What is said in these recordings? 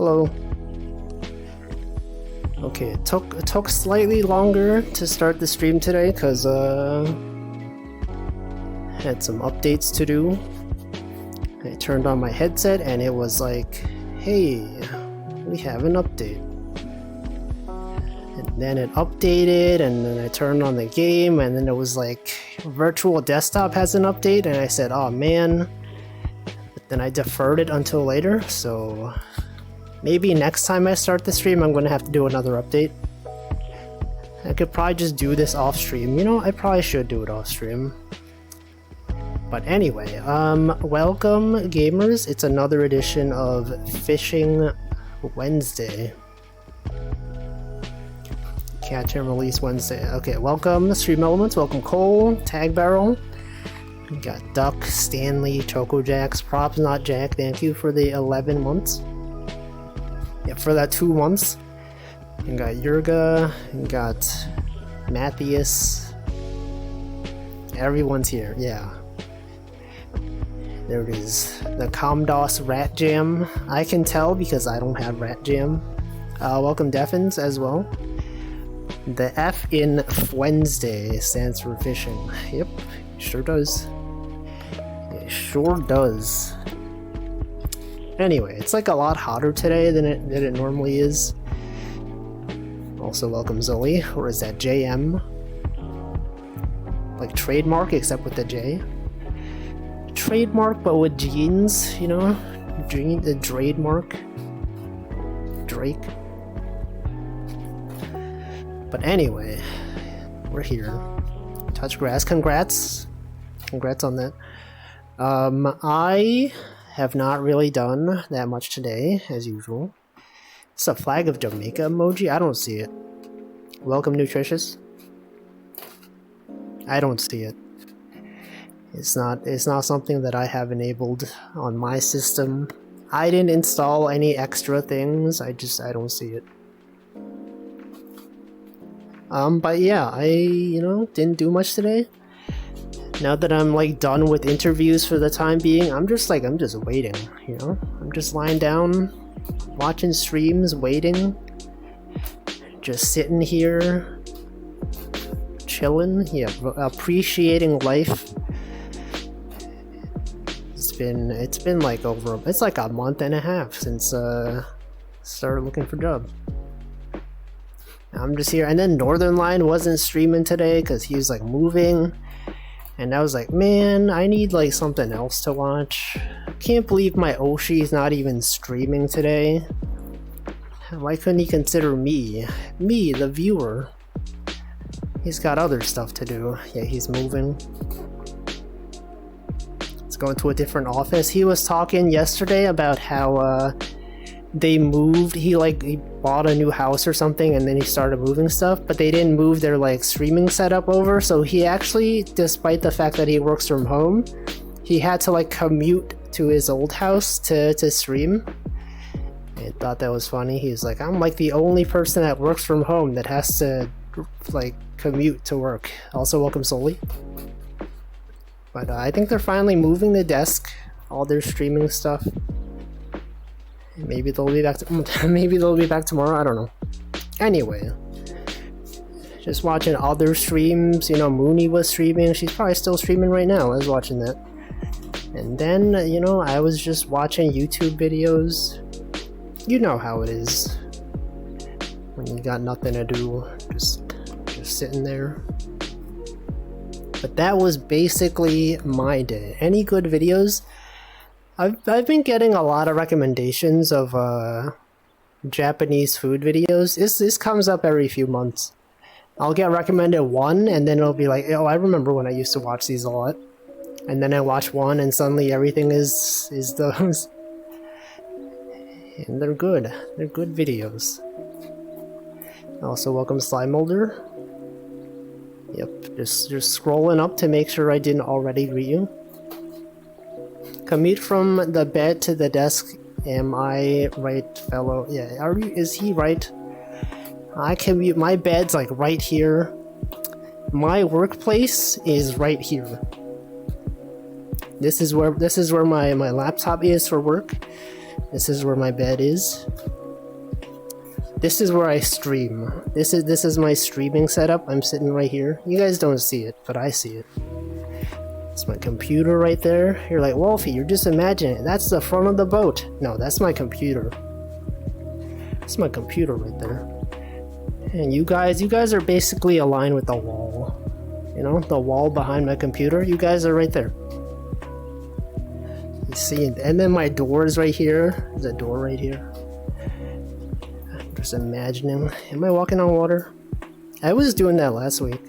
Hello. Okay, it took slightly longer to start the stream today because had some updates to do. I turned on my headset and it was like, hey, we have an update. And then it updated, and then I turned on the game, and then it was like, Virtual Desktop has an update, and I said, oh man. But then I deferred it until later, so maybe next time I start the stream I'm gonna have to do another update. I could probably just do this off stream. You know, I probably should do it off stream. But anyway, welcome gamers. It's another edition of Fishing Wednesday. Catch and release Wednesday. Okay, welcome Stream Elements, welcome Cole, Tag Barrel. We got Duck, Stanley, Choco Jacks, Props Not Jack, thank you for the 11 months. Yeah, for that 2 months. We got Yurga, we got Matthias. Everyone's here, yeah. There it is. The Comdos Rat Jam. I can tell because I don't have Rat Jam. Welcome Defins as well. The F in Wednesday stands for fishing. Yep, sure does. It sure does. Anyway, it's like a lot hotter today than it normally is. Also, welcome Zoe, or is that JM? Like trademark, except with the J. Trademark, but with jeans, you know? The trademark. Drake. But anyway, we're here. Touch grass. Congrats. Congrats on that. I have not really done that much today, as usual. It's a flag of Jamaica emoji? I don't see it. Welcome, Nutritious. I don't see it. It's not something that I have enabled on my system. I didn't install any extra things. I don't see it. But yeah, I, didn't do much today. Now that I'm like done with interviews for the time being, I'm just waiting, you know? I'm just lying down, watching streams, waiting. Just sitting here, chilling, yeah, appreciating life. It's been like it's like a month and a half since started looking for a job. I'm just here, and then Northern Line wasn't streaming today because he was like moving, and I was like, man, I need like something else to watch. Can't believe my Oshi's not even streaming today. Why couldn't he consider me, the viewer? He's got other stuff to do. Yeah, he's moving. Let's go into a different office. He was talking yesterday about how they moved. He bought a new house or something, and then he started moving stuff, but they didn't move their like streaming setup over. So he actually, despite the fact that he works from home, he had to like commute to his old house to stream. I thought that was funny. He was like, I'm like the only person that works from home that has to like commute to work. Also, welcome Soli. But I think they're finally moving the desk, all their streaming stuff. Maybe they'll be back tomorrow, I don't know. Anyway, just watching other streams. Mooney was streaming. She's probably still streaming right now. I was watching that. And then, I was just watching YouTube videos. You know how it is when you got nothing to do, just sitting there. But that was basically my day. Any good videos? I've been getting a lot of recommendations of Japanese food videos. This comes up every few months. I'll get recommended one, and then it'll be like, oh, I remember when I used to watch these a lot. And then I watch one, and suddenly everything is those. And they're good. They're good videos. Also, welcome Slime Molder. Yep, just scrolling up to make sure I didn't already greet you. Commute from the bed to the desk. Am I right, fellow? Yeah, is he right? I commute. My bed's like right here. My workplace is right here. This is where my laptop is for work. This is where my bed is. This is where I stream. This is my streaming setup. I'm sitting right here. You guys don't see it, but I see it. It's my computer right there. You're like, Wolfie, you're just imagining it. That's the front of the boat. No, that's my computer. That's my computer right there. And you guys are basically aligned with the wall. You know, the wall behind my computer. You guys are right there. You see, and then my door is right here. There's a door right here. I'm just imagining. Am I walking on water? I was doing that last week.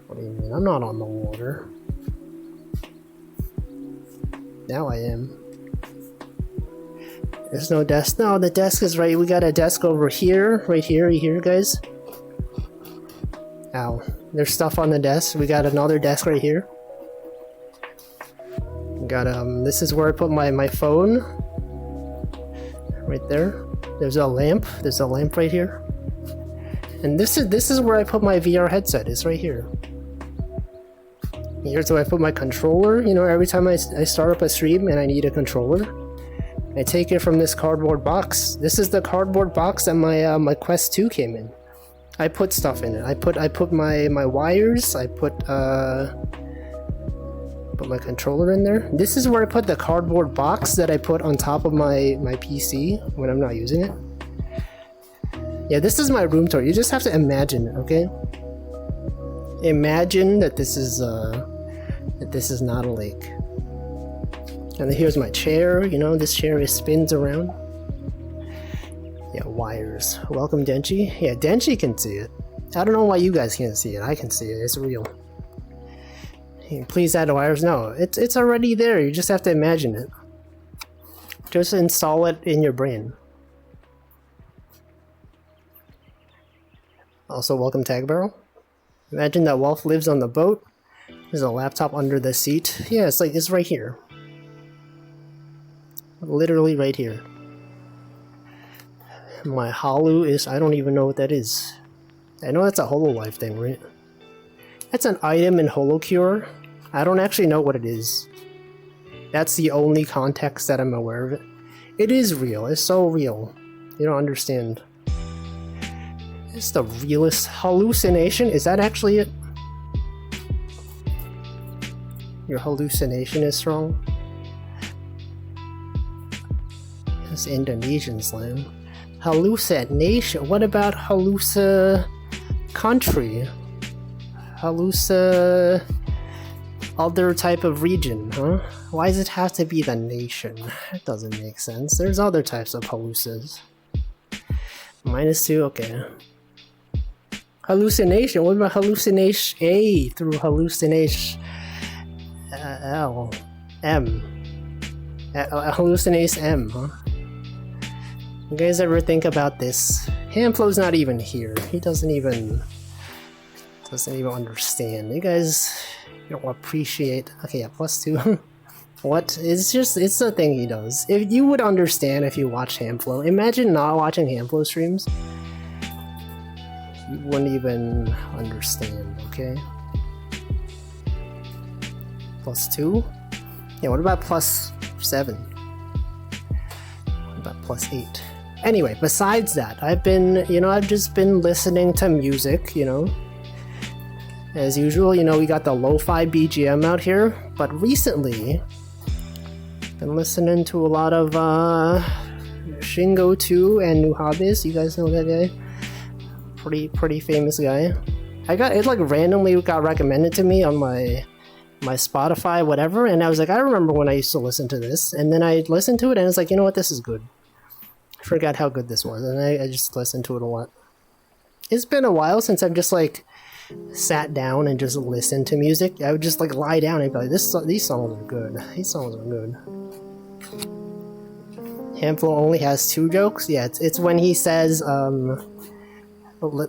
What do you mean? I'm not on the water. Now I am. There's no desk. No, the desk is right. We got a desk over here. Right here. You hear, guys? Ow. There's stuff on the desk. We got another desk right here. We got, this is where I put my phone. Right there. There's a lamp. There's a lamp right here. And this is where I put my VR headset. It's right here. Here's where I put my controller. You know, every time I start up a stream and I need a controller, I take it from this cardboard box. This is the cardboard box that my Quest 2 came in. I put stuff in it. I put my wires. I put my controller in there. This is where I put the cardboard box that I put on top of my PC when I'm not using it. Yeah, this is my room tour. You just have to imagine it, okay? Imagine that this is not a lake. And then here's my chair. You know, this chair spins around. Yeah, wires. Welcome, Denchi. Yeah, Denchi can see it. I don't know why you guys can't see it. I can see it. It's real. Hey, please add wires. No, it's already there. You just have to imagine it. Just install it in your brain. Also, welcome, Tag Barrel. Imagine that Wolf lives on the boat. There's a laptop under the seat. Yeah, it's right here. Literally right here. My Holu is, I don't even know what that is. I know that's a HoloLive thing, right? That's an item in HoloCure. I don't actually know what it is. That's the only context that I'm aware of it. It is real. It's so real. You don't understand. It's the realest hallucination. Is that actually it? Your hallucination is strong? It's Indonesian slang. Hallucination. What about country? Other type of region, huh? Why does it have to be the nation? That doesn't make sense. There's other types of hallucins. -2, okay. Hallucination. What about hallucination A through hallucination L? M. Hallucination M, huh? You guys ever think about this? Hamflow's not even here. He doesn't even understand. You guys don't appreciate. Okay, yeah, +2. What? It's the thing he does. If you would understand if you watch Hamflow. Imagine not watching Hamflow streams. You wouldn't even understand, okay? +2? Yeah, what about +7? What about +8? Anyway, besides that, I've just been listening to music, you know. As usual, you know, we got the lo-fi BGM out here, but recently, been listening to a lot of Shingo 2 and Nuhabis. You guys know that guy? Pretty famous guy. It like randomly got recommended to me on my Spotify, whatever, and I was like, I remember when I used to listen to this, and then I listened to it, and it's like, you know what, this is good. I forgot how good this was, and I just listened to it a lot. It's been a while since I've just like sat down and just listened to music. I would just like lie down and be like, these songs are good. These songs are good. Hamflow only has 2 jokes. Yeah, it's when he says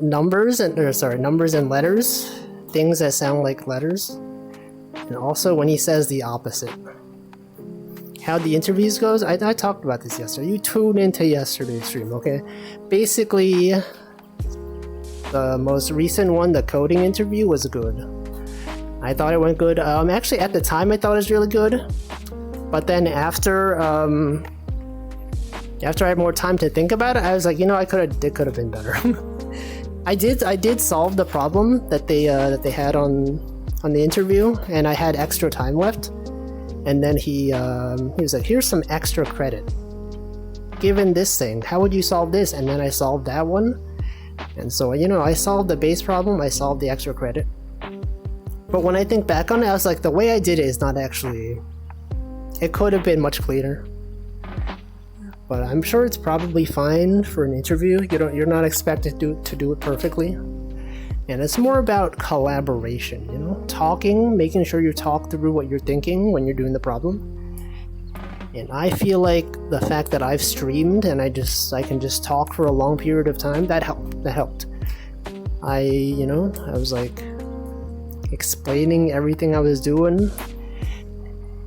numbers and letters, things that sound like letters, and also when he says the opposite. How the interviews goes, I talked about this yesterday. You tune into yesterday's stream, okay? Basically, the most recent one, the coding interview, was good. I thought it went good. Actually, at the time, I thought it was really good. But then after After I had more time to think about it, I was like, it could have been better. I did solve the problem that they had on the interview, and I had extra time left. And then he was like, here's some extra credit. Given this thing, how would you solve this? And then I solved that one. And so, I solved the base problem, I solved the extra credit. But when I think back on it, I was like, the way I did it is not actually... It could have been much cleaner. But I'm sure it's probably fine for an interview. You're not expected to do it perfectly. And it's more about collaboration, talking, making sure you talk through what you're thinking when you're doing the problem. And I feel like the fact that I've streamed and I can just talk for a long period of time, that helped. I was like explaining everything I was doing.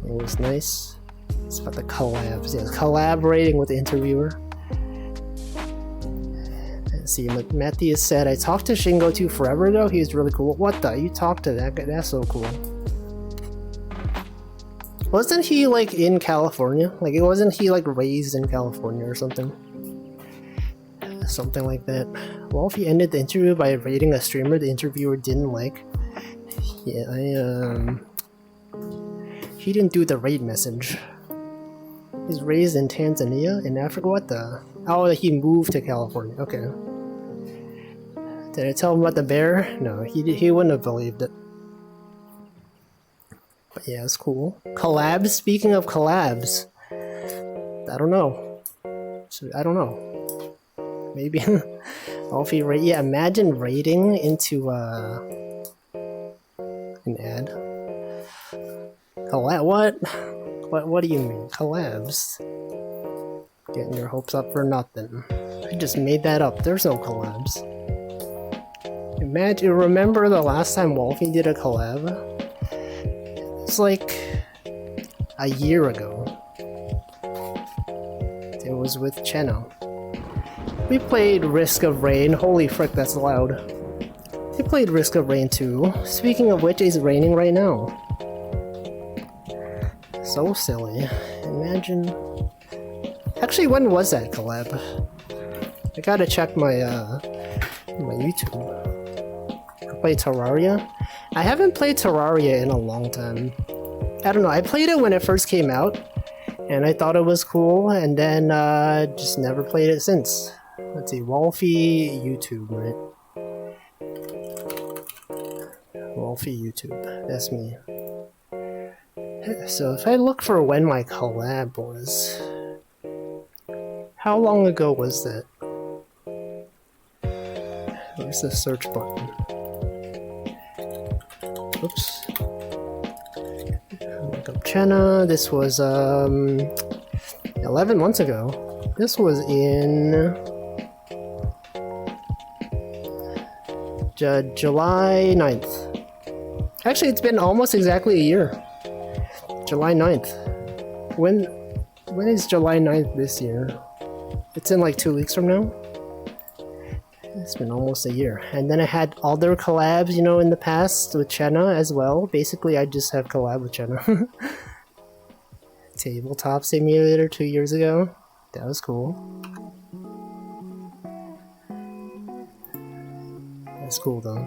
It was nice. It's about the collabs, collaborating with the interviewer. See, Matthias said, I talked to Shingo 2 forever ago. He was really cool. What the? You talked to that guy? That's so cool. Wasn't he like in California? Wasn't he like raised in California or something? Something like that. Well, if he ended the interview by rating a streamer the interviewer didn't like. Yeah, he didn't do the rate message. He's raised in Tanzania, in Africa. What the? Oh, he moved to California. Okay. Did I tell him about the bear? No, he wouldn't have believed it. But yeah, it's cool. Collabs? Speaking of collabs, I don't know. Maybe. Yeah, imagine raiding into an ad. What do you mean? Collabs? Getting your hopes up for nothing. I just made that up. There's no collabs. Remember the last time Wolfie did a collab? It's like a year ago. It was with Cheno. We played Risk of Rain. Holy frick, that's loud. We played Risk of Rain 2. Speaking of which, it's raining right now. So silly. Imagine... Actually, when was that collab? I gotta check my YouTube. I played Terraria. I haven't played Terraria in a long time. I don't know, I played it when it first came out, and I thought it was cool, and then just never played it since. Let's see, Wolfie YouTube, right? Wolfie YouTube, that's me. So if I look for when my collab was... How long ago was that? Where's the search button? Oops. Look up Chena. This was 11 months ago. This was in July 9th. Actually, it's been almost exactly a year. July 9th. When is July 9th this year? It's in like 2 weeks from now. It's been almost a year. And then I had other collabs, in the past with Chena as well. Basically, I just have collab with Chena. Tabletop Simulator 2 years ago. That was cool. That's cool though.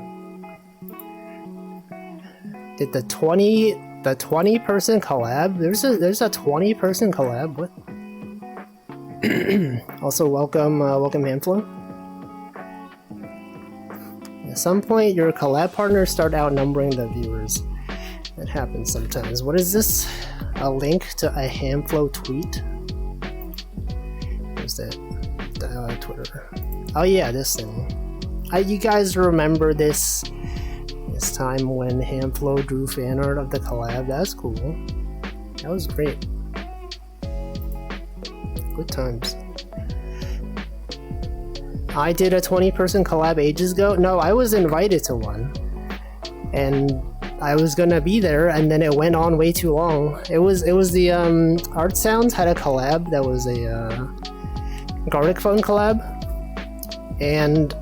Did the 20-person collab? There's a 20-person collab with. Also, welcome Hamflo. At some point, your collab partners start outnumbering the viewers. That happens sometimes. What is this? A link to a Hamflo tweet? Where's that? Twitter. Oh yeah, this thing. You guys remember this time when Hamflo drew fan art of the collab? That's cool. That was great. Good times. I did a 20-person collab ages ago. No, I was invited to one. And I was gonna be there, and then it went on way too long. It was the Art Sounds had a collab that was a Gartic Phone collab. And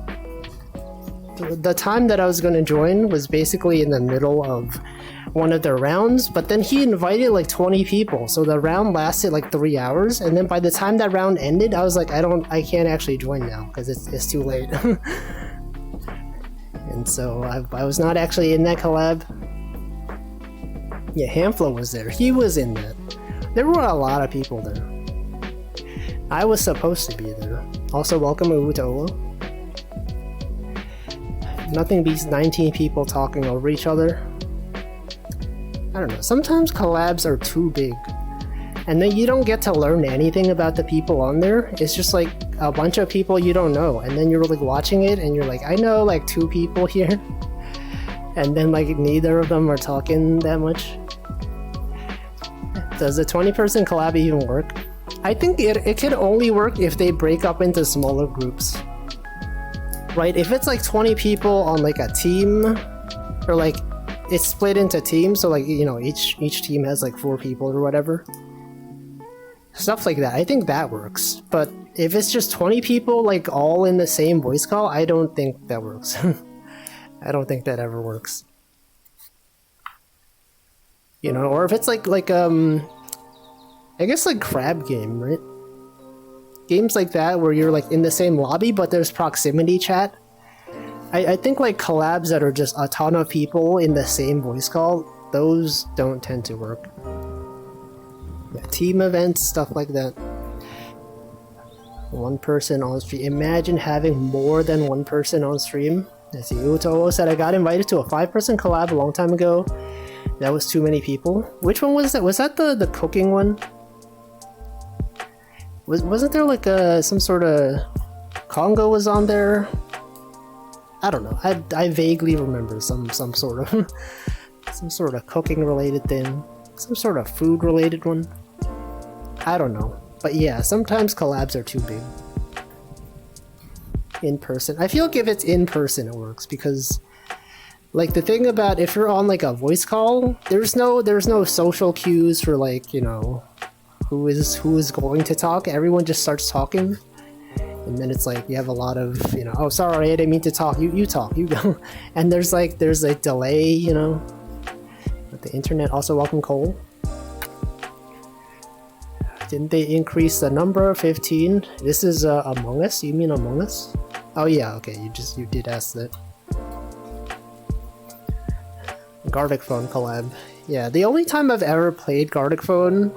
the time that I was gonna join was basically in the middle of one of their rounds, but then he invited like 20 people, so the round lasted like 3 hours, and then by the time that round ended, I was like, I can't actually join now because it's too late. And so I was not actually in that collab. Yeah, Hamflo was there. He was in that. There were a lot of people there. I was supposed to be there. Also, welcome Utowo. Nothing beats 19 people talking over each other. I don't know, sometimes collabs are too big, and then you don't get to learn anything about the people on there. It's just like a bunch of people you don't know, and then you're like watching it and you're like, I know like 2 people here, and then like neither of them are talking that much. Does a 20-person collab even work? I think it can only work if they break up into smaller groups, right? If it's like 20 people on like a team, or like it's split into teams, so like, you know, each team has like 4 people or whatever, stuff like that, I think that works. But if it's just 20 people like all in the same voice call, I don't think that works. I don't think that ever works, you know. Or if it's like I guess like crab game, right? Games like that where you're like in the same lobby but there's proximity chat. I think like collabs that are just a ton of people in the same voice call, those don't tend to work. Yeah, team events, stuff like that. 1 person on stream. Imagine having more than 1 person on stream. Let's see, Utowo said, I got invited to a 5-person collab a long time ago. That was too many people. Which one was that? Was that the cooking one? Wasn't there like some sort of... Congo was on there? I don't know. I vaguely remember some sort of some sort of cooking related thing, some sort of food related one. I don't know, but yeah, sometimes collabs are too big. In person, I feel like if it's in person, it works, because like the thing about if you're on like a voice call, there's no social cues for like, you know, who is going to talk. Everyone just starts talking. And then it's like you have a lot of, you know, oh sorry, I didn't mean to talk. You talk, you go. And there's a delay, you know. But the internet, also welcome Cole. Didn't they increase the number? 15. This is Among Us. You mean Among Us? Oh yeah, okay. You did ask that. Gartic Phone collab. Yeah, the only time I've ever played Gartic Phone.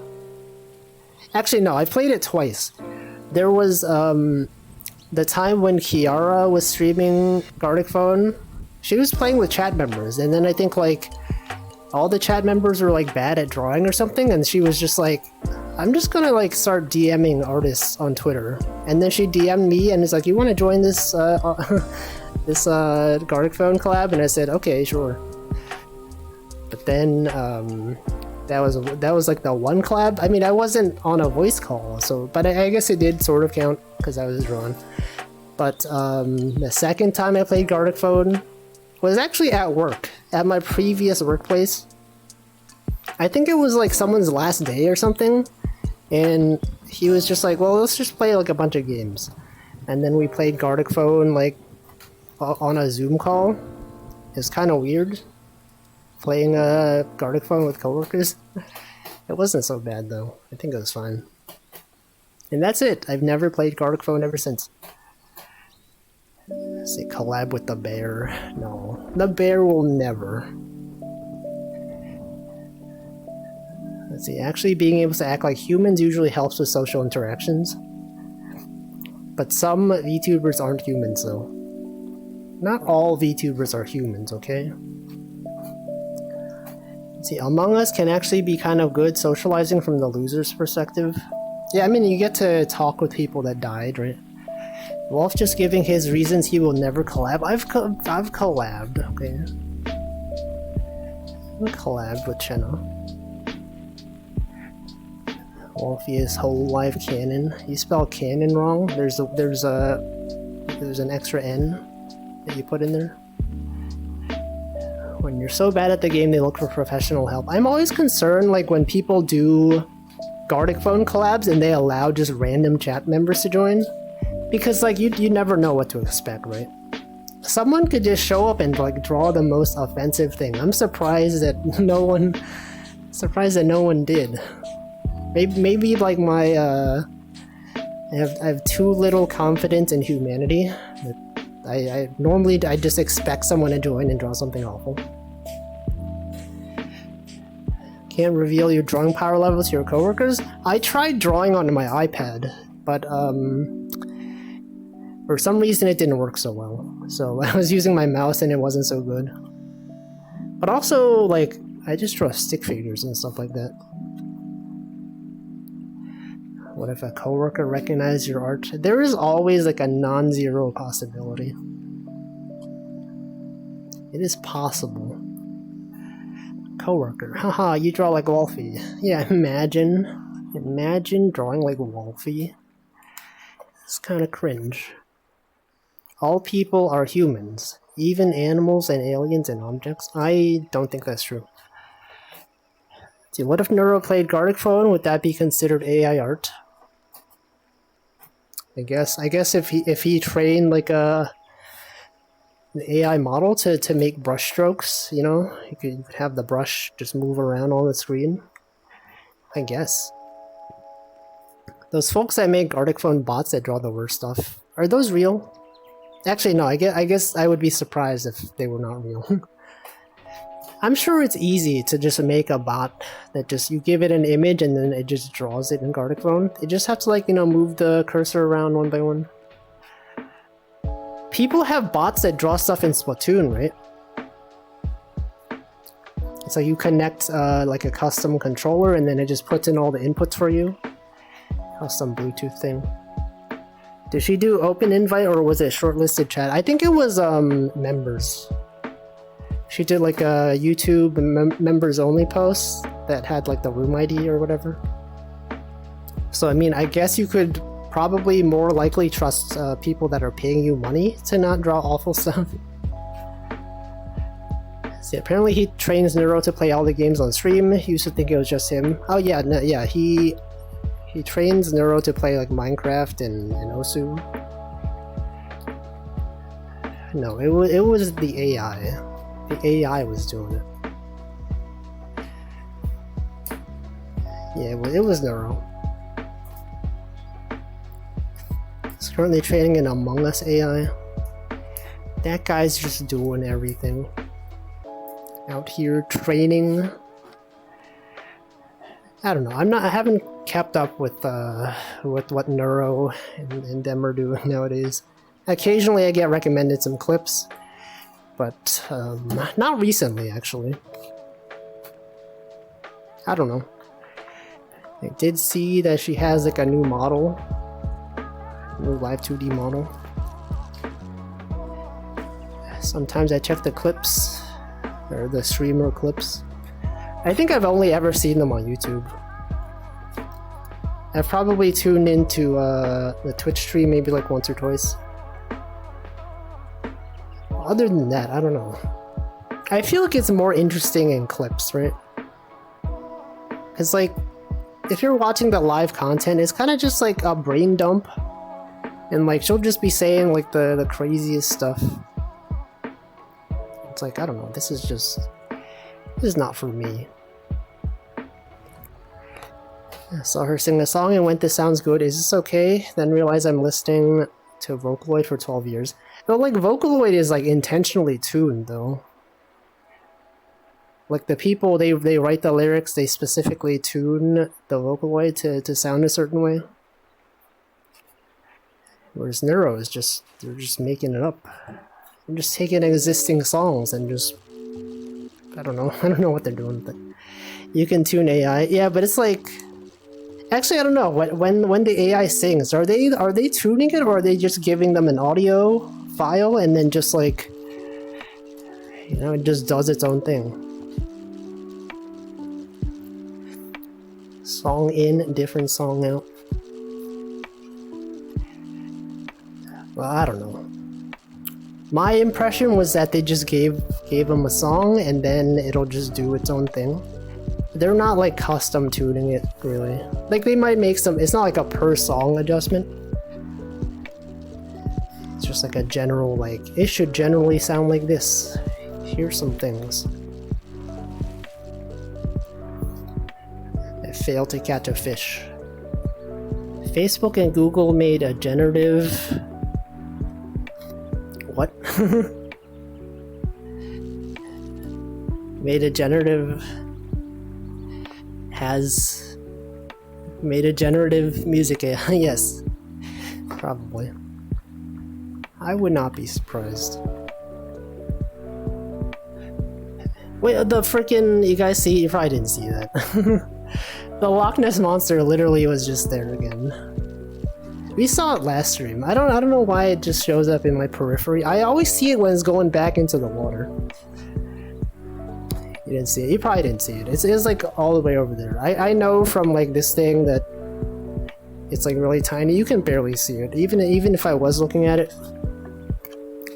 Actually, no, I've played it twice. There was the time when Kiara was streaming Gartic Phone. She was playing with chat members, and then I think like all the chat members were like bad at drawing or something, and she was just like, I'm just gonna like start DMing artists on Twitter. And then she DM'd me and is like, you want to join this this Gartic Phone collab? And I said, okay, sure. But then that was like the one collab. I mean, I wasn't on a voice call, so, but I guess it did sort of count because I was drawn. But the second time I played Gartic Phone was actually at work, at my previous workplace. I think it was like someone's last day or something, and he was just like, well, let's just play like a bunch of games. And then we played Gartic Phone like on a Zoom call. It was kind of weird playing a Gartic Phone with coworkers. It wasn't so bad though. I think it was fine. And that's it. I've never played Gartic Phone ever since. Let's see, collab with the bear. No, the bear will never. Let's see, actually being able to act like humans usually helps with social interactions. But some VTubers aren't humans though. Not all VTubers are humans, okay? Let's see, Among Us can actually be kind of good socializing from the loser's perspective. Yeah, I mean, you get to talk with people that died, right? Wolf just giving his reasons he will never collab. I've collabed, okay? I've collabed with Chenna. Wolfie's whole life canon. You spell canon wrong. There's an extra N that you put in there. When you're so bad at the game, they look for professional help. I'm always concerned, like when people do Gartic Phone collabs and they allow just random chat members to join, because like you never know what to expect, right? someone could just show up and like draw the most offensive thing. I'm surprised that no one did. Maybe like my I have too little confidence in humanity. I normally just expect someone to join and draw something awful. Can't reveal your drawing power level to your coworkers. I tried drawing on my iPad, but for some reason it didn't work so well. So I was using my mouse and it wasn't so good. But also, like, I just draw stick figures and stuff like that. What if a coworker recognized your art? There is always like a non-zero possibility. It is possible. Coworker, haha, you draw like Wolfie. Yeah, imagine drawing like Wolfie. It's kind of cringe. All people are humans, even animals and aliens and objects. I don't think that's true. See, what if Neuro played Gartic Phone? Would that be considered AI art? I guess if he trained like an AI model to make brush strokes, you know, you could have the brush just move around on the screen. I guess. Those folks that make Gartic Phone bots that draw the worst stuff, are those real? Actually, no. I guess I would be surprised if they were not real. I'm sure it's easy to just make a bot that just, you give it an image and then it just draws it in Gartic Phone. You just have to, like, you know, move the cursor around one by one. People have bots that draw stuff in Splatoon, right? It's like you connect like a custom controller and then it just puts in all the inputs for you. Custom Bluetooth thing. Did she do open invite or was it shortlisted chat? I think it was members. She did like a YouTube members only post that had like the room ID or whatever. So I mean, I guess you could probably more likely trust people that are paying you money to not draw awful stuff. See, apparently he trains Neuro to play all the games on stream. He used to think it was just him. Oh yeah, no, yeah, he trains Neuro to play like Minecraft and Osu. No, it was the AI. The AI was doing it. Yeah, well, it was Neuro. He's currently training an Among Us AI. That guy's just doing everything. Out here training. I don't know. I haven't kept up with what Neuro and them are doing nowadays. Occasionally I get recommended some clips, but not recently actually. I don't know. I did see that she has like a new model, new live 2D model. Sometimes I check the clips, or the streamer clips. I think I've only ever seen them on YouTube. I've probably tuned into the Twitch stream maybe like once or twice. Other than that, I don't know. I feel like it's more interesting in clips, right? Because like, if you're watching the live content, it's kind of just like a brain dump. And like, she'll just be saying like the craziest stuff. It's like, I don't know, this is not for me. I saw her sing the song and went, this sounds good, is this okay? Then realized I'm listening to Vocaloid for 12 years. But like, Vocaloid is like intentionally tuned though. Like the people, they write the lyrics, they specifically tune the Vocaloid to sound a certain way. Whereas Neuro is just, they're just making it up. They're just taking existing songs and just, I don't know what they're doing with it. You can tune AI, yeah, but it's like, actually I don't know, when the AI sings, are they tuning it, or are they just giving them an audio file and then just like, you know, it just does its own thing. Song in, different song out. Well, I don't know. My impression was that they just gave them a song and then it'll just do its own thing. They're not like custom tuning it, really. Like they might make some, it's not like a per song adjustment. It's just like a general, like, it should generally sound like this. Here's some things. I failed to catch a fish. Facebook and Google made a generative... What? Made a generative... Has... Made a generative music... Yes. Probably. I would not be surprised. Wait, the freaking... You guys see? You probably didn't see that. The Loch Ness Monster literally was just there again. We saw it last stream. I don't know why it just shows up in my periphery. I always see it when it's going back into the water. You didn't see it. You probably didn't see it. It's like all the way over there. I know from like this thing that it's like really tiny. You can barely see it. Even if I was looking at it.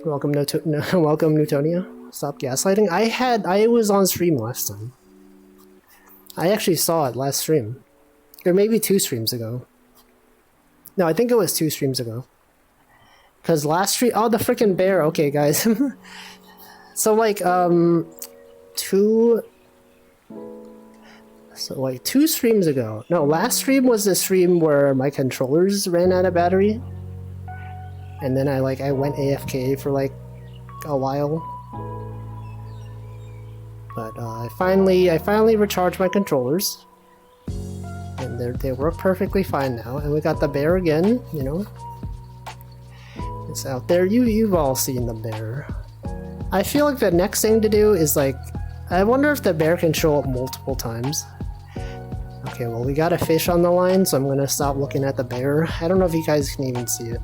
Welcome Newtonia. Stop gaslighting. I was on stream last time. I actually saw it last stream. Or maybe 2 streams ago. No, I think it was 2 streams ago. Because last stream... Oh, the freaking bear. Okay, guys. So, like, 2 streams ago. No, last stream was the stream where my controllers ran out of battery. And then I went AFK for, like, a while. But, I finally recharged my controllers. And they work perfectly fine now. And we got the bear again, you know. It's out there. You've all seen the bear. I feel like the next thing to do is like... I wonder if the bear can show up multiple times. Okay, well we got a fish on the line, so I'm gonna stop looking at the bear. I don't know if you guys can even see it.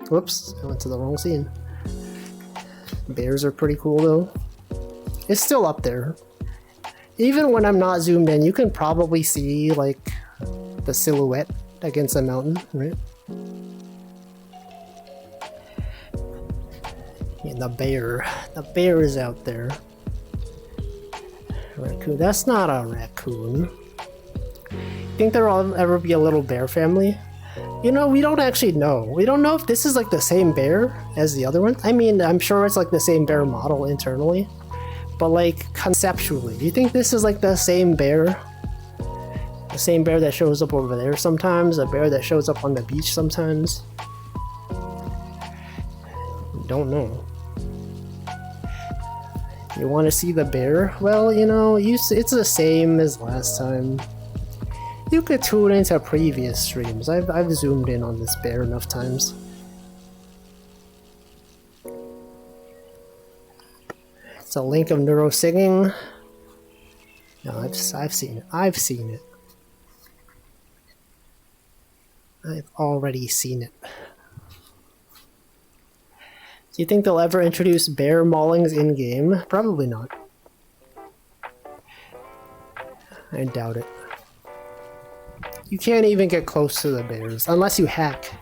Whoops, I went to the wrong scene. Bears are pretty cool though. It's still up there. Even when I'm not zoomed in, you can probably see, like, the silhouette against the mountain, right? And the bear. The bear is out there. Raccoon. That's not a raccoon. Think there'll ever be a little bear family? You know, we don't actually know. We don't know if this is, like, the same bear as the other one. I mean, I'm sure it's, like, the same bear model internally. But, like, conceptually, do you think this is, like, the same bear? The same bear that shows up over there sometimes? A bear that shows up on the beach sometimes? Don't know. You want to see the bear? Well, you know, it's the same as last time. You could tune into previous streams. I've zoomed in on this bear enough times. It's a link of Neuro singing. No, I've seen it. I've seen it. I've already seen it. Do you think they'll ever introduce bear maulings in-game? Probably not. I doubt it. You can't even get close to the bears unless you hack.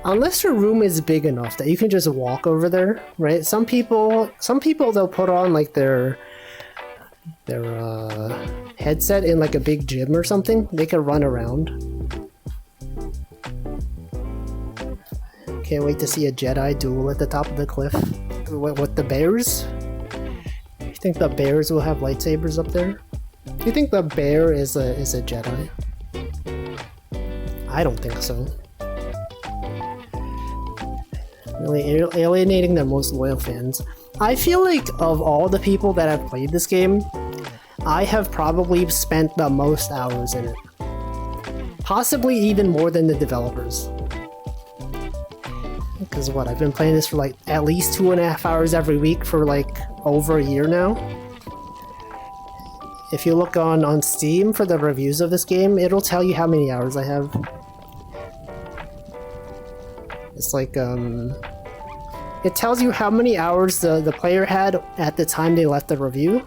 Unless your room is big enough that you can just walk over there, right? Some people they'll put on like their headset in like a big gym or something. They can run around. Can't wait to see a Jedi duel at the top of the cliff with the bears. You think the bears will have lightsabers up there? Do you think the bear is a Jedi? I don't think so. Really alienating their most loyal fans. I feel like of all the people that have played this game, I have probably spent the most hours in it. Possibly even more than the developers. Because what, I've been playing this for like at least 2.5 hours every week for like over a year now. If you look on Steam for the reviews of this game, it'll tell you how many hours I have. It's like, it tells you how many hours the player had at the time they left the review,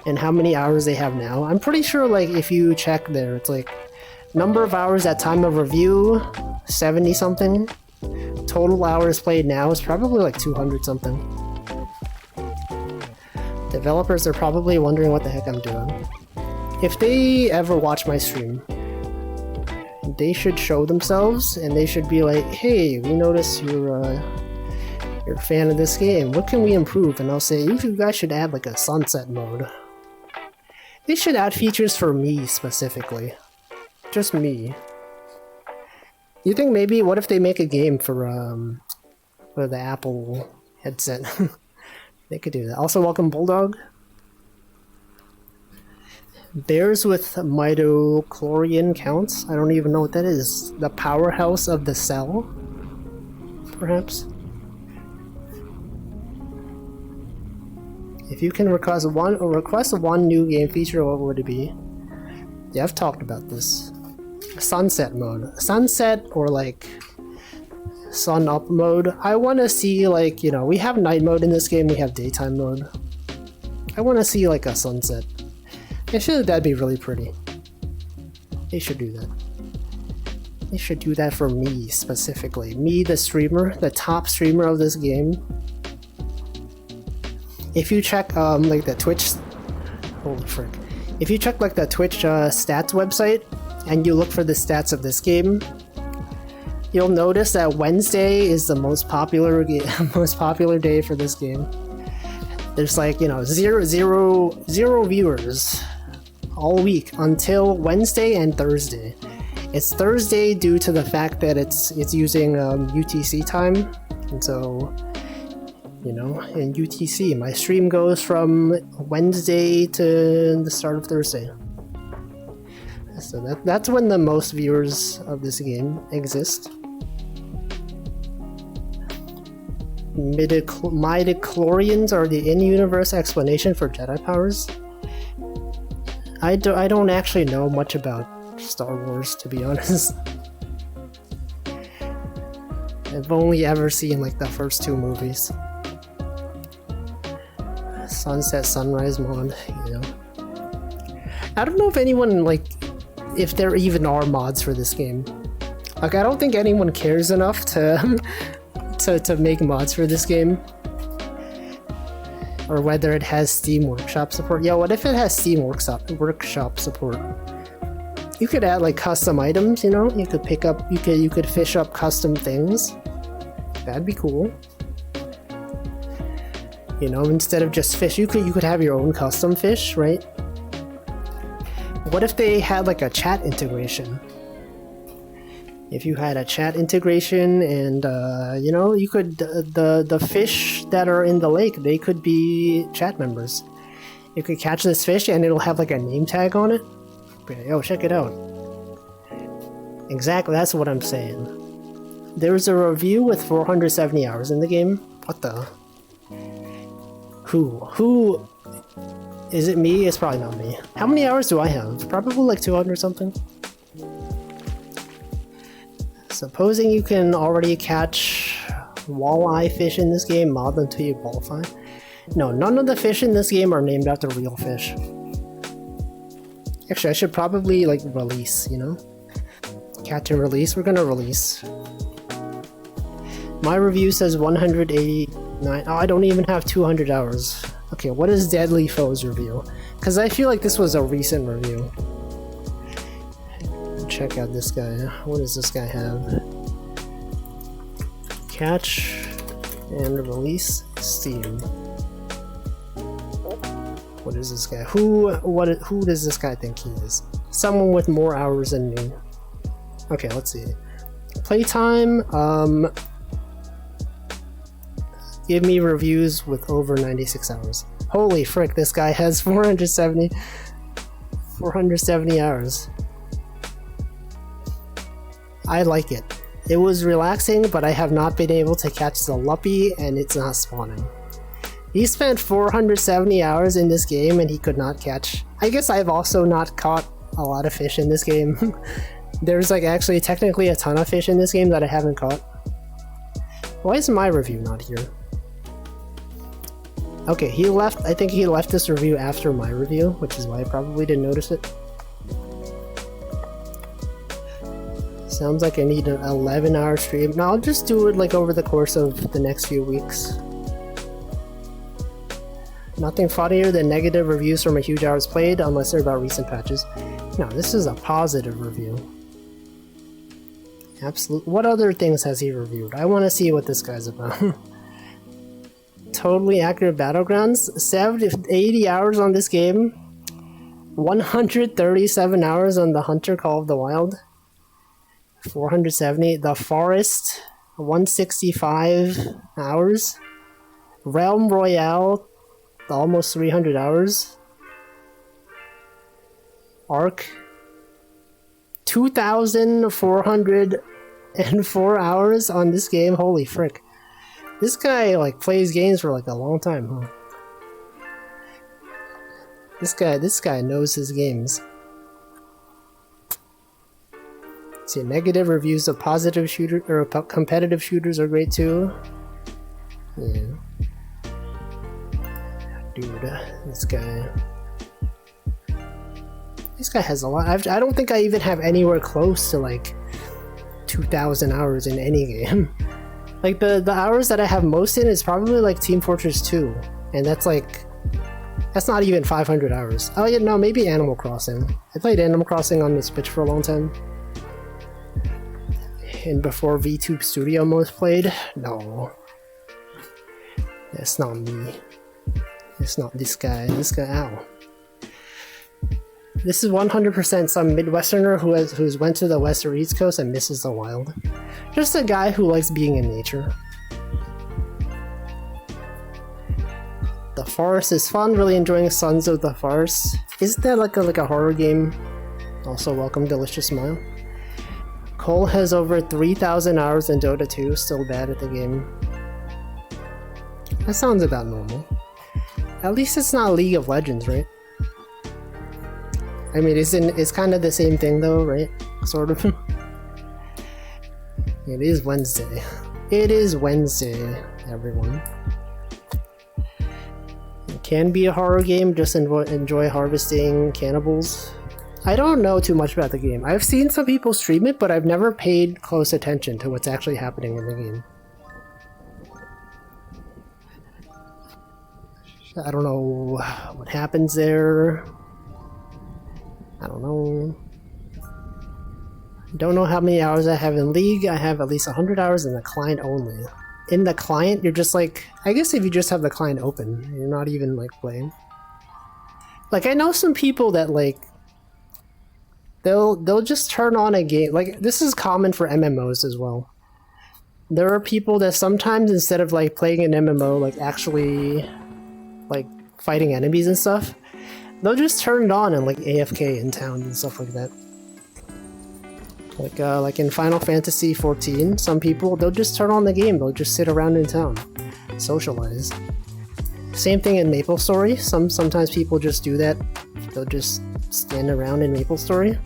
and how many hours they have now. I'm pretty sure, like, if you check there, it's like, number of hours at time of review, 70 something. Total hours played now is probably like 200 something. Developers are probably wondering what the heck I'm doing. If they ever watch my stream, they should show themselves and they should be like, hey, we noticed you're a fan of this game. What can we improve? And I'll say, you guys should add like a sunset mode. They should add features for me specifically. Just me. You think maybe, what if they make a game for the Apple headset? They could do that. Also, welcome Bulldog. Bears with midichlorian counts? I don't even know what that is. The powerhouse of the cell? Perhaps? If you can request one new game feature, what would it be? Yeah, I've talked about this. Sunset mode. Sunset or like sun up mode. I want to see like, you know, we have night mode in this game, we have daytime mode. I want to see like a sunset. I feel like that'd be really pretty. They should do that. They should do that for me specifically. Me, the streamer, the top streamer of this game. If you check like the Twitch, holy frick. If you check like the Twitch stats website and you look for the stats of this game, you'll notice that Wednesday is the most popular day for this game. There's like, you know, zero viewers all week until Wednesday and Thursday. It's Thursday due to the fact that it's using UTC time, and so, you know, in UTC my stream goes from Wednesday to the start of Thursday. So that's when the most viewers of this game exist. Midichlorians are the in-universe explanation for Jedi powers. I don't actually know much about Star Wars, to be honest. I've only ever seen like the first two movies. Sunset, sunrise mod, you know. I don't know if anyone, like, if there even are mods for this game. Like, I don't think anyone cares enough to to make mods for this game. Or whether it has Steam Workshop support. Yeah, what if it has Steam Workshop support? You could add like custom items, you know? You could pick up, you could fish up custom things. That'd be cool. You know, instead of just fish, you could have your own custom fish, right? What if they had like a chat integration? If you had a chat integration and, you know, you could, the fish that are in the lake, they could be chat members. You could catch this fish and it'll have like a name tag on it. Yo, check it out. Exactly, that's what I'm saying. There's a review with 470 hours in the game. What the? Who? Is it me? It's probably not me. How many hours do I have? Probably like 200 something. Supposing you can already catch walleye fish in this game, mod them till you qualify. No, none of the fish in this game are named after real fish. Actually, I should probably like release, you know? Catch and release. We're gonna release. My review says 189. Oh, I don't even have 200 hours. Okay, what is Deadly Foes review? Because I feel like this was a recent review. Check out this guy. What does this guy have? Catch and release Steam. What is this guy? Who does this guy think he is? Someone with more hours than me. Okay, let's see. Playtime, give me reviews with over 96 hours. Holy frick, this guy has 470 hours. I like it. It was relaxing, but I have not been able to catch the Luppy, and it's not spawning. He spent 470 hours in this game, and he could not catch. I guess I've also not caught a lot of fish in this game. There's like actually technically a ton of fish in this game that I haven't caught. Why is my review not here? Okay, he left. I think he left this review after my review, which is why I probably didn't notice it. Sounds like I need an 11-hour stream. No, I'll just do it like over the course of the next few weeks. Nothing funnier than negative reviews from a huge hours played, unless they're about recent patches. No, this is a positive review. Absolute. What other things has he reviewed? I want to see what this guy's about. Totally Accurate Battlegrounds. 80 hours on this game. 137 hours on the Hunter Call of the Wild. 470. The Forest. 165 hours. Realm Royale. Almost 300 hours. Ark. 2,404 hours on this game. Holy frick. This guy like plays games for like a long time, huh? This guy knows his games. See, negative reviews of positive shooter or competitive shooters are great too. Yeah. Dude, this guy has a lot. I don't think I even have anywhere close to like 2,000 hours in any game. Like the hours that I have most in is probably like Team Fortress 2, and that's not even 500 hours. Oh yeah, no, maybe Animal Crossing. I played Animal Crossing on the Switch for a long time. And before VTube Studio Mode played? No. That's not me. It's not this guy. This guy, ow. This is 100% some Midwesterner who's went to the West or East Coast and misses the wild. Just a guy who likes being in nature. The Forest is fun, really enjoying Sons of the Forest. Isn't that like a horror game? Also, welcome Delicious Smile. Cole has over 3,000 hours in Dota 2, still bad at the game. That sounds about normal. At least it's not League of Legends, right? I mean, it's kind of the same thing though, right? Sort of. It is Wednesday. It is Wednesday, everyone. It can be a horror game, just enjoy harvesting cannibals. I don't know too much about the game. I've seen some people stream it, but I've never paid close attention to what's actually happening in the game. I don't know what happens there. I don't know. Don't know how many hours I have in League. I have at least 100 hours in the client only. In the client, you're just like... I guess if you just have the client open, you're not even like playing. Like, I know some people that like... They'll just turn on a game. Like, this is common for MMOs as well. There are people that sometimes instead of like playing an MMO, like actually like fighting enemies and stuff, they'll just turn it on and like AFK in town and stuff like that. Like in Final Fantasy XIV, some people, they'll just turn on the game, they'll just sit around in town, socialize. Same thing in MapleStory, sometimes people just do that, they'll just stand around in MapleStory.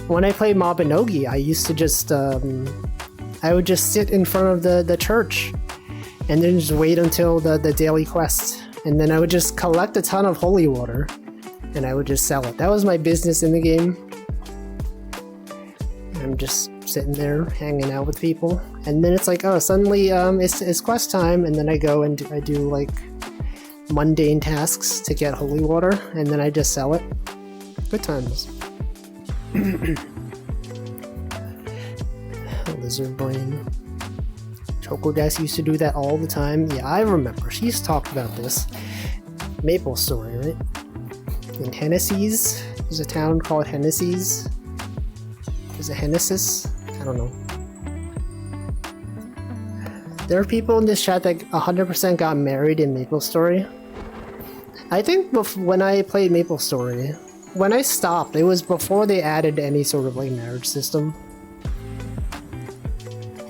When I played Mabinogi, I used to just, I would just sit in front of the church and then just wait until the daily quest. And then I would just collect a ton of holy water and I would just sell it. That was my business in the game. I'm just sitting there hanging out with people. And then it's like, oh, suddenly it's quest time. And then I go and I do like mundane tasks to get holy water. And then I just sell it. Good times. Lizard brain. Chocodax used to do that all the time. Yeah, I remember. She's talked about this. MapleStory, right? In Hennessy's, there's a town called Hennessy's. Is it Hennessis? I don't know. There are people in this chat that 100% got married in MapleStory. I think when I played MapleStory, when I stopped, it was before they added any sort of like marriage system.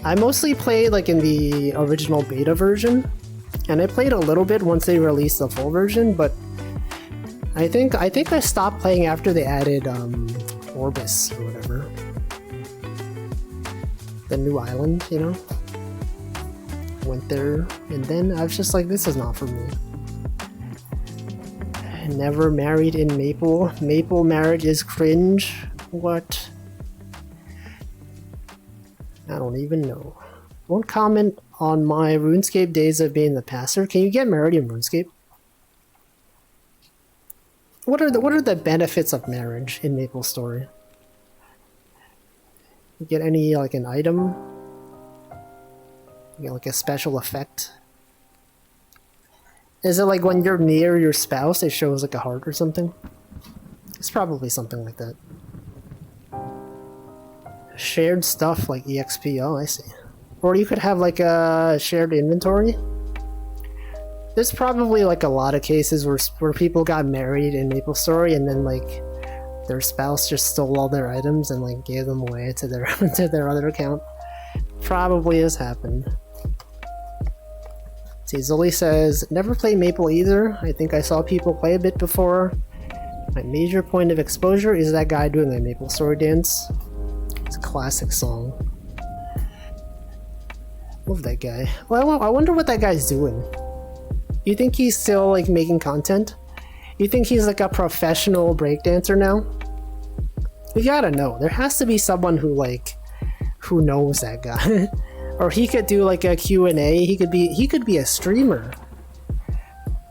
I mostly played like in the original beta version, and I played a little bit once they released the full version, but I think I stopped playing after they added Orbis or whatever. The new island, you know? Went there, and then I was just like, this is not for me. Never married in Maple. Maple marriage is cringe. What? I don't even know. Won't comment on my RuneScape days of being the pastor. Can you get married in RuneScape? What are the benefits of marriage in MapleStory? You get any, like, an item? You get, like, a special effect? Is it like when you're near your spouse, it shows, like, a heart or something? It's probably something like that. Shared stuff, like EXP, oh, I see. Or you could have, like, a shared inventory. There's probably, like, a lot of cases where people got married in MapleStory and then, like, their spouse just stole all their items and, like, gave them away to their to their other account. Probably has happened. See, Zully says, never played Maple either. I think I saw people play a bit before. My major point of exposure is that guy doing a MapleStory dance. It's a classic song. Love that guy. Well, I wonder what that guy's doing. You think he's still, like, making content? You think he's, like, a professional breakdancer now? You gotta know. There has to be someone who, like, who knows that guy. Or he could do, like, a Q&A. He could be a streamer.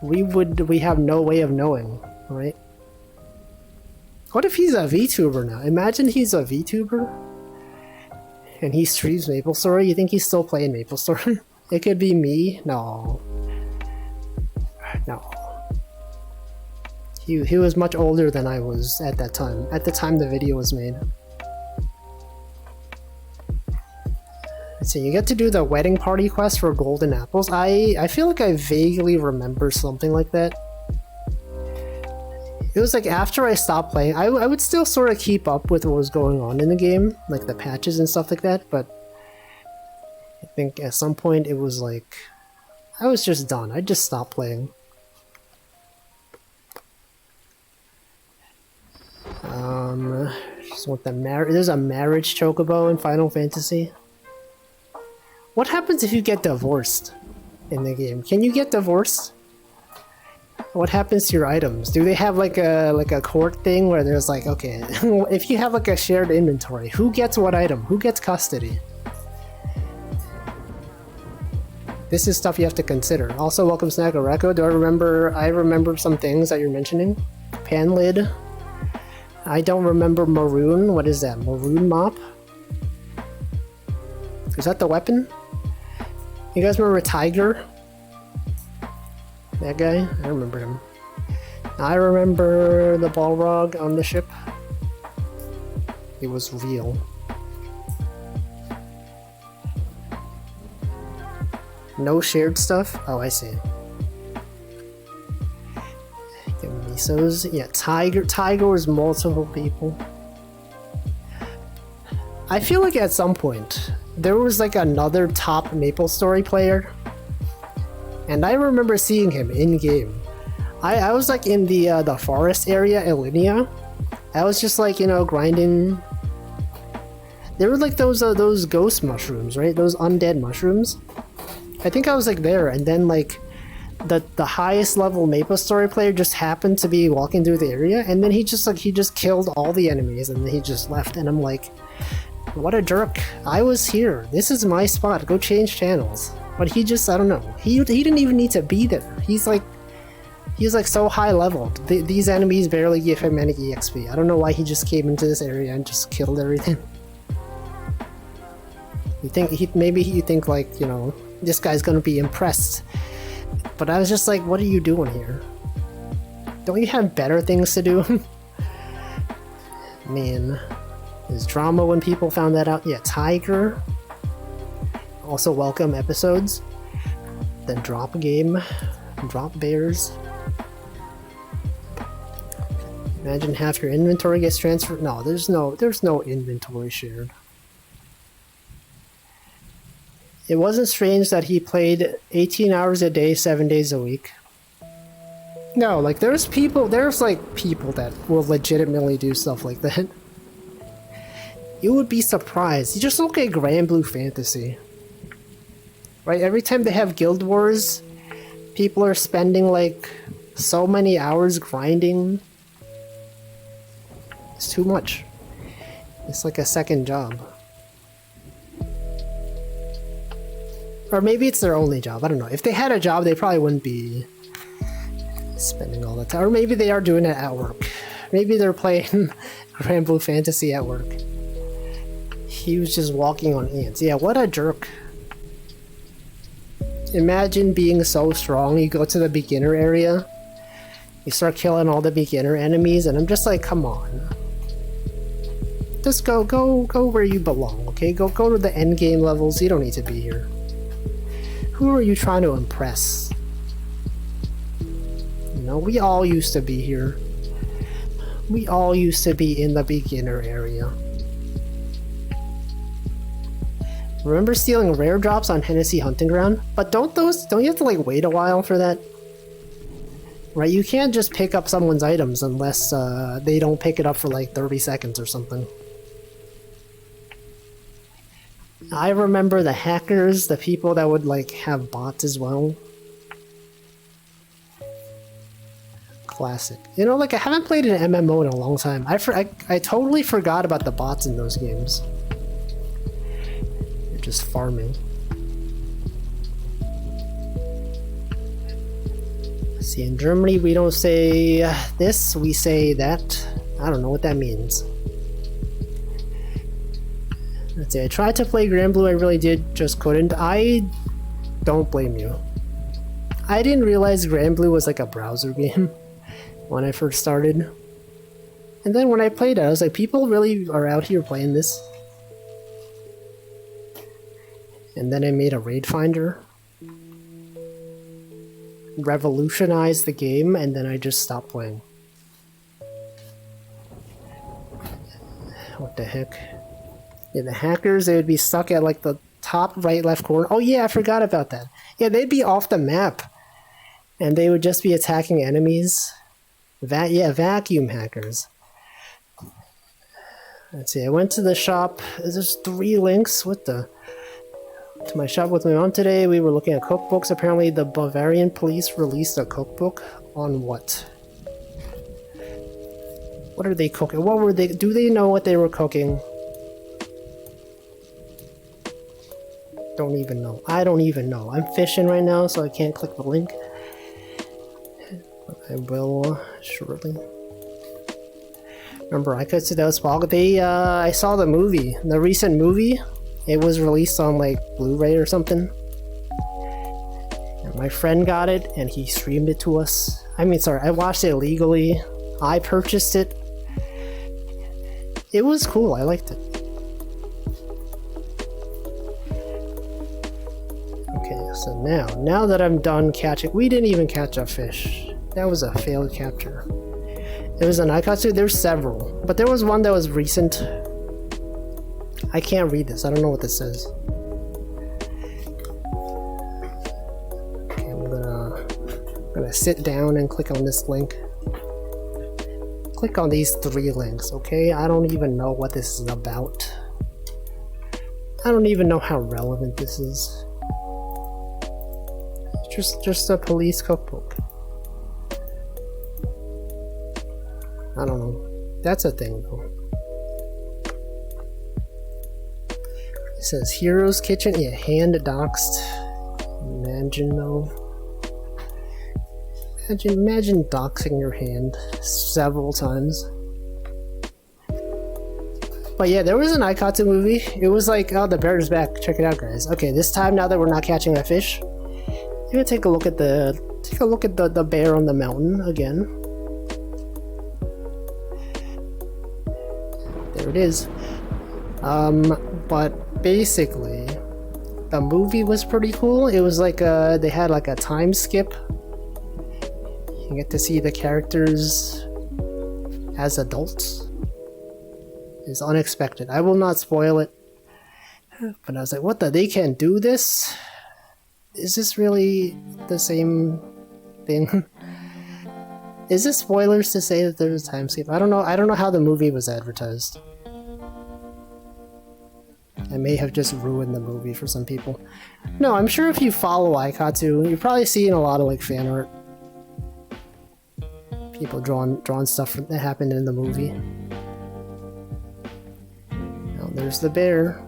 We have no way of knowing, right? What if he's a VTuber now? Imagine he's a VTuber and he streams MapleStory. You think he's still playing MapleStory? It could be me. No. He was much older than I was at that time. At the time the video was made. Let's see, you get to do the wedding party quest for golden apples. I feel like I vaguely remember something like that. It was like after I stopped playing, I would still sort of keep up with what was going on in the game, like the patches and stuff like that, but I think at some point it was like, I was just done. I just stopped playing. Just want there's a marriage chocobo in Final Fantasy. What happens if you get divorced in the game? Can you get divorced? What happens to your items? Do they have like a court thing where there's like, okay, if you have like a shared inventory, who gets what item? Who gets custody? This is stuff you have to consider. Also, welcome Snackoreko. I remember some things that you're mentioning. Panlid. I don't remember Maroon. What is that? Maroon Mop? Is that the weapon? You guys remember Tiger? That guy? I remember him. I remember the Balrog on the ship. It was real. No shared stuff? Oh, I see. The Misos? Yeah, Tiger was multiple people. I feel like at some point, there was like another top MapleStory player. And I remember seeing him in-game. I was like in the forest area, Elinia. I was just like, you know, grinding. There were like those ghost mushrooms, right? Those undead mushrooms. I think I was like there, and then like the highest level MapleStory player just happened to be walking through the area, and then he just killed all the enemies, and then he just left, and I'm like, what a jerk. I was here. This is my spot. Go change channels. But he just, I don't know. He didn't even need to be there. He's like so high leveled. These enemies barely give him any EXP. I don't know why he just came into this area and just killed everything. Maybe you think like, you know, this guy's gonna be impressed. But I was just like, what are you doing here? Don't you have better things to do? Man, there's drama when people found that out. Yeah, Tiger. Also welcome episodes. Then drop game. Drop bears. Imagine half your inventory gets transferred. No, there's no inventory shared. It wasn't strange that he played 18 hours a day, 7 days a week. No, like there's like people that will legitimately do stuff like that. You would be surprised. You just look at Granblue Fantasy. Right, every time they have Guild Wars, people are spending like so many hours grinding. It's too much. It's like a second job. Or maybe it's their only job, I don't know. If they had a job, they probably wouldn't be spending all the time. Or maybe they are doing it at work. Maybe they're playing Granblue Fantasy at work. He was just walking on ants. Yeah, what a jerk. Imagine being so strong, you go to the beginner area, you start killing all the beginner enemies, and I'm just like, come on. Just go where you belong, okay? Go to the end game levels, you don't need to be here. Who are you trying to impress? You know, we all used to be here. We all used to be in the beginner area. Remember stealing rare drops on Hennessy Hunting Ground? But don't you have to like wait a while for that? Right, you can't just pick up someone's items unless they don't pick it up for like 30 seconds or something. I remember the hackers, the people that would like have bots as well. Classic. You know, like I haven't played an MMO in a long time. I totally forgot about the bots in those games. You're just farming. See, in Germany we don't say this, we say that. I don't know what that means. Let's see, I tried to play Granblue, I really did, just couldn't. I don't blame you. I didn't realize Granblue was like a browser game when I first started. And then when I played it, I was like, people really are out here playing this? And then I made a raid finder. Revolutionized the game, and then I just stopped playing. What the heck? Yeah, the hackers, they would be stuck at like the top right left corner. Oh yeah, I forgot about that. Yeah, they'd be off the map. And they would just be attacking enemies. Vacuum hackers. Let's see, I went to the shop. There's 3 links. What the? To my shop with my mom today. We were looking at cookbooks. Apparently the Bavarian police released a cookbook on what? What are they cooking? What were they? Do they know what they were cooking? Don't even know. I don't even know. I'm fishing right now, so I can't click the link. I will shortly. Remember, I could see that was I saw the movie, the recent movie. It was released on like Blu-ray or something. And my friend got it, and he streamed it to us. I mean, sorry, I watched it illegally. I purchased it. It was cool. I liked it. So now that I'm done catching, we didn't even catch a fish. That was a failed capture. There was an Aikatsu, there's several, but there was one that was recent. I can't read this, I don't know what this says. Okay, I'm gonna sit down and click on this link. Click on these 3 links, okay? I don't even know what this is about. I don't even know how relevant this is. Just a police cookbook. I don't know. That's a thing though. It says Hero's Kitchen. Yeah, hand doxed. Imagine though. Imagine doxing your hand several times. But yeah, there was an Aikatsu movie. It was like, oh, the bear's back. Check it out, guys. Okay, this time now that we're not catching a fish, I'm gonna take a look at the bear on the mountain again. There it is. But basically, the movie was pretty cool. It was like they had like a time skip. You get to see the characters as adults. It's unexpected. I will not spoil it. But I was like, what the? They can't do this? Is this really the same thing? Is this spoilers to say that there's a time skip? I don't know. I don't know how the movie was advertised. I may have just ruined the movie for some people. No, I'm sure if you follow Aikatsu, you're probably seeing a lot of like fan art. People drawing stuff that happened in the movie. Now there's the bear.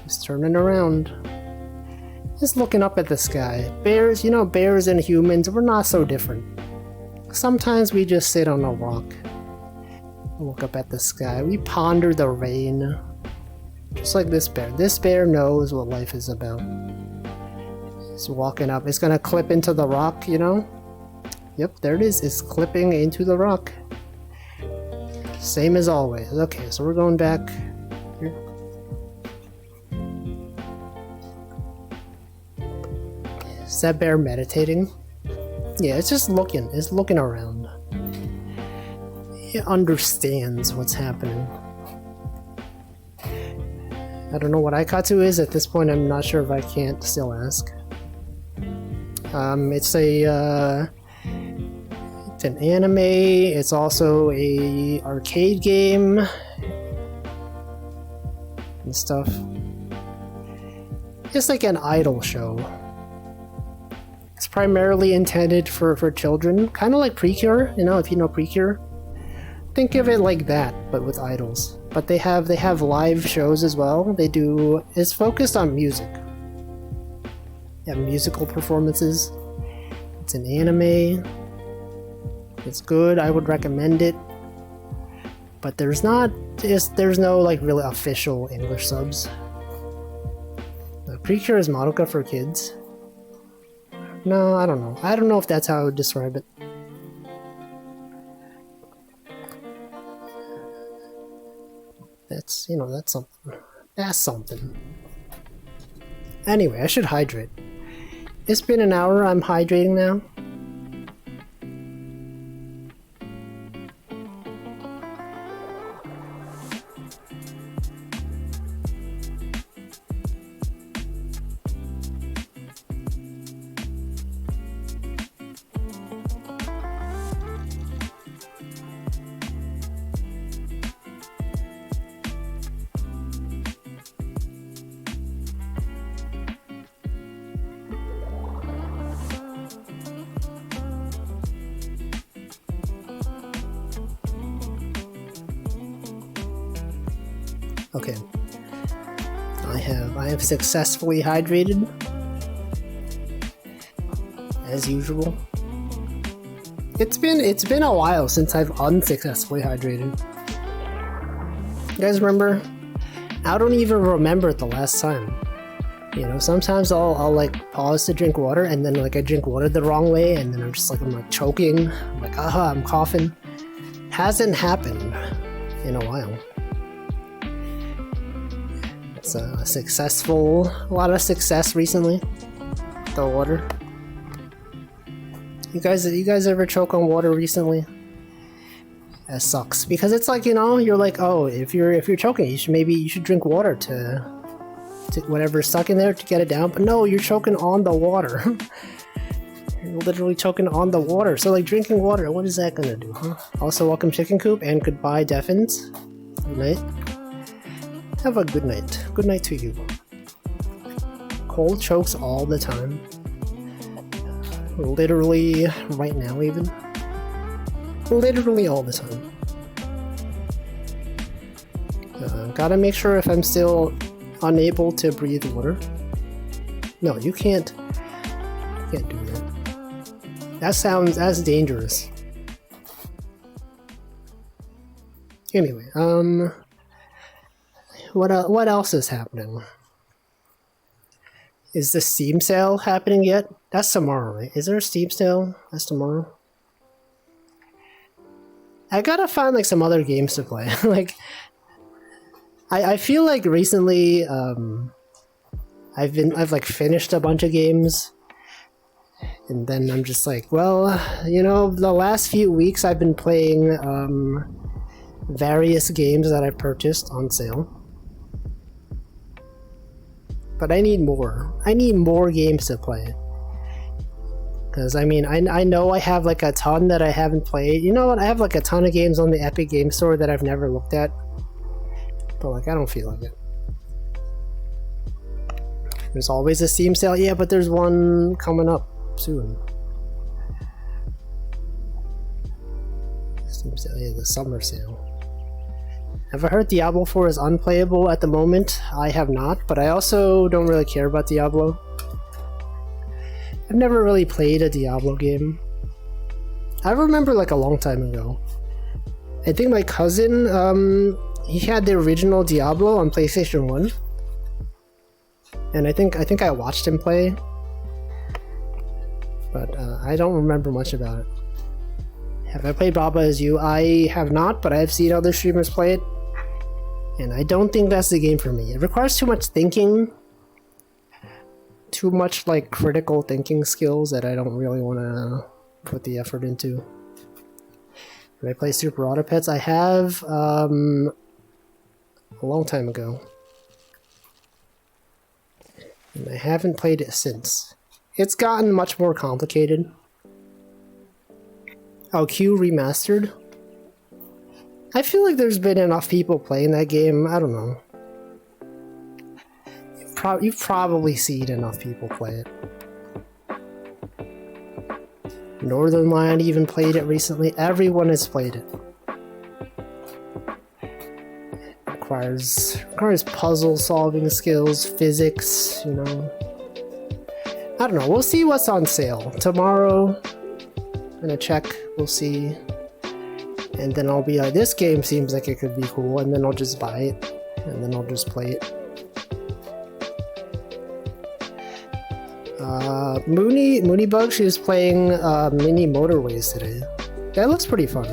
He's turning around. Just looking up at the sky. Bears, you know, bears and humans, we're not so different. Sometimes we just sit on a rock, look up at the sky. We ponder the rain. Just like this bear. This bear knows what life is about. It's walking up. It's gonna clip into the rock, you know? Yep, there it is. It's clipping into the rock. Same as always. Okay, so we're going back here. Is that bear meditating? Yeah, it's just looking. It's looking around. It understands what's happening. I don't know what Aikatsu is. At this point, I'm not sure if I can't still ask. It's an anime. It's also a arcade game and stuff. It's like an idol show. It's primarily intended for children, kind of like Precure. You know, if you know Precure, think of it like that, but with idols. But they have live shows as well. They do. It's focused on music. They have musical performances. It's an anime. It's good. I would recommend it. But there's no like really official English subs. Precure is Madoka for kids. No, I don't know. I don't know if that's how I would describe it. That's, you know, that's something. That's something. Anyway, I should hydrate. It's been an hour. I'm hydrating now. Okay. I have successfully hydrated. As usual. It's been a while since I've unsuccessfully hydrated. You guys remember? I don't even remember the last time. You know, sometimes I'll like pause to drink water and then like I drink water the wrong way and then I'm like choking. I'm like, aha, I'm coughing. Hasn't happened in a while. It's a lot of success recently. The water. You guys ever choke on water recently? That sucks because it's like, you know, you're like, oh, if you're choking, you should drink water to whatever's stuck in there to get it down. But no, you're choking on the water. You're literally choking on the water. So like drinking water, what is that gonna do? Huh? Also, welcome Chicken Coop and goodbye Deffins. Good night. Have a good night. Good night to you. Cold chokes all the time. Literally right now even. Literally all the time. Gotta make sure if I'm still unable to breathe water. No, you can't. You can't do that. That's dangerous. Anyway, what else is happening? Is the Steam sale happening yet? That's tomorrow, right? Is there a Steam sale? That's tomorrow. I gotta find like some other games to play. Like, I feel like recently, I've like finished a bunch of games, and then I'm just like, well, you know, the last few weeks I've been playing various games that I purchased on sale. But I need more. I need more games to play. Because, I mean, I know I have like a ton that I haven't played. You know what? I have like a ton of games on the Epic Game Store that I've never looked at. But like, I don't feel like it. There's always a Steam sale. Yeah, but there's one coming up soon. Steam sale, yeah, the summer sale. Have I heard Diablo 4 is unplayable at the moment? I have not, but I also don't really care about Diablo. I've never really played a Diablo game. I remember like a long time ago. I think my cousin he had the original Diablo on PlayStation 1. And I think I watched him play. But I don't remember much about it. Have I played Baba Is You? I have not, but I have seen other streamers play it. And I don't think that's the game for me. It requires too much thinking. Too much like critical thinking skills that I don't really want to put the effort into. Did I play Super Auto Pets? I have a long time ago. And I haven't played it since. It's gotten much more complicated. Oh, Q Remastered? I feel like there's been enough people playing that game. I don't know. You've probably seen enough people play it. Northernlion even played it recently. Everyone has played it. Requires puzzle solving skills, physics, you know. I don't know. We'll see what's on sale. Tomorrow, I'm gonna check. We'll see. And then I'll be like, this game seems like it could be cool. And then I'll just buy it. And then I'll just play it. Moonybug, she was playing Mini Motorways today. That looks pretty fun.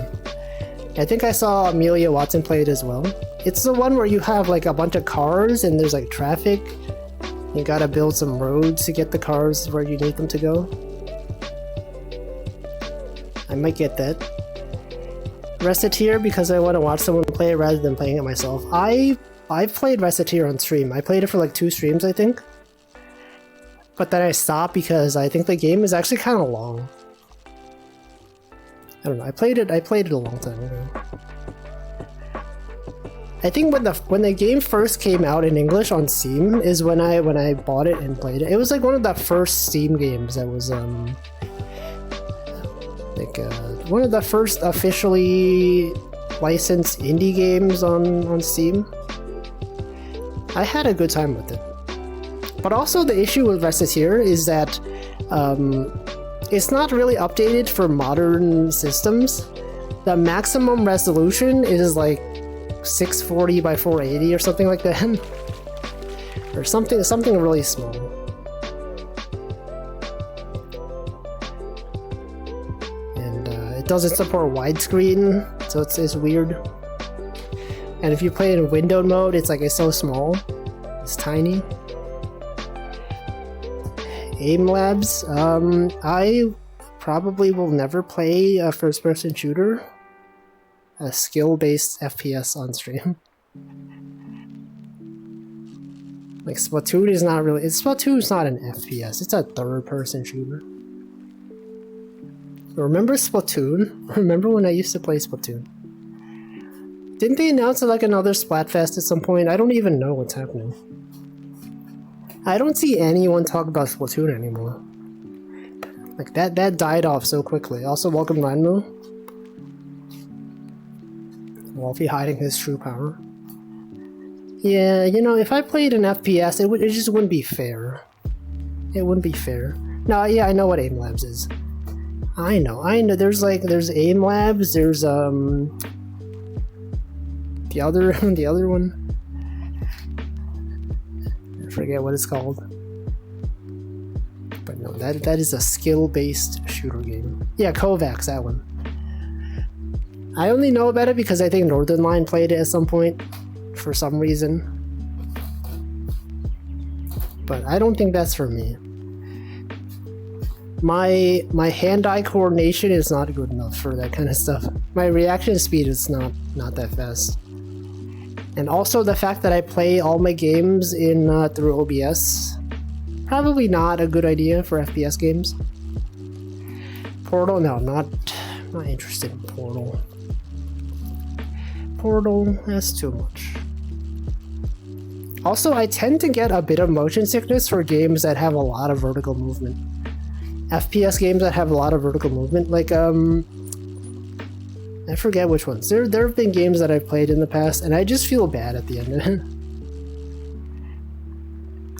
I think I saw Amelia Watson play it as well. It's the one where you have like a bunch of cars and there's like traffic. You gotta build some roads to get the cars where you need them to go. I might get that. Recettear because I want to watch someone play it rather than playing it myself. I've played Recettear on stream. I played it for like 2 streams, I think. But then I stopped because I think the game is actually kind of long. I don't know. I played it a long time ago. I think when the game first came out in English on Steam is when I bought it and played it. It was like one of the first Steam games that was one of the first officially licensed indie games on Steam. I had a good time with it. But also the issue with Recettear is that it's not really updated for modern systems. The maximum resolution is like 640 by 480 or something like that. Or something really small. And it doesn't support widescreen, so it's weird. And if you play it in windowed mode, it's so small. It's tiny. Aim Labs, I probably will never play a first-person shooter, a skill-based FPS on stream. Like Splatoon is not really. Splatoon is not an FPS. It's a third-person shooter. Remember Splatoon? Remember when I used to play Splatoon? Didn't they announce like another Splatfest at some point? I don't even know what's happening. I don't see anyone talk about Splatoon anymore. Like that died off so quickly. Also, welcome Ranmu. Wolfie hiding his true power. Yeah, you know, if I played an FPS, it just wouldn't be fair. It wouldn't be fair. No, yeah, I know what Aim Labs is. I know. There's Aim Labs. There's the other one. I forget what it's called. But no, that is a skill-based shooter game. Yeah, Kovacs, that one. I only know about it because I think Northernlion played it at some point for some reason. But I don't think that's for me. My hand-eye coordination is not good enough for that kind of stuff. My reaction speed is not that fast. And also the fact that I play all my games in through OBS, probably not a good idea for FPS games. Portal, no, not interested in Portal. Portal, that's too much. Also, I tend to get a bit of motion sickness for games that have a lot of vertical movement. FPS games that have a lot of vertical movement, like I forget which ones. There have been games that I've played in the past, and I just feel bad at the end of it.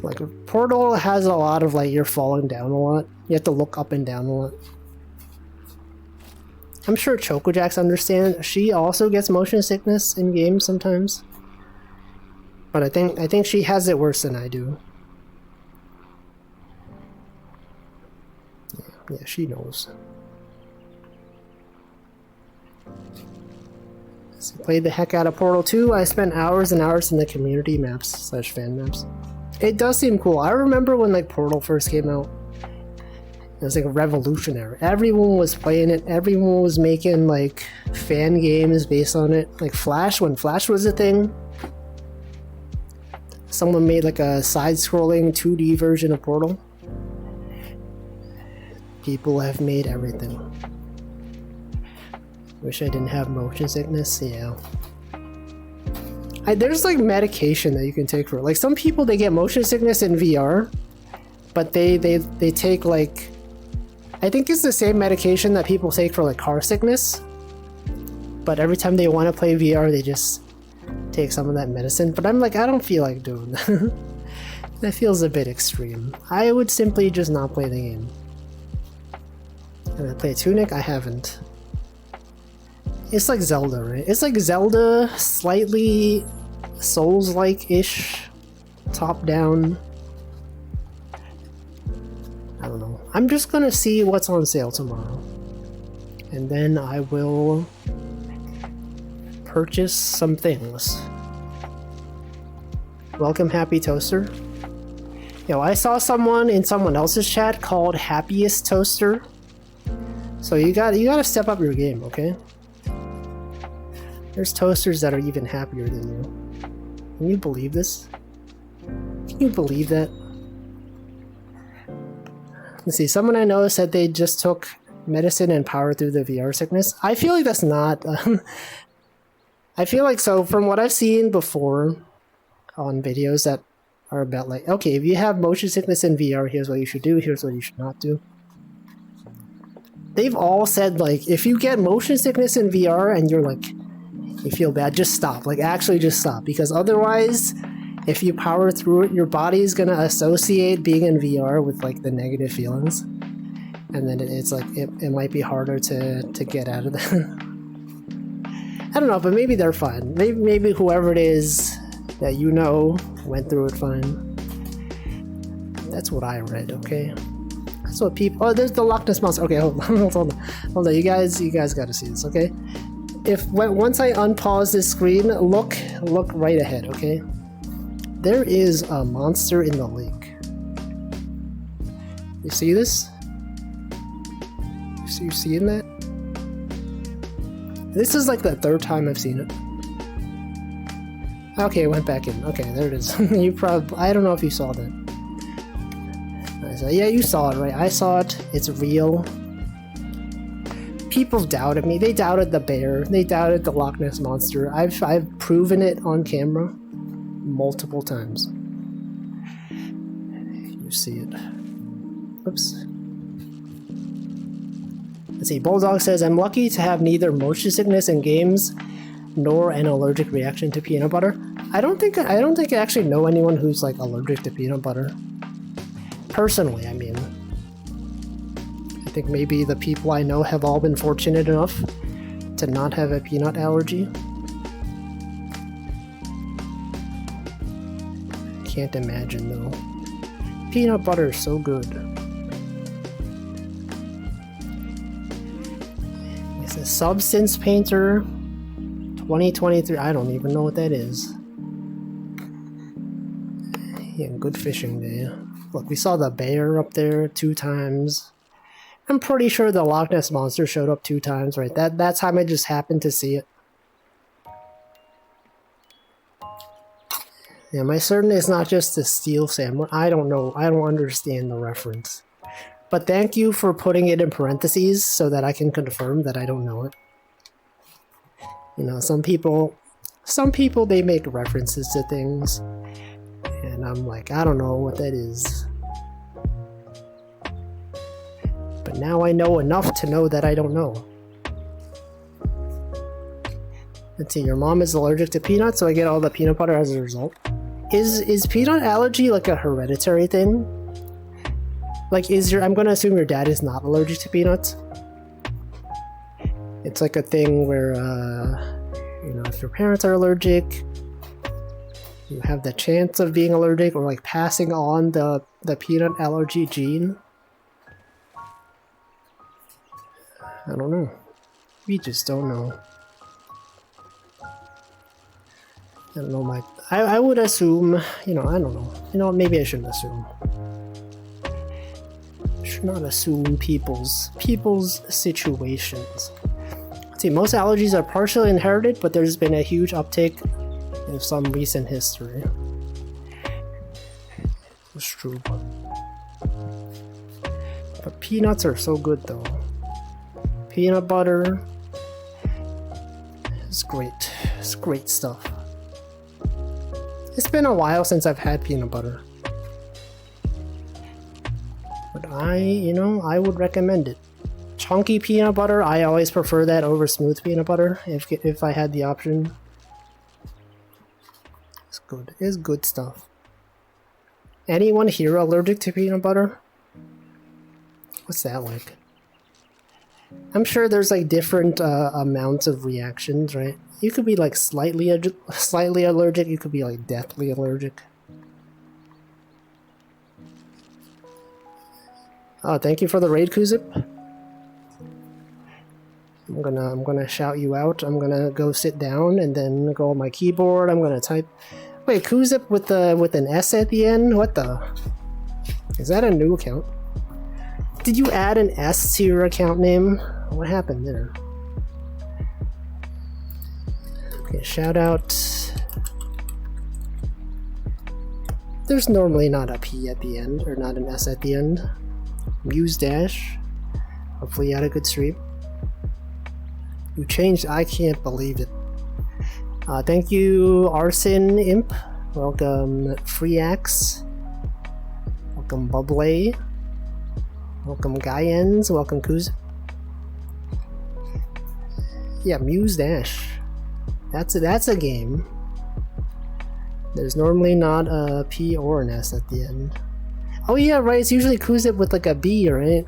Like, Portal has a lot of, you're falling down a lot. You have to look up and down a lot. I'm sure Chocojax understands. She also gets motion sickness in games sometimes. But I think she has it worse than I do. Yeah, she knows. So played the heck out of Portal 2. I spent hours and hours in the community maps / fan maps. It does seem cool. I remember when like Portal first came out. It was like revolutionary. Everyone was playing it. Everyone was making like fan games based on it. Like Flash, when Flash was a thing. Someone made like a side-scrolling 2D version of Portal. People have made everything. Wish I didn't have motion sickness. Yeah. There's like medication that you can take for it. Like some people, they get motion sickness in VR, but they take like, I think it's the same medication that people take for like car sickness. But every time they want to play VR, they just take some of that medicine. But I'm like, I don't feel like doing that. That feels a bit extreme. I would simply just not play the game. Have I played Tunic? I haven't. It's like Zelda, right? It's like Zelda, slightly Souls-like-ish, top-down. I don't know. I'm just gonna see what's on sale tomorrow. And then I will purchase some things. Welcome, Happy Toaster. Yo, I saw someone in someone else's chat called Happiest Toaster. So you gotta step up your game, okay? There's toasters that are even happier than you. Can you believe this? Can you believe that? Let's see, someone I know said they just took medicine and powered through the VR sickness. I feel like that's not... I feel like, so from what I've seen before on videos that are about like, okay, if you have motion sickness in VR, here's what you should do, here's what you should not do. They've all said, like, if you get motion sickness in VR and you're like, you feel bad, just stop. Like, actually just stop. Because otherwise, if you power through it, your body's gonna associate being in VR with, like, the negative feelings. And then it's like, it might be harder to get out of that. I don't know, but maybe they're fine. Maybe whoever it is that you know went through it fine. That's what I read, okay? That's what people... Oh, there's the Loch Ness Monster. Okay, hold on. You guys gotta see this, okay? Once I unpause this screen, look right ahead, okay? There is a monster in the lake. You see this? You seeing that? This is like the third time I've seen it. Okay, it went back in. Okay, there it is. You probably... I don't know if you saw that. Yeah, you saw it, right? I saw it. It's real. People doubted me. They doubted the bear. They doubted the Loch Ness Monster. I've proven it on camera multiple times. You see it. Oops. Let's see. Bulldog says, I'm lucky to have neither motion sickness in games nor an allergic reaction to peanut butter. I don't think I actually know anyone who's like allergic to peanut butter. Personally, I mean. I think maybe the people I know have all been fortunate enough to not have a peanut allergy. Can't imagine though. Peanut butter is so good. It's a Substance Painter 2023. I don't even know what that is. Yeah, good fishing day. Look, we saw the bear up there 2 times. I'm pretty sure the Loch Ness Monster showed up 2 times, right? That time I just happened to see it. Yeah, am I certain it's not just the Steel Samurai? I don't know. I don't understand the reference. But thank you for putting it in parentheses so that I can confirm that I don't know it. You know, some people they make references to things. And I'm like, I don't know what that is. But now I know enough to know that I don't know. Let's see, your mom is allergic to peanuts, so I get all the peanut butter as a result. Is peanut allergy like a hereditary thing? Like, I'm gonna assume your dad is not allergic to peanuts. It's like a thing where, you know, if your parents are allergic, you have the chance of being allergic or like passing on the peanut allergy gene. I don't know. We just don't know. I don't know, I would assume, you know, I don't know. You know, maybe I shouldn't assume. Should not assume people's situations. Let's see, most allergies are partially inherited, but there's been a huge uptick in some recent history. It's true. But peanuts are so good though. Peanut butter is great. It's great stuff. It's been a while since I've had peanut butter. But you know, I would recommend it. Chunky peanut butter, I always prefer that over smooth peanut butter if I had the option. It's good. It's good stuff. Anyone here allergic to peanut butter? What's that like? I'm sure there's like different amounts of reactions, right? You could be like slightly allergic, you could be like deathly allergic. Oh, thank you for the raid, Kuzip. I'm gonna shout you out. I'm gonna go sit down and then go on my keyboard. I'm gonna type. Wait, Kuzip with an S at the end? What the? Is that a new account? Did you add an S to your account name? What happened there? Okay, shout out. There's normally not a P at the end, or not an S at the end. Muse Dash. Hopefully you had a good stream. You changed, I can't believe it. Thank you, Arson Imp. Welcome, Freeaxe. Welcome, Bublé. Welcome, Gaiens. Welcome, Kuz. Yeah, Muse Dash. That's a game. There's normally not a P or an S at the end. Oh yeah, right, it's usually Kuzip with like a B, right?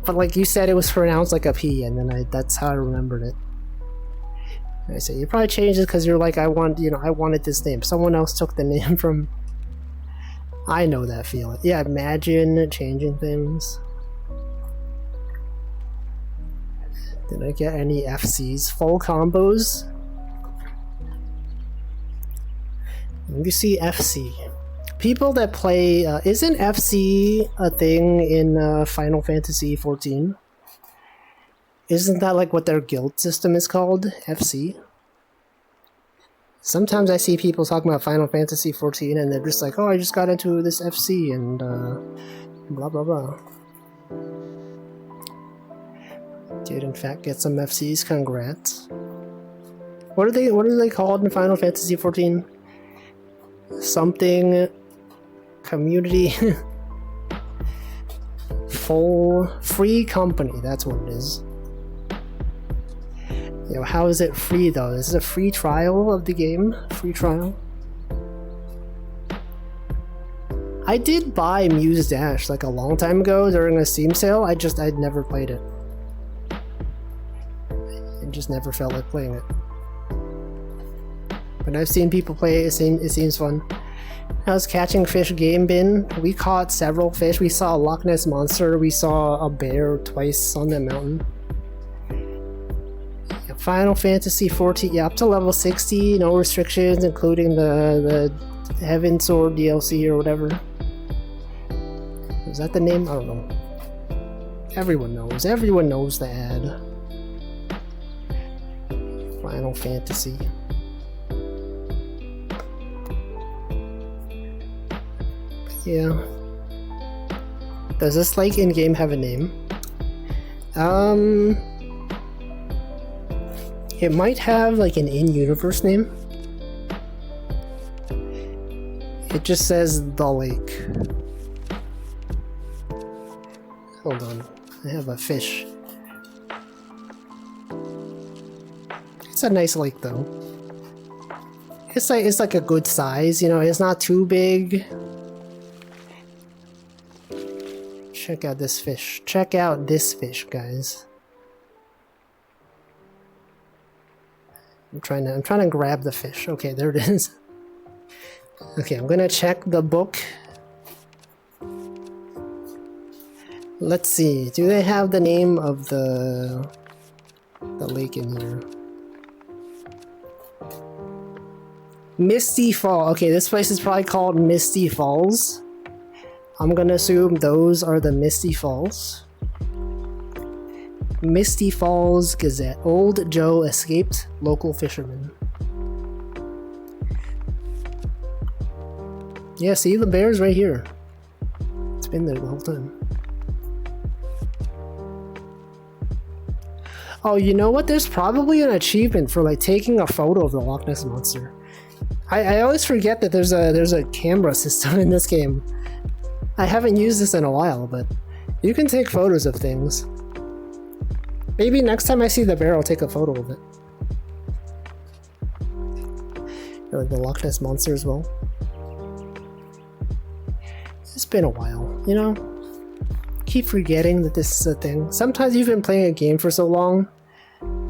But like you said, it was pronounced like a P, and then that's how I remembered it. I say you probably changed it because you're like, I wanted this name. Someone else took the name from. I know that feeling. Yeah, imagine changing things. Did I get any FCs? Full combos? Let me see FC. People that play... isn't FC a thing in Final Fantasy XIV? Isn't that like what their guild system is called? FC? Sometimes I see people talking about Final Fantasy XIV and they're just like, oh, I just got into this FC and blah blah blah. Did in fact get some FCs, congrats. What are they called in Final Fantasy XIV? Something community full free company, that's what it is. You know, how is it free though? Is it a free trial of the game? Free trial? I did buy Muse Dash like a long time ago during a Steam sale. I'd never played it. I just never felt like playing it. But I've seen people play it, it seems fun. How's Catching Fish game been? We caught several fish. We saw a Loch Ness Monster. We saw a bear twice on that mountain. Yeah, Final Fantasy XIV, yeah, up to level 60, no restrictions, including the Heaven Sword DLC or whatever. Is that the name? I don't know. Everyone knows. Everyone knows the ad. Final Fantasy. Yeah. Does this like in-game have a name? It might have like an in-universe name. It just says The Lake. Hold on. I have a fish. It's a nice lake though. It's like a good size, you know, it's not too big. Check out this fish. Check out this fish, guys. I'm trying to grab the fish. Okay, there it is. Okay, I'm gonna check the book. Let's see. Do they have the name of the lake in here? Misty Fall. Okay, this place is probably called Misty Falls. I'm gonna assume those are the Misty Falls. Misty Falls Gazette. Old Joe escaped local fisherman. Yeah, see, the bear's right here. It's been there the whole time. Oh, you know what? There's probably an achievement for like taking a photo of the Loch Ness Monster. I always forget that there's a camera system in this game. I haven't used this in a while, but you can take photos of things. Maybe next time I see the bear, I'll take a photo of it. Or the Loch Ness Monster as well. It's been a while, you know? Keep forgetting that this is a thing. Sometimes you've been playing a game for so long,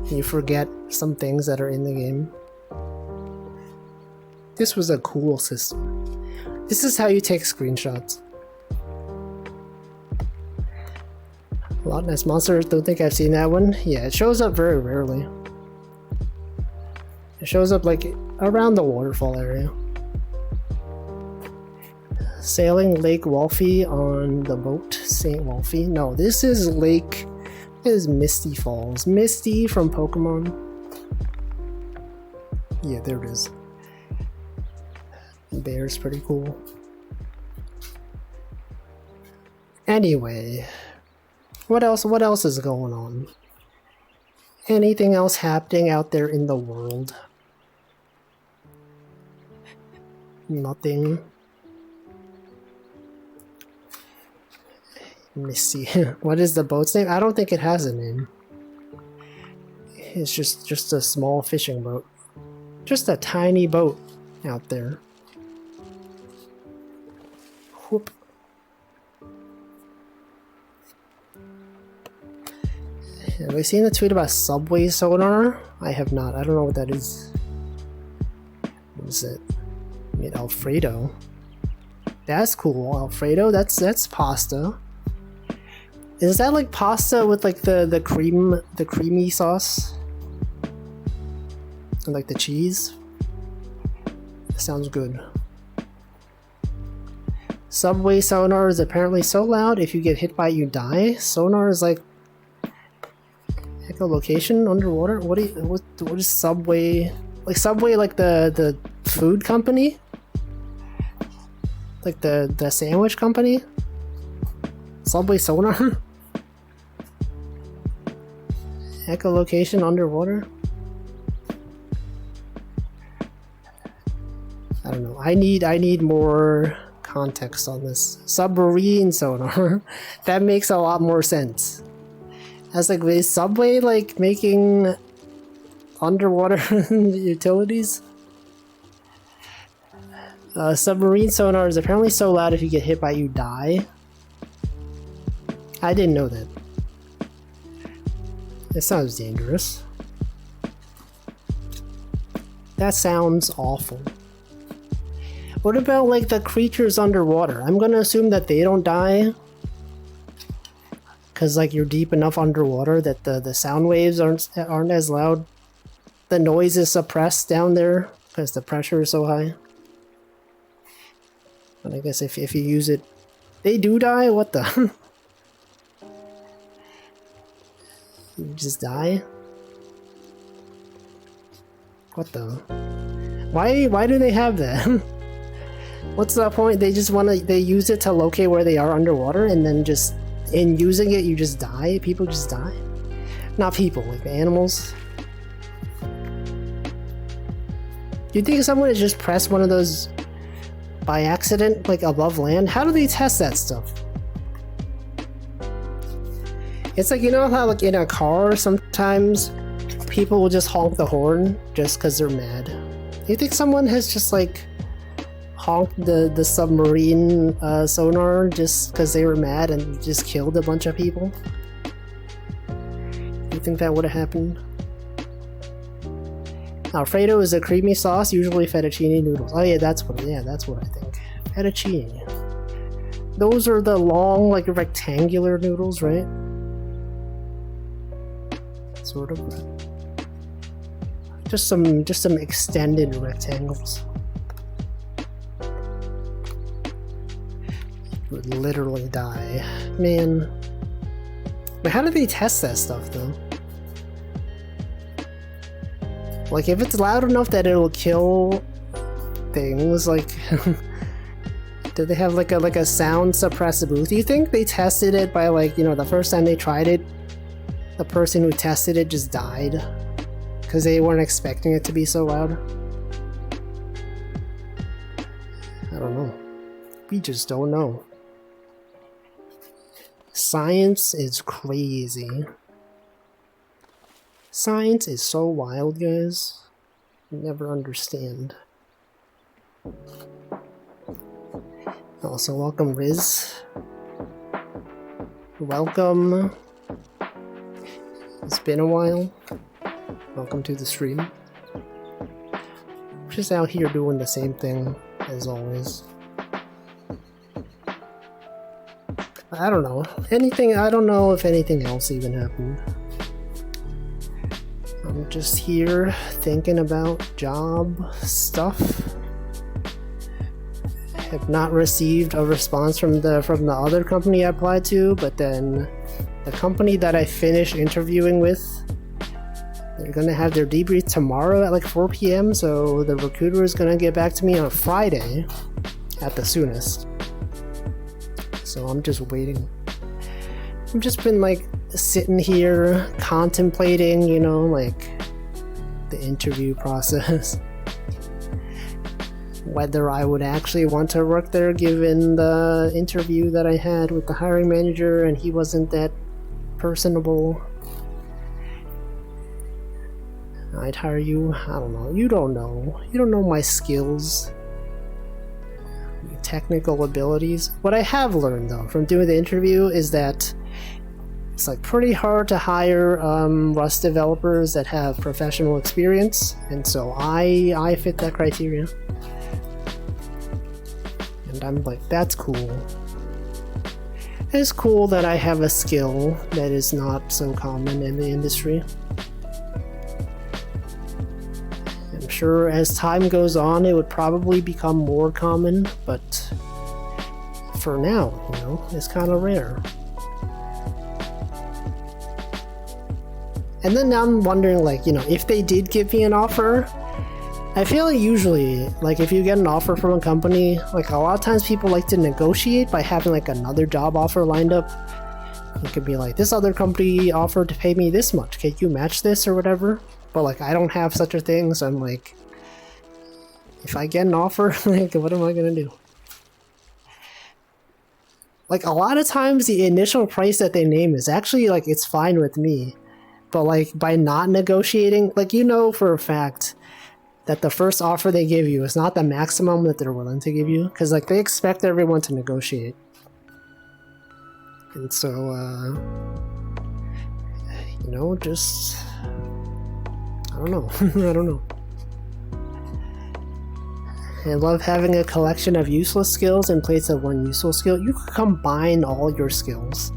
you forget some things that are in the game. This was a cool system. This is how you take screenshots. Loch Ness Monster, don't think I've seen that one. Yeah, it shows up very rarely. It shows up like around the waterfall area. Sailing Lake Wolfie on the boat, St. Wolfie. No, this is Lake... This is Misty Falls. Misty from Pokemon. Yeah, there it is. The bear's pretty cool. Anyway... What else is going on? Anything else happening out there in the world? Nothing. Let me see. What is the boat's name? I don't think it has a name. It's just a small fishing boat. Just a tiny boat out there. Whoop. Have I seen the tweet about subway sonar? I have not. I don't know what that is. What is it? I mean, Alfredo. That's cool. Alfredo. That's pasta. Is that like pasta with like the creamy sauce? And like the cheese? Sounds good. Subway sonar is apparently so loud if you get hit by it you die. Sonar is like echolocation underwater? What is Subway? Like Subway like the food company? Like the sandwich company? Subway sonar? Echolocation underwater? I don't know. I need more context on this. Submarine sonar. That makes a lot more sense. I was like, is Subway like making underwater utilities? Submarine sonar is apparently so loud if you get hit by it, you die. I didn't know that. It sounds dangerous. That sounds awful. What about like the creatures underwater? I'm gonna assume that they don't die. Cause like you're deep enough underwater that the sound waves aren't as loud. The noise is suppressed down there because the pressure is so high. But I guess if you use it, they do die? What the? You just die? What the? Why do they have that? What's the point? They just they use it to locate where they are underwater, and then just in using it you just die? People just die? Not people, like the animals. Do you think someone has just pressed one of those by accident, like above land? How do they test that stuff? It's like, you know how like in a car sometimes people will just honk the horn just because they're mad. Do you think someone has just like honked the submarine sonar just because they were mad and just killed a bunch of people? Do you think that would have happened? Alfredo is a creamy sauce, usually fettuccine noodles. Oh yeah, that's what I think. Fettuccine. Those are the long, like rectangular noodles, right? Sort of. Just some extended rectangles. You would literally die. Man. But how do they test that stuff though? Like if it's loud enough that it'll kill things, like do they have like a sound suppressor booth? Do you think they tested it by like, you know, the first time they tried it, the person who tested it just died because they weren't expecting it to be so loud? I don't know. We just don't know. Science is crazy. Science is so wild, guys. You never understand. Also, welcome, Riz. Welcome. It's been a while. Welcome to the stream. Just out here doing the same thing as always. I don't know. I don't know if anything else even happened. I'm just here thinking about job stuff. Have not received a response from the other company I applied to, but then the company that I finished interviewing with, they're gonna have their debrief tomorrow at like 4 p.m. So the recruiter is gonna get back to me on Friday at the soonest. So I'm just waiting. I've just been like sitting here contemplating, you know, like the interview process. Whether I would actually want to work there given the interview that I had with the hiring manager and he wasn't that personable. I'd hire you. I don't know. You don't know. You don't know my skills. Technical abilities. What I have learned though from doing the interview is that it's like pretty hard to hire Rust developers that have professional experience, and so I fit that criteria. And I'm like, that's cool. It's cool that I have a skill that is not so common in the industry. I'm sure as time goes on it would probably become more common, but for now, you know, it's kind of rare. And then now I'm wondering, like, you know, if they did give me an offer, I feel like usually, like, if you get an offer from a company, like, a lot of times people like to negotiate by having, like, another job offer lined up. It could be like, this other company offered to pay me this much. Can you match this or whatever? But, like, I don't have such a thing, so I'm like, if I get an offer, like, what am I gonna do? Like, a lot of times the initial price that they name is actually, like, it's fine with me. But, like, by not negotiating, like, you know for a fact that the first offer they give you is not the maximum that they're willing to give you. Because, like, they expect everyone to negotiate. And so, you know, just... I don't know. I don't know. I love having a collection of useless skills in place of one useful skill. You can combine all your skills.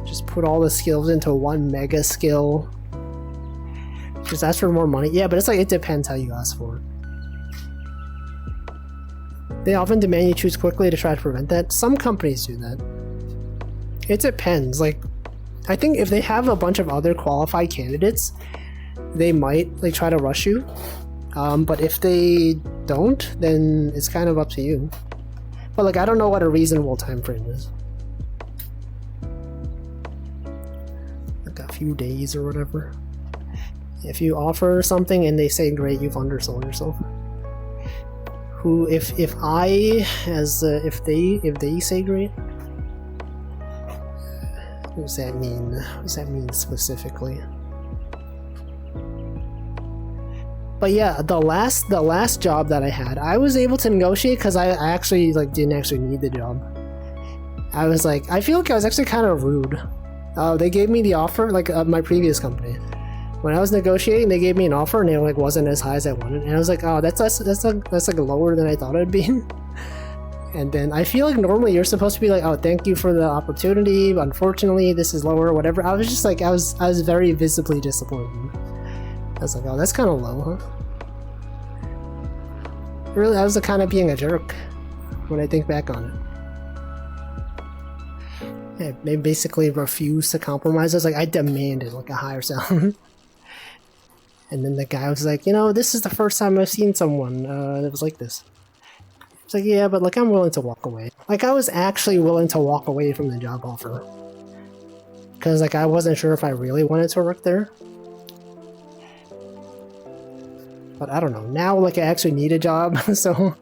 Just put all the skills into one mega skill. Just ask for more money. Yeah, but it's like, it depends how you ask for it. They often demand you choose quickly to try to prevent that. Some companies do that. It depends. Like, I think if they have a bunch of other qualified candidates, they might like try to rush you. But if they don't, then it's kind of up to you. But like, I don't know what a reasonable time frame is. Like a few days or whatever. If you offer something and they say great, you've undersold yourself. Who, if they say great, what does that mean? What does that mean specifically? But yeah, the last job that I had, I was able to negotiate because I actually like didn't actually need the job. I was like, I feel like I was actually kind of rude. They gave me the offer, like my previous company, when I was negotiating, they gave me an offer and it like wasn't as high as I wanted, and I was like, oh, that's like lower than I thought it'd be. And then I feel like normally you're supposed to be like, oh, thank you for the opportunity, but unfortunately this is lower or whatever. I was just like, I was very visibly disappointed. I was like, oh, that's kind of low, huh? Really, I was kind of being a jerk when I think back on it. Yeah, they basically refused to compromise. I was like, I demanded like a higher salary. And then the guy was like, you know, this is the first time I've seen someone that was like this. It's like, yeah, but like I'm willing to walk away. Like I was actually willing to walk away from the job offer. Because like I wasn't sure if I really wanted to work there. But I don't know. Now like I actually need a job, so...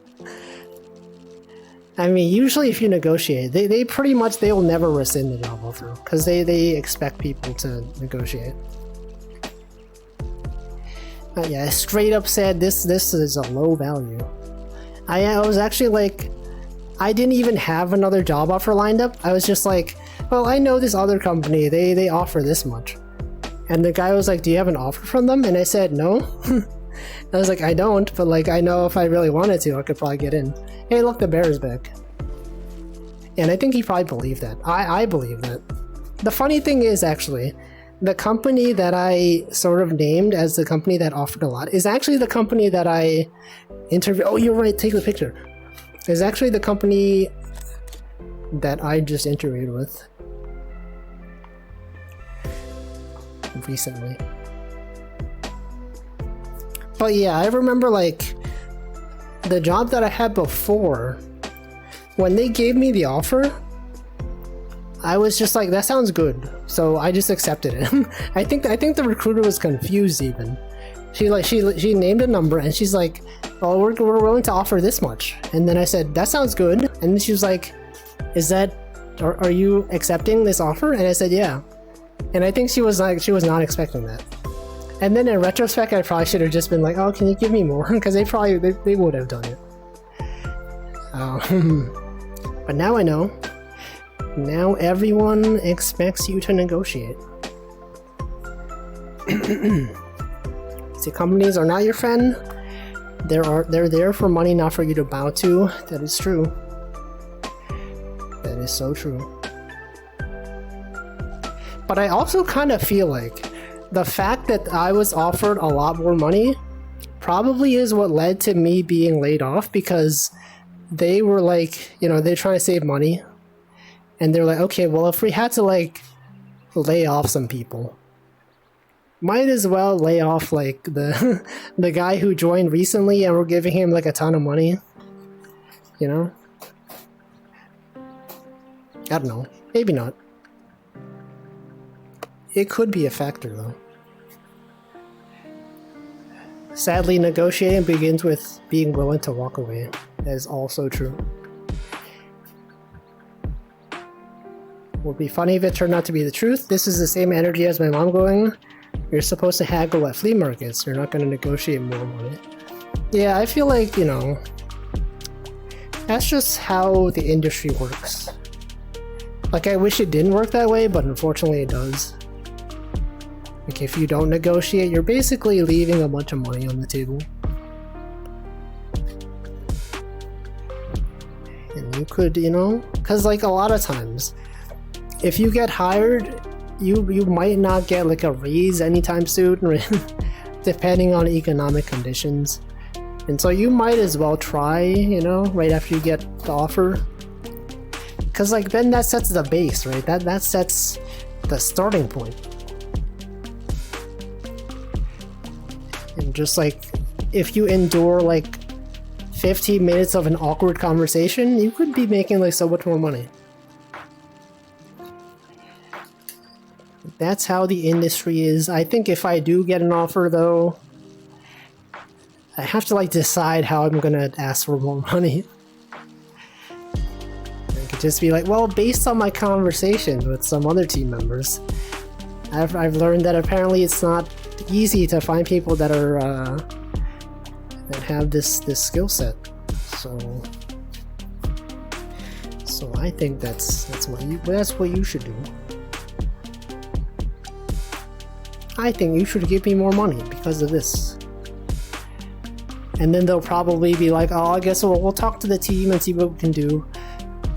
I mean, usually if you negotiate, they pretty much, they will never rescind the job offer. Because they expect people to negotiate. Yeah, straight up said this is a low value. I was actually like, I didn't even have another job offer lined up. I was just like, well, I know this other company, they offer this much. And the guy was like, do you have an offer from them? And I said, no. I was like, I don't, but like, I know if I really wanted to, I could probably get in. Hey, look, the bear is back. And I think he probably believed that. I believe that. The funny thing is, actually, the company that I sort of named as the company that offered a lot is actually the company that I interviewed. Oh, you're right, take the picture. It's actually the company that I just interviewed with recently. But yeah, I remember like the job that I had before, when they gave me the offer, I was just like, that sounds good. So I just accepted it. I think the recruiter was confused even. She named a number and she's like, oh, we're willing to offer this much. And then I said, that sounds good. And then she was like, are you accepting this offer? And I said, yeah. And I think she was not expecting that. And then in retrospect, I probably should have just been like, oh, can you give me more? Because they would have done it. But now I know. Now everyone expects you to negotiate. See, companies are not your friend. They're there for money, not for you to bow to. That is true. That is so true. But I also kind of feel like the fact that I was offered a lot more money probably is what led to me being laid off, because they were like, you know, they're trying to save money. And they're like, okay, well, if we had to like lay off some people, might as well lay off like the the guy who joined recently and we're giving him like a ton of money. You know? I don't know. Maybe not. It could be a factor though. Sadly, negotiating begins with being willing to walk away. That is also true. Would be funny if it turned out to be the truth. This is the same energy as my mom going, you're supposed to haggle at flea markets. You're not going to negotiate more money. Yeah, I feel like, you know, that's just how the industry works. Like, I wish it didn't work that way, but unfortunately it does. Like, if you don't negotiate, you're basically leaving a bunch of money on the table. And you could, you know, because like a lot of times, if you get hired, you might not get like a raise anytime soon, depending on economic conditions. And so you might as well try, you know, right after you get the offer. Because like then that sets the base, right? That sets the starting point. And just like if you endure like 15 minutes of an awkward conversation, you could be making like so much more money. That's how the industry is. I think if I do get an offer though, I have to like decide how I'm gonna ask for more money. I could just be like, well, based on my conversation with some other team members, I've learned that apparently it's not easy to find people that are that have this skill set. So I think that's what you should do. I think you should give me more money because of this. And then they'll probably be like, oh, I guess we'll talk to the team and see what we can do.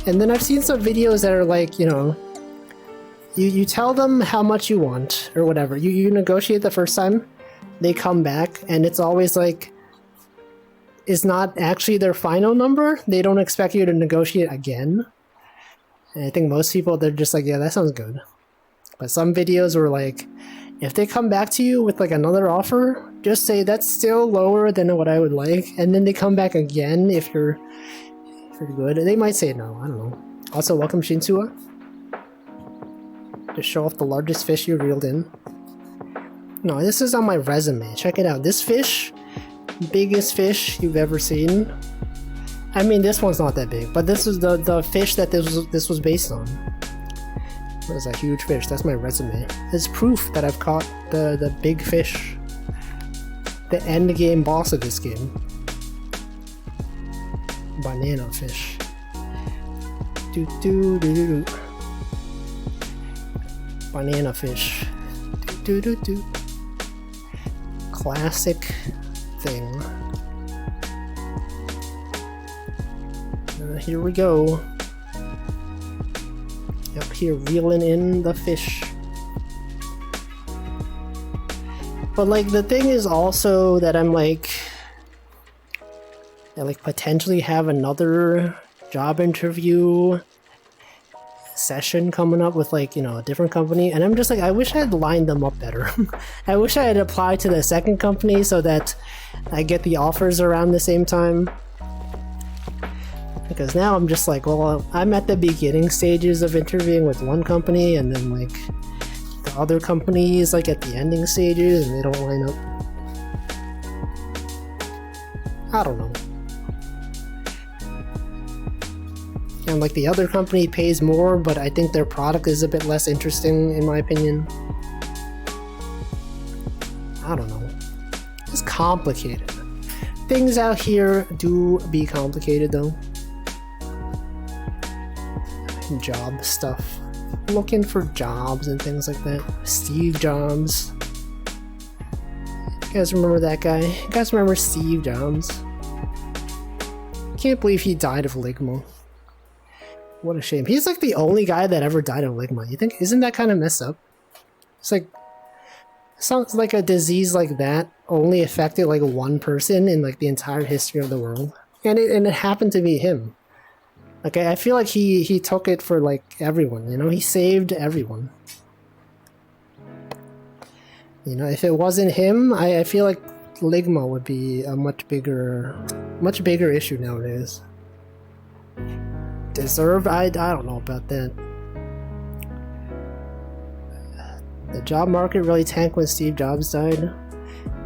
And then I've seen some videos that are like, you know, you tell them how much you want or whatever. You negotiate the first time, they come back, and it's always like, it's not actually their final number. They don't expect you to negotiate again. And I think most people, they're just like, yeah, that sounds good. But some videos were like, if they come back to you with like another offer, just say that's still lower than what I would like. And then they come back again if you're good. They might say no, I don't know. Also, welcome Shinsua. To show off the largest fish you reeled in. No, this is on my resume. Check it out. This fish, biggest fish you've ever seen. I mean, this one's not that big, but this is the fish that this was based on. That was a huge fish. That's my resume. It's proof that I've caught the big fish. The end game boss of this game. Banana fish. Banana fish. Classic thing. Here we go. Up here reeling in the fish. But like the thing is also that I'm like, I like potentially have another job interview session coming up with like, you know, a different company, and I'm just like, I wish I had lined them up better. I wish I had applied to the second company so that I get the offers around the same time. Because now I'm just like, well, I'm at the beginning stages of interviewing with one company, and then like the other company is like at the ending stages, and they don't line up. I don't know. And like the other company pays more, but I think their product is a bit less interesting in my opinion. I don't know. It's complicated. Things out here do be complicated though. Job stuff. Looking for jobs and things like that. Steve Jobs. You guys remember that guy? You guys remember Steve Jobs? Can't believe he died of Ligma. What a shame. He's like the only guy that ever died of Ligma. You think? Isn't that kind of messed up? It's like, sounds like a disease like that only affected like one person in like the entire history of the world. And it happened to be him. Like, I feel like he took it for, like, everyone, you know? He saved everyone. You know, if it wasn't him, I feel like Ligma would be a much bigger issue nowadays. Deserved? I don't know about that. The job market really tanked when Steve Jobs died.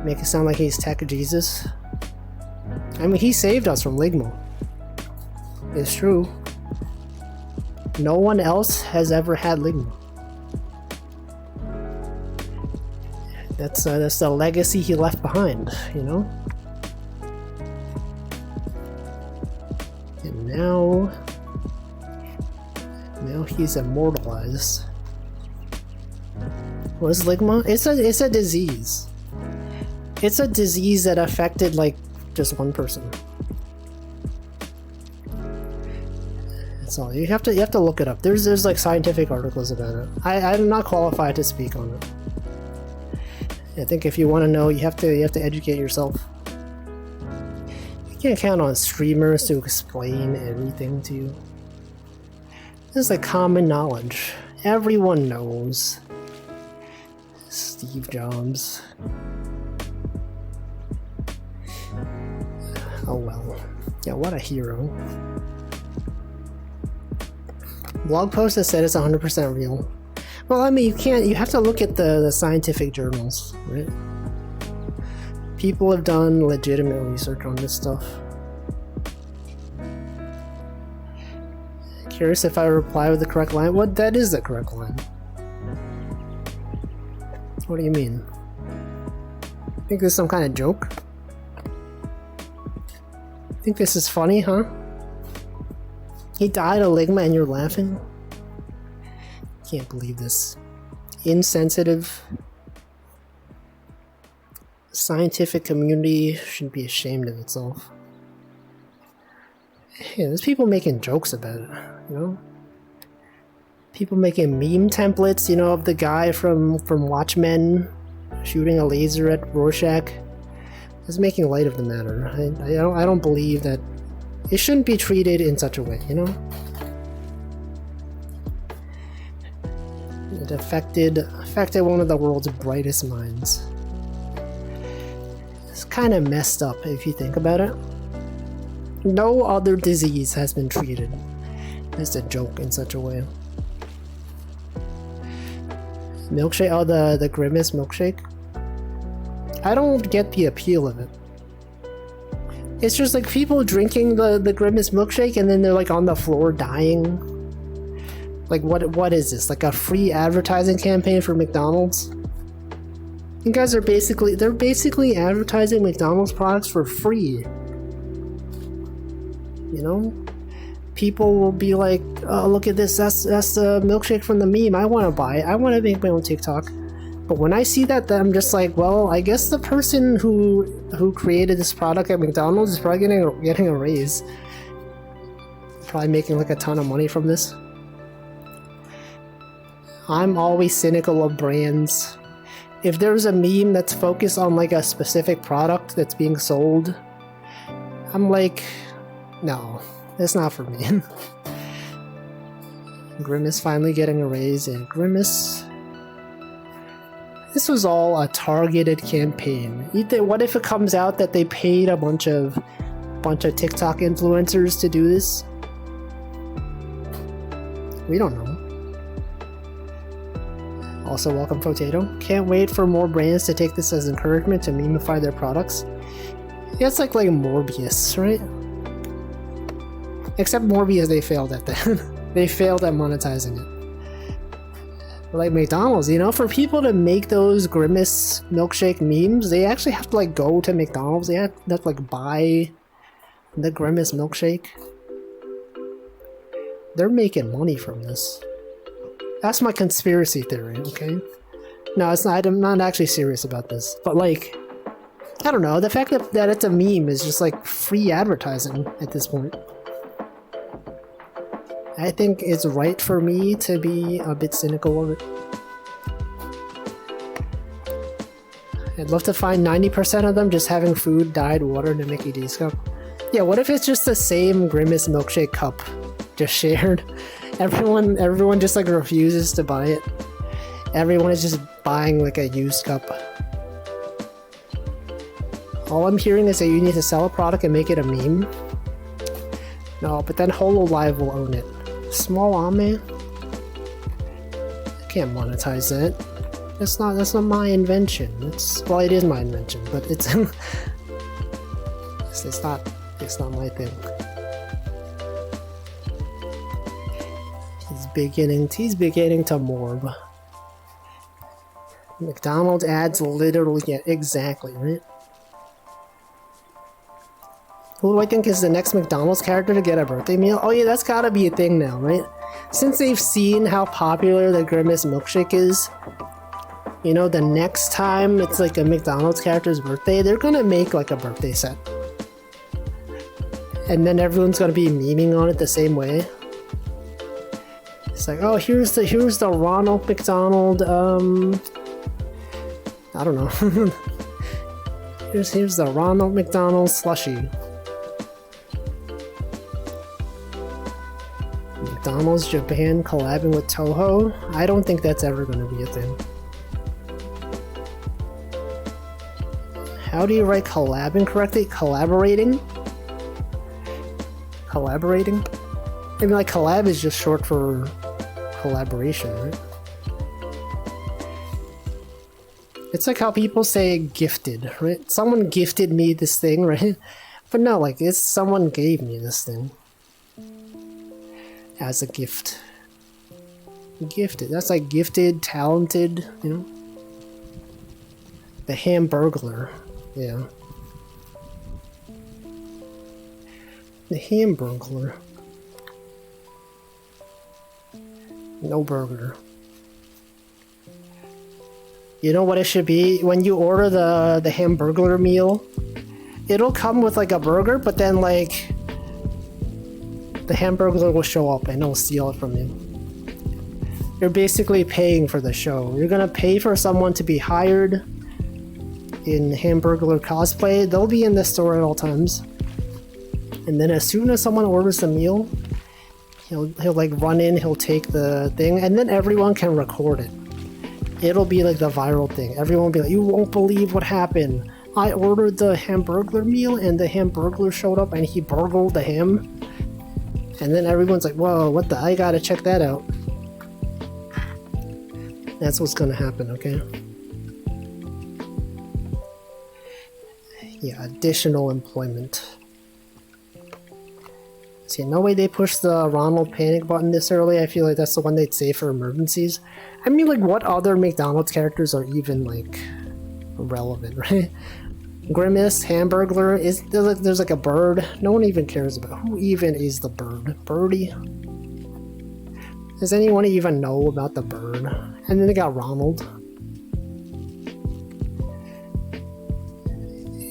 Make it sound like he's tech Jesus. I mean, he saved us from Ligma. It's true. No one else has ever had Ligma. That's the legacy he left behind, you know? And now he's immortalized. What is Ligma? It's a disease. It's a disease that affected like just one person. So you have to look it up. There's like scientific articles about it. I'm not qualified to speak on it. I think if you want to know, you have to educate yourself. You can't count on streamers to explain everything to you. This is like common knowledge. Everyone knows. Steve Jobs. Oh well. Yeah, what a hero. Blog post that said it's 100% real. Well, I mean, you have to look at the scientific journals, right? People have done legitimate research on this stuff. Curious if I reply with the correct line. What? That is the correct line. What do you mean? Think this is some kind of joke? Think this is funny, huh? He died of Ligma and you're laughing? Can't believe this. Insensitive. Scientific community should be ashamed of itself. Yeah, there's people making jokes about it, you know? People making meme templates, you know, of the guy from Watchmen shooting a laser at Rorschach. It's making light of the matter. I don't believe that it shouldn't be treated in such a way, you know? It affected one of the world's brightest minds. It's kind of messed up if you think about it. No other disease has been treated as a joke in such a way. Milkshake, oh, the Grimace milkshake. I don't get the appeal of it. It's just like people drinking the Grimace milkshake and then they're like on the floor dying. Like what is this? Like a free advertising campaign for McDonald's? You guys are basically advertising McDonald's products for free. You know? People will be like, oh, look at this, that's the milkshake from the meme, I want to buy it, I want to make my own TikTok. But when I see that, then I'm just like, well, I guess the person who created this product at McDonald's is probably getting a raise. Probably making like a ton of money from this. I'm always cynical of brands. If there's a meme that's focused on like a specific product that's being sold, I'm like, no. It's not for me. Grimace finally getting a raise, and Grimace... This was all a targeted campaign. What if it comes out that they paid a bunch of TikTok influencers to do this? We don't know. Also, welcome Potato. Can't wait for more brands to take this as encouragement to memify their products. Yeah, it's like Morbius, right? Except Morbius, they failed at that. They failed at monetizing it. But like McDonald's, you know, for people to make those Grimace milkshake memes, they actually have to like go to McDonald's. They have to like buy the Grimace milkshake. They're making money from this. That's my conspiracy theory, okay? No, it's not. I'm not actually serious about this. But like, I don't know. The fact that it's a meme is just like free advertising at this point. I think it's right for me to be a bit cynical of it. I'd love to find 90% of them just having food dyed water in a Mickey D's cup. Yeah, what if it's just the same Grimace milkshake cup, just shared? Everyone just like refuses to buy it. Everyone is just buying like a used cup. All I'm hearing is that you need to sell a product and make it a meme. No, but then HoloLive will own it. Small Ame? I can't monetize that. That's not my invention. Well, it is my invention, but it's it's not my thing. He's beginning to morb. McDonald's ads literally get exactly, right? Who do I think is the next McDonald's character to get a birthday meal? Oh yeah, that's gotta be a thing now, right? Since they've seen how popular the Grimace milkshake is, you know, the next time it's like a McDonald's character's birthday, they're gonna make like a birthday set. And then everyone's gonna be memeing on it the same way. It's like, oh, here's the Ronald McDonald, I don't know. here's the Ronald McDonald slushie. McDonald's Japan collabing with Toho? I don't think that's ever going to be a thing. How do you write collabing correctly? Collaborating? Collaborating? I mean, like, collab is just short for collaboration, right? It's like how people say gifted, right? Someone gifted me this thing, right? But no, like, it's someone gave me this thing. As a gift. Gifted. That's like gifted, talented, you know? The Hamburglar. Yeah. The Hamburglar. No burger. You know what it should be? When you order the Hamburglar meal, it'll come with like a burger, but then like the Hamburglar will show up and it'll steal it from you. You're basically paying for the show. You're gonna pay for someone to be hired in Hamburglar cosplay. They'll be in the store at all times. And then as soon as someone orders the meal, he'll like run in, he'll take the thing, and then everyone can record it. It'll be like the viral thing. Everyone will be like, you won't believe what happened. I ordered the Hamburglar meal and the Hamburglar showed up and he burgled the ham. And then everyone's like, whoa, what the? I gotta check that out. That's what's gonna happen, okay? Yeah, additional employment. See, no way they pushed the Ronald panic button this early. I feel like that's the one they'd say for emergencies. I mean, like, what other McDonald's characters are even, like, relevant, right? Grimace, Hamburglar, there's like a bird. No one even cares about who even is the bird. Birdie? Does anyone even know about the bird? And then they got Ronald.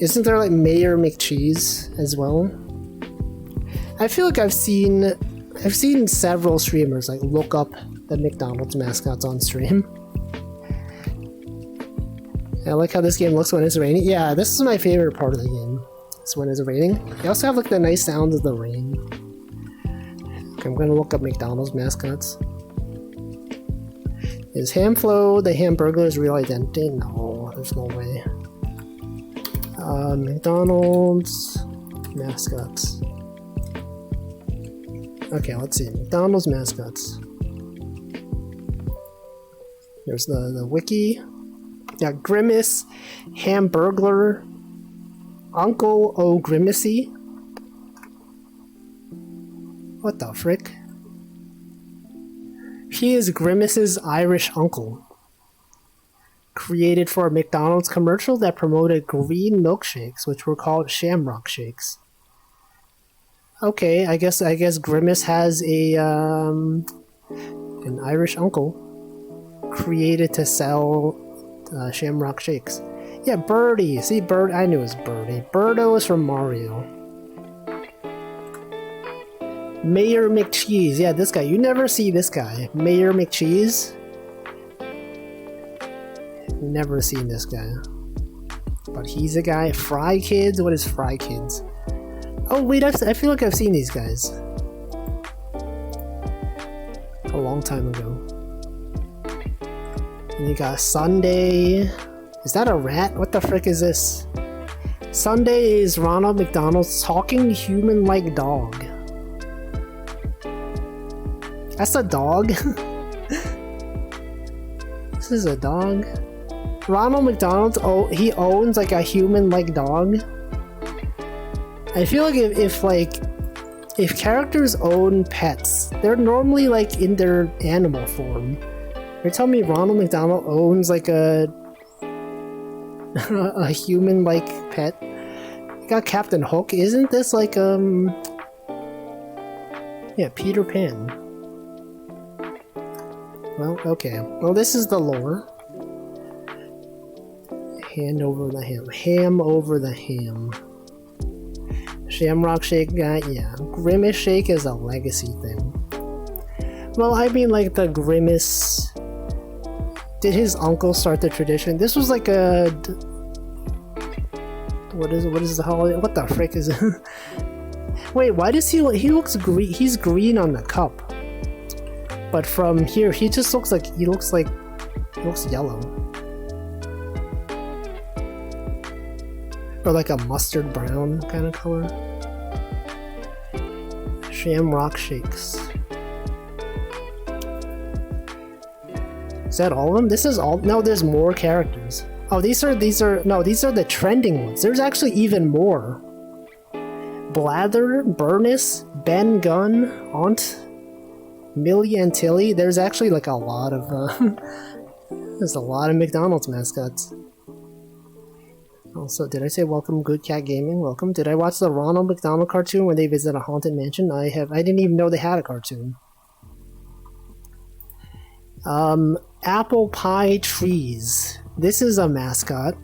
Isn't there like Mayor McCheese as well? I feel like I've seen several streamers like look up the McDonald's mascots on stream. I like how this game looks when it's raining. Yeah, this is my favorite part of the game. It's when it's raining. They also have like the nice sounds of the rain. Okay, I'm gonna look up McDonald's mascots. Is Hamflo the Hamburglar's real identity? No, there's no way. McDonald's mascots. Okay, let's see. McDonald's mascots. There's the wiki. Yeah, Grimace, Hamburglar, Uncle O Grimacy. What the frick? He is Grimace's Irish uncle. Created for a McDonald's commercial that promoted green milkshakes, which were called Shamrock Shakes. Okay, I guess Grimace has a an Irish uncle created to sell Shamrock Shakes. Yeah, Birdie. See, Bird. I knew it was Birdie. Birdo is from Mario. Mayor McCheese. Yeah, this guy. You never see this guy. Mayor McCheese. Never seen this guy. But he's a guy. Fry Kids? What is Fry Kids? Oh, wait, I feel like I've seen these guys. A long time ago. And you got Sunday. Is that a rat? What the frick is this? Sunday is Ronald McDonald's talking human-like dog. That's a dog? This is a dog? Ronald McDonald, he owns like a human-like dog? I feel like if characters own pets, they're normally like in their animal form. You're telling me Ronald McDonald owns like a human-like pet? You got Captain Hook. Isn't this like yeah, Peter Pan. Well, okay. Well, this is the lore. Hand over the ham. Ham over the ham. Shamrock Shake guy, yeah. Grimace Shake is a legacy thing. Well, I mean, like the Grimace. Did his uncle start the tradition? This was like a. What is the holiday? What the frick is it? Wait, why does he looks green? He's green on the cup. But from here, he just looks yellow. Or like a mustard brown kind of color. Shamrock Shakes. Is that all of them? This is all. No, there's more characters. Oh, these are the trending ones. There's actually even more. Blather, Burnus, Ben Gunn, Aunt, Millie and Tilly. There's actually like a lot of there's a lot of McDonald's mascots. Also, did I say welcome Good Cat Gaming? Welcome. Did I watch the Ronald McDonald cartoon when they visit a haunted mansion? I didn't even know they had a cartoon. Apple Pie Trees. This is a mascot.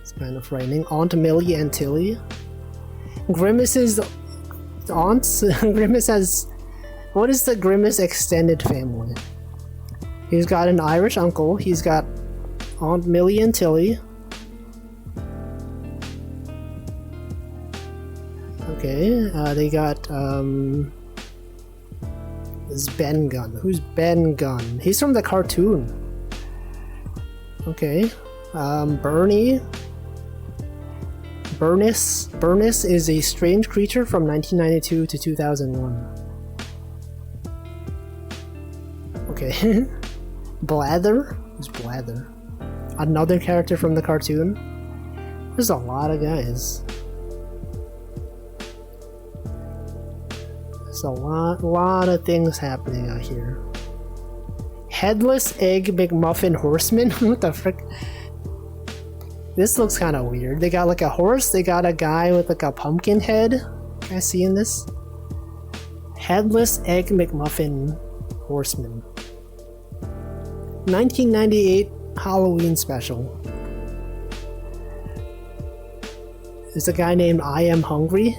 It's kind of frightening. Aunt Millie and Tilly. Grimace's aunts. Grimace has... What is the Grimace extended family? He's got an Irish uncle. He's got Aunt Millie and Tilly. Okay, they got, this is Ben Gunn. Who's Ben Gunn? He's from the cartoon. Okay, Bernie. Bernice is a strange creature from 1992 to 2001. Okay. Blather? Who's Blather? Another character from the cartoon? There's a lot of guys. There's a lot of things happening out here. Headless Egg McMuffin Horseman? What the frick? This looks kind of weird. They got like a horse, they got a guy with like a pumpkin head. Can I see in this? Headless Egg McMuffin Horseman. 1998 Halloween special. There's a guy named I Am Hungry.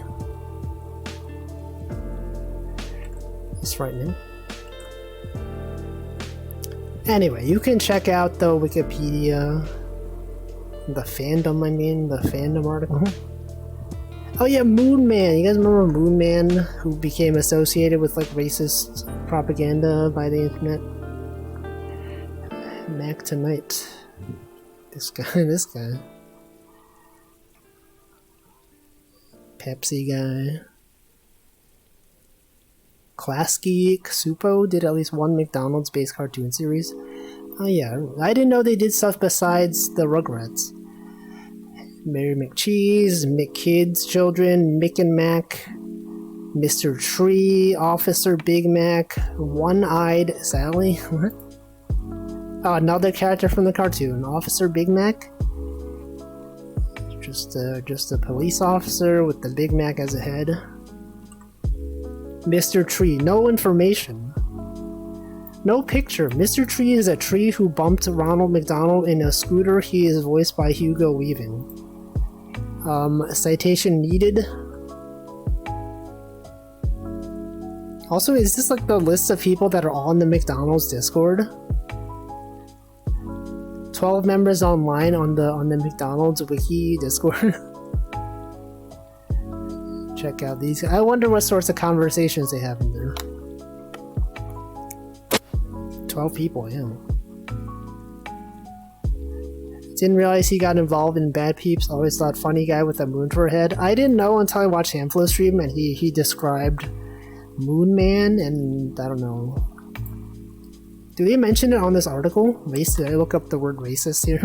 It's frightening. Anyway, you can check out the Wikipedia, the fandom article. Oh yeah, Moon Man. You guys remember Moon Man, who became associated with like racist propaganda by the internet? Mac Tonight. This guy. Pepsi guy. Klasky Ksupo did at least one McDonald's-based cartoon series. Oh yeah, I didn't know they did stuff besides the Rugrats. Mary McCheese, McKids Children, Mick and Mac, Mr. Tree, Officer Big Mac, One-Eyed Sally. What? Oh, another character from the cartoon, Officer Big Mac. Just a police officer with the Big Mac as a head. Mr. Tree, no information. No picture. Mr. Tree is a tree who bumped Ronald McDonald in a scooter. He is voiced by Hugo Weaving. Citation needed. Also, is this like the list of people that are on the McDonald's Discord? 12 members online on the McDonald's Wiki Discord. Check out these. I wonder what sorts of conversations they have in there. 12 people, yeah. Didn't realize he got involved in Bad Peeps. Always thought funny guy with a moon for a head. I didn't know until I watched Hamflow stream and he described Moon Man, and I don't know. Do they mention it on this article? Did I look up the word racist here?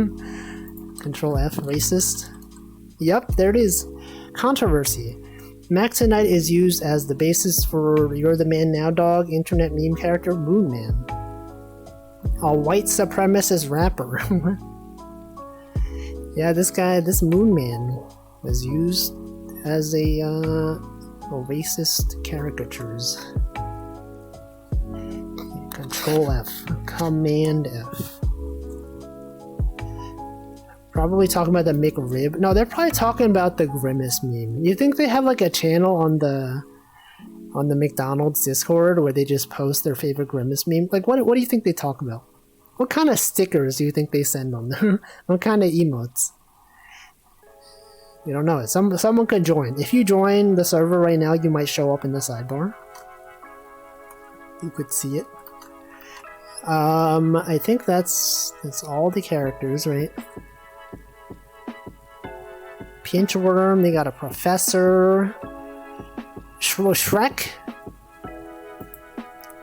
Control F, racist. Yep, there it is. Controversy. Mac Tonight is used as the basis for You're the Man Now Dog internet meme character Moon Man. A white supremacist rapper. Yeah, this Moon Man was used as a racist caricatures. Control F. Command F. Probably talking about the McRib. No, they're probably talking about the Grimace meme. You think they have like a channel on the McDonald's Discord where they just post their favorite Grimace meme? Like, what do you think they talk about? What kind of stickers do you think they send on them? What kind of emotes? You don't know. Someone could join. If you join the server right now, you might show up in the sidebar. You could see it. I think that's all the characters, right? Pinchworm, they got a professor. Shrek?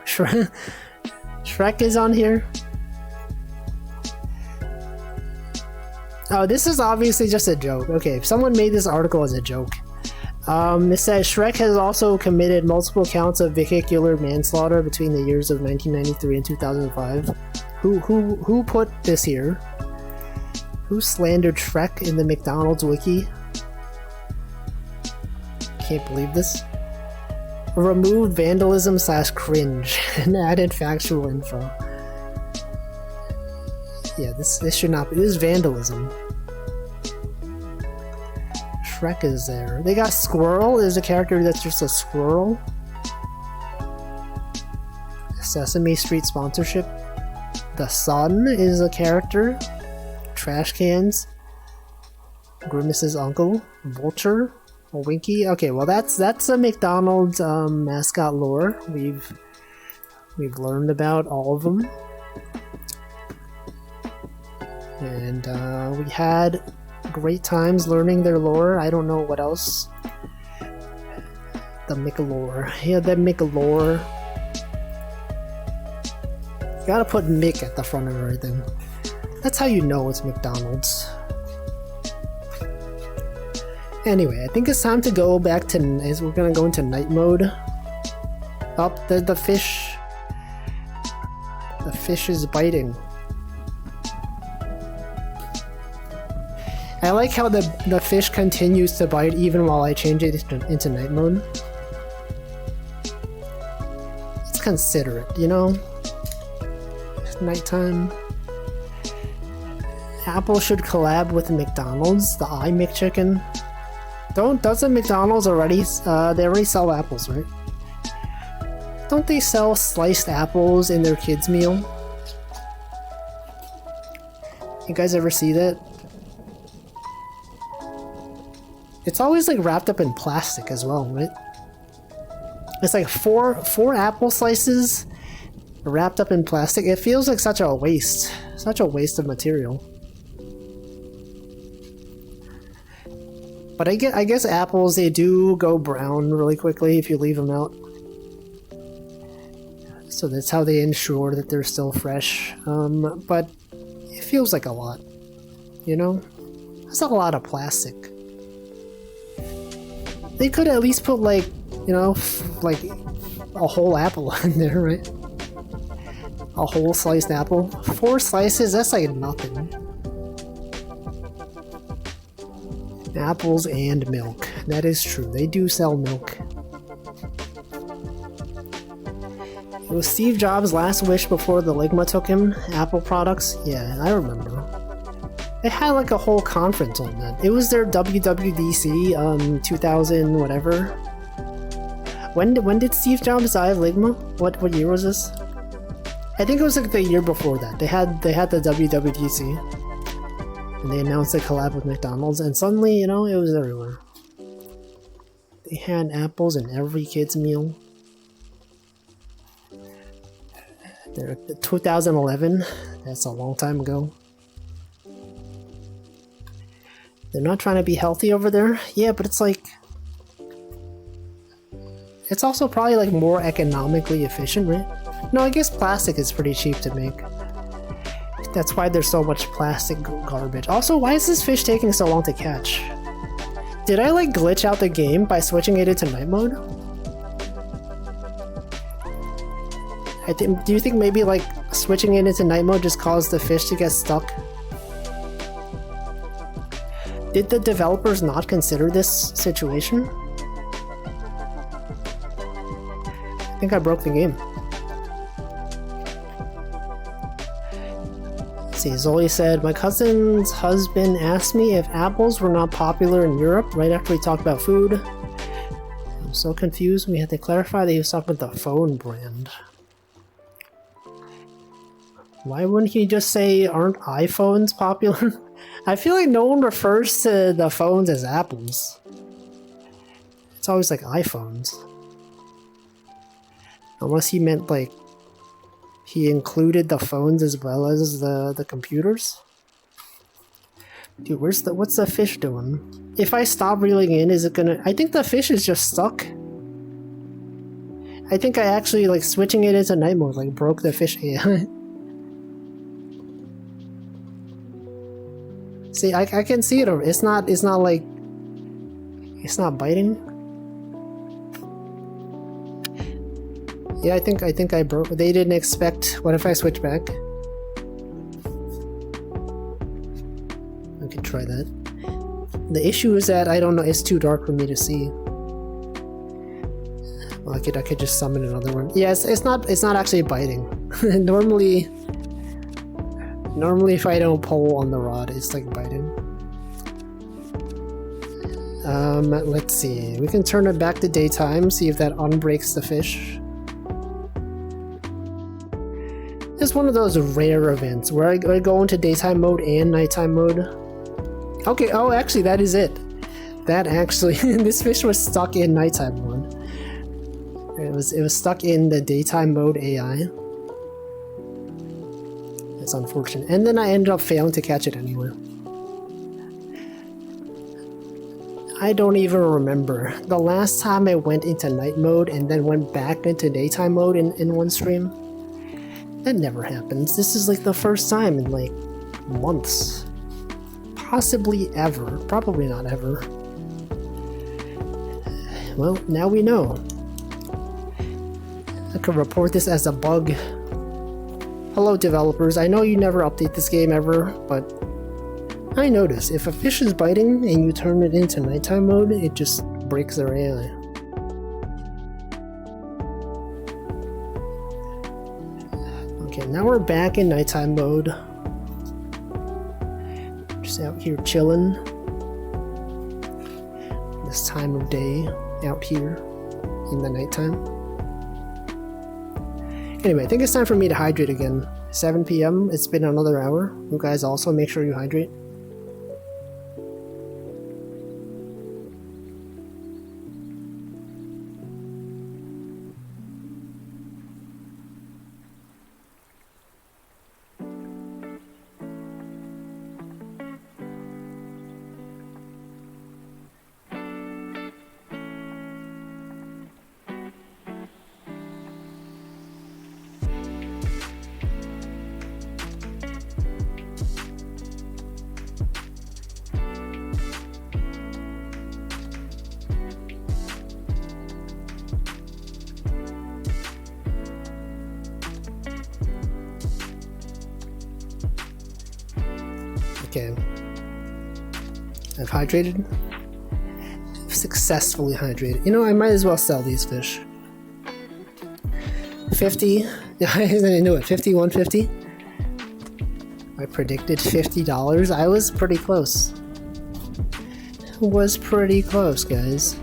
Shrek is on here. Oh, this is obviously just a joke. Okay, if someone made this article as a joke. It says Shrek has also committed multiple counts of vehicular manslaughter between the years of 1993 and 2005. Who put this here? Who slandered Shrek in the McDonald's wiki? Can't believe this. Removed vandalism / cringe and added factual info. Yeah, this should not be. This is vandalism. Shrek is there. They got Squirrel. There's a character that's just a squirrel. Sesame Street sponsorship. The Sun is a character. Trash cans. Grimace's uncle. Vulture. Winky. Okay, well that's a McDonald's mascot lore. We've learned about all of them. And we had great times learning their lore. I don't know what else. The Mickalore. Yeah, the Mickalore. Gotta put Mick at the front of everything. That's how you know it's McDonald's. Anyway, I think it's time to go back to... as we're gonna go into night mode. Up, the fish... The fish is biting. I like how the fish continues to bite even while I change it into night mode. It's considerate, you know? It's nighttime. Apple should collab with McDonald's, the iMcChicken. Doesn't McDonald's already, they already sell apples, right? Don't they sell sliced apples in their kids' meal? You guys ever see that? It's always like wrapped up in plastic as well, right? It's like four apple slices wrapped up in plastic. It feels like such a waste of material. But I guess apples, they do go brown really quickly if you leave them out. So that's how they ensure that they're still fresh. But it feels like a lot, you know? That's a lot of plastic. They could at least put like, you know, like a whole apple in there, right? A whole sliced apple. 4 slices, that's like nothing. Apples and milk. That is true. They do sell milk. It was Steve Jobs' last wish before the Ligma took him. Apple products. Yeah, I remember. They had like a whole conference on that. It was their WWDC 2000 whatever. When did Steve Jobs die of Ligma? What year was this? I think it was like the year before that. They had the WWDC. And they announced a collab with McDonald's, and suddenly, you know, it was everywhere. They had apples in every kid's meal. They're 2011. That's a long time ago. They're not trying to be healthy over there. Yeah, but it's like... it's also probably like more economically efficient, right? No, I guess plastic is pretty cheap to make. That's why there's so much plastic garbage. Also, why is this fish taking so long to catch? Did I like glitch out the game by switching it into night mode? Do you think maybe like switching it into night mode just caused the fish to get stuck? Did the developers not consider this situation? I think I broke the game. See, Zoe said, my cousin's husband asked me if apples were not popular in Europe right after we talked about food. I'm so confused. We had to clarify that he was talking about the phone brand. Why wouldn't he just say, aren't iPhones popular? I feel like no one refers to the phones as apples. It's always like iPhones. Unless he meant like he included the phones as well as the computers. Dude, what's the fish doing? If I stop reeling in, is it gonna... I think the fish is just stuck. I think I actually like switching it into night mode like broke the fish. Yeah. See, I can see it. It's not like... it's not biting. Yeah, I think I broke. They didn't expect. What if I switch back? I could try that. The issue is that I don't know. It's too dark for me to see. Well, I could just summon another one. Yes, it's not actually biting. Normally Normally if I don't pull on the rod, it's like biting. Let's see. We can turn it back to daytime, see if that unbreaks the fish. It's one of those rare events where I go into daytime mode and nighttime mode. Okay, oh actually that is it. That actually, this fish was stuck in nighttime mode. It was stuck in the daytime mode AI. It's unfortunate. And then I ended up failing to catch it anyway. I don't even remember. The last time I went into night mode and then went back into daytime mode in one stream. That never happens. This is like the first time in like months. Possibly ever. Probably not ever. Well, now we know. I could report this as a bug. Hello developers, I know you never update this game ever, but I notice if a fish is biting and you turn it into nighttime mode, it just breaks their AI. Okay, now we're back in nighttime mode. Just out here chilling. This time of day, out here in the nighttime. Anyway, I think it's time for me to hydrate again. 7 p.m. It's been another hour. You guys also make sure you hydrate. Okay. I've hydrated. I've successfully hydrated. You know, I might as well sell these fish. 50. I knew it. 50, 150. I predicted $50. I was pretty close. Was pretty close, guys.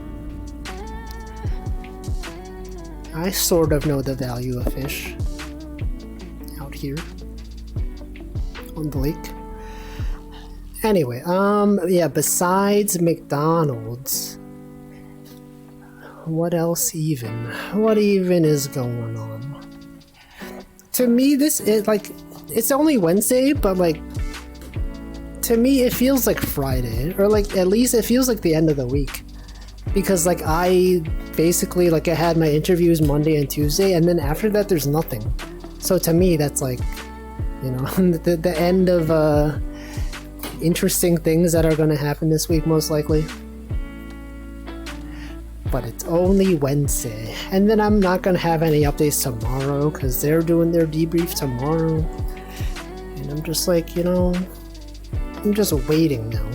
I sort of know the value of fish. Out here. On the lake. Anyway, yeah, besides McDonald's, what else even? What even is going on? To me, this is like, it's only Wednesday, but like, to me, it feels like Friday, or like, at least it feels like the end of the week. Because like, I basically, like, I had my interviews Monday and Tuesday, and then after that, there's nothing. So to me, that's like, you know, the end of, interesting things that are going to happen this week, most likely. But it's only Wednesday, and then I'm not going to have any updates tomorrow because they're doing their debrief tomorrow, and I'm just like, you know, I'm just waiting now.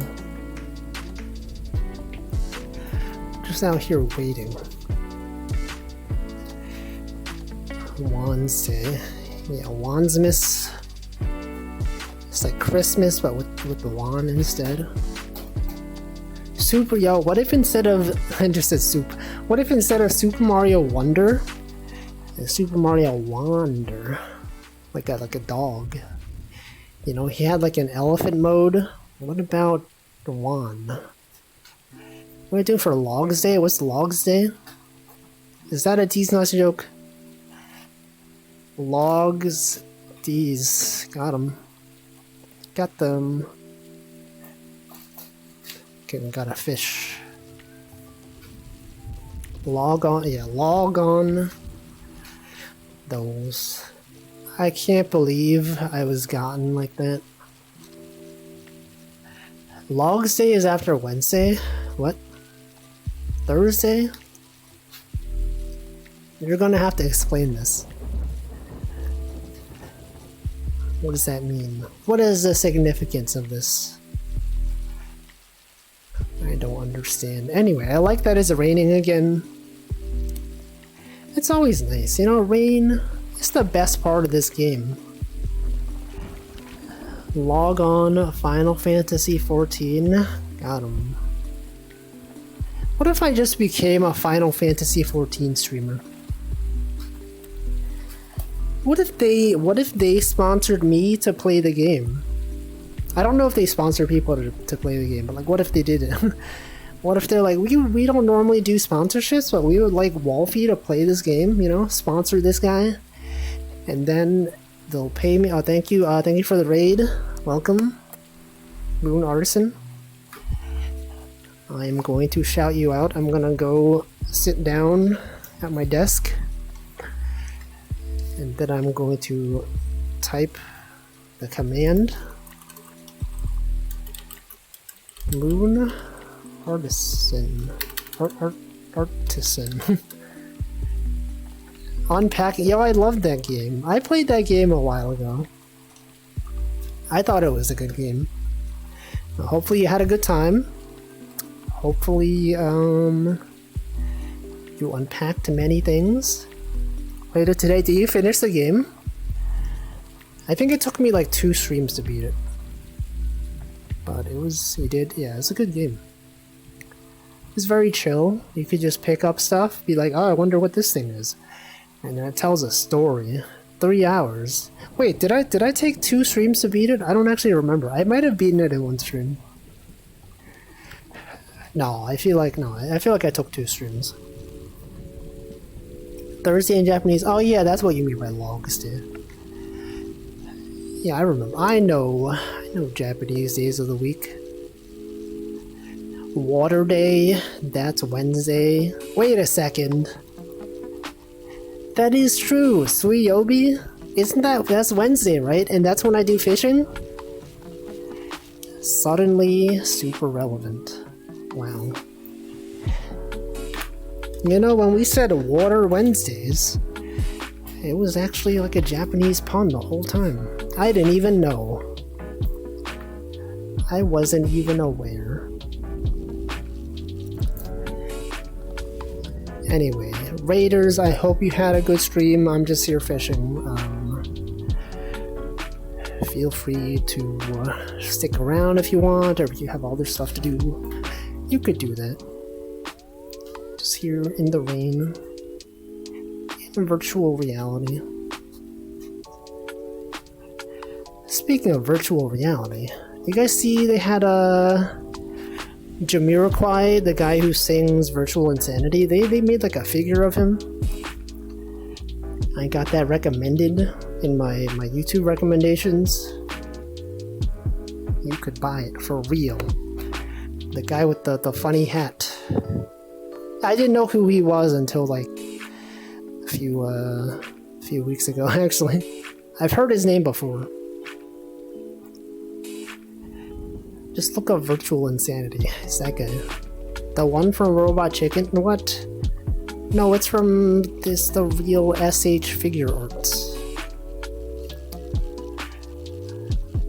Just out here waiting. Wednesday, yeah, Wandsmas. It's like Christmas, but with the wand instead. Super, yo, what if instead of, I just said soup, what if instead of Super Mario Wonder, Super Mario Wander, like a dog, you know, he had like an elephant mode. What about the wand? What am I doing for Logs Day? What's Logs Day? Is that a D's Nuts joke? Logs, D's, got him. Got them. Okay, we got a fish. Log on, yeah, log on those. I can't believe I was gotten like that. Logs Day is after Wednesday? What? Thursday? You're gonna have to explain this. What does that mean? What is the significance of this? I don't understand. Anyway, I like that it's raining again. It's always nice. You know, rain is the best part of this game. Log on Final Fantasy 14. Got him. What if I just became a Final Fantasy 14 streamer? What if they sponsored me to play the game? I don't know if they sponsor people to play the game, but like, what if they did it? What if they're like, we don't normally do sponsorships, but we would like Wolfie to play this game, you know, sponsor this guy, and then they'll pay me. Oh, thank you for the raid. Welcome, Moon Artisan. I'm going to shout you out. I'm gonna go sit down at my desk, and then I'm going to type the command Moon Artisan. Artisan. Unpacking. Yo, I loved that game. I played that game a while ago. I thought it was a good game. Hopefully you had a good time. Hopefully, you unpacked many things. Later today, did you finish the game? I think it took me like 2 streams to beat it. But you did, yeah, it's a good game. It's very chill. You could just pick up stuff, be like, oh, I wonder what this thing is. And then it tells a story. 3 hours. Wait, did I take 2 streams to beat it? I don't actually remember. I might have beaten it in 1 stream. No, I feel like I took 2 streams. Thursday in Japanese. Oh yeah, that's what you mean by logs, dude. Yeah, I remember. I know Japanese days of the week. Water Day, that's Wednesday. Wait a second. That is true. Suiyobi? That's Wednesday, right? And that's when I do fishing? Suddenly super relevant. Wow. You know, when we said Water Wednesdays, it was actually like a Japanese pun the whole time. I didn't even know. I wasn't even aware. Anyway, Raiders, I hope you had a good stream. I'm just here fishing. Feel free to stick around if you want, or if you have other stuff to do. You could do that. Just here in the rain, in virtual reality. Speaking of virtual reality, you guys see they had Jamiroquai, the guy who sings Virtual Insanity, they made like a figure of him. I got that recommended in my YouTube recommendations. You could buy it for real. The guy with the funny hat. I didn't know who he was until like a few weeks ago, actually. I've heard his name before. Just look up Virtual Insanity. It's that guy. The one from Robot Chicken? What? No, it's from the real SH figure arts.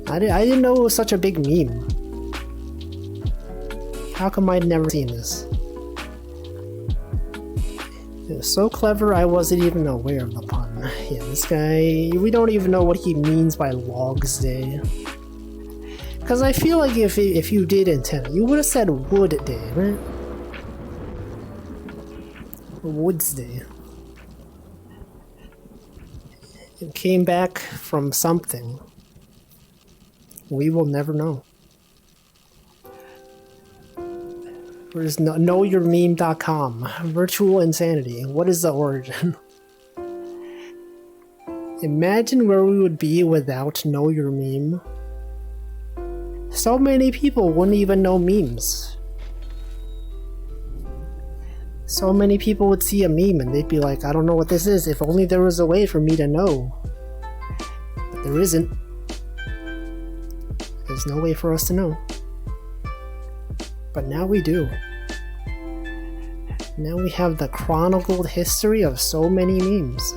I didn't know it was such a big meme. How come I'd never seen this? It was so clever I wasn't even aware of the pun. Yeah, this guy... We don't even know what he means by Logs Day. Because I feel like if you did intend it, you would have said Wood Day, right? Woods Day. It came back from something. We will never know. Where's knowyourmeme.com? Virtual Insanity. What is the origin? Imagine where we would be without Know Your Meme. So many people wouldn't even know memes. So many people would see a meme and they'd be like, I don't know what this is. If only there was a way for me to know. But there isn't. There's no way for us to know. But now we do. Now we have the chronicled history of so many memes.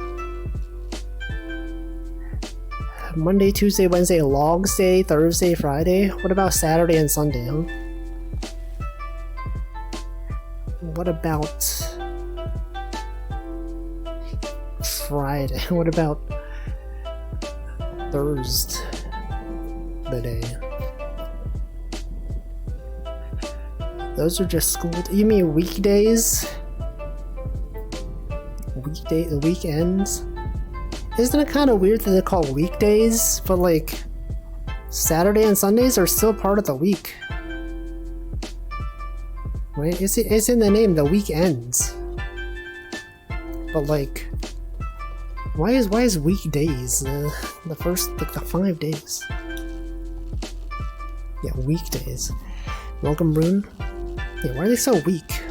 Monday, Tuesday, Wednesday, Logs Day, Thursday, Friday. What about Saturday and Sunday, huh? What about Friday? What about Thursday? the day. Those are just school. You mean weekdays? Weekends? Isn't it kind of weird that they're called weekdays, but like Saturday and Sundays are still part of the week? Right? It's in the name, the weekends. But like, why is weekdays the first, like the 5 days? Yeah, weekdays. Welcome, Rune. Yeah, why are they so weak?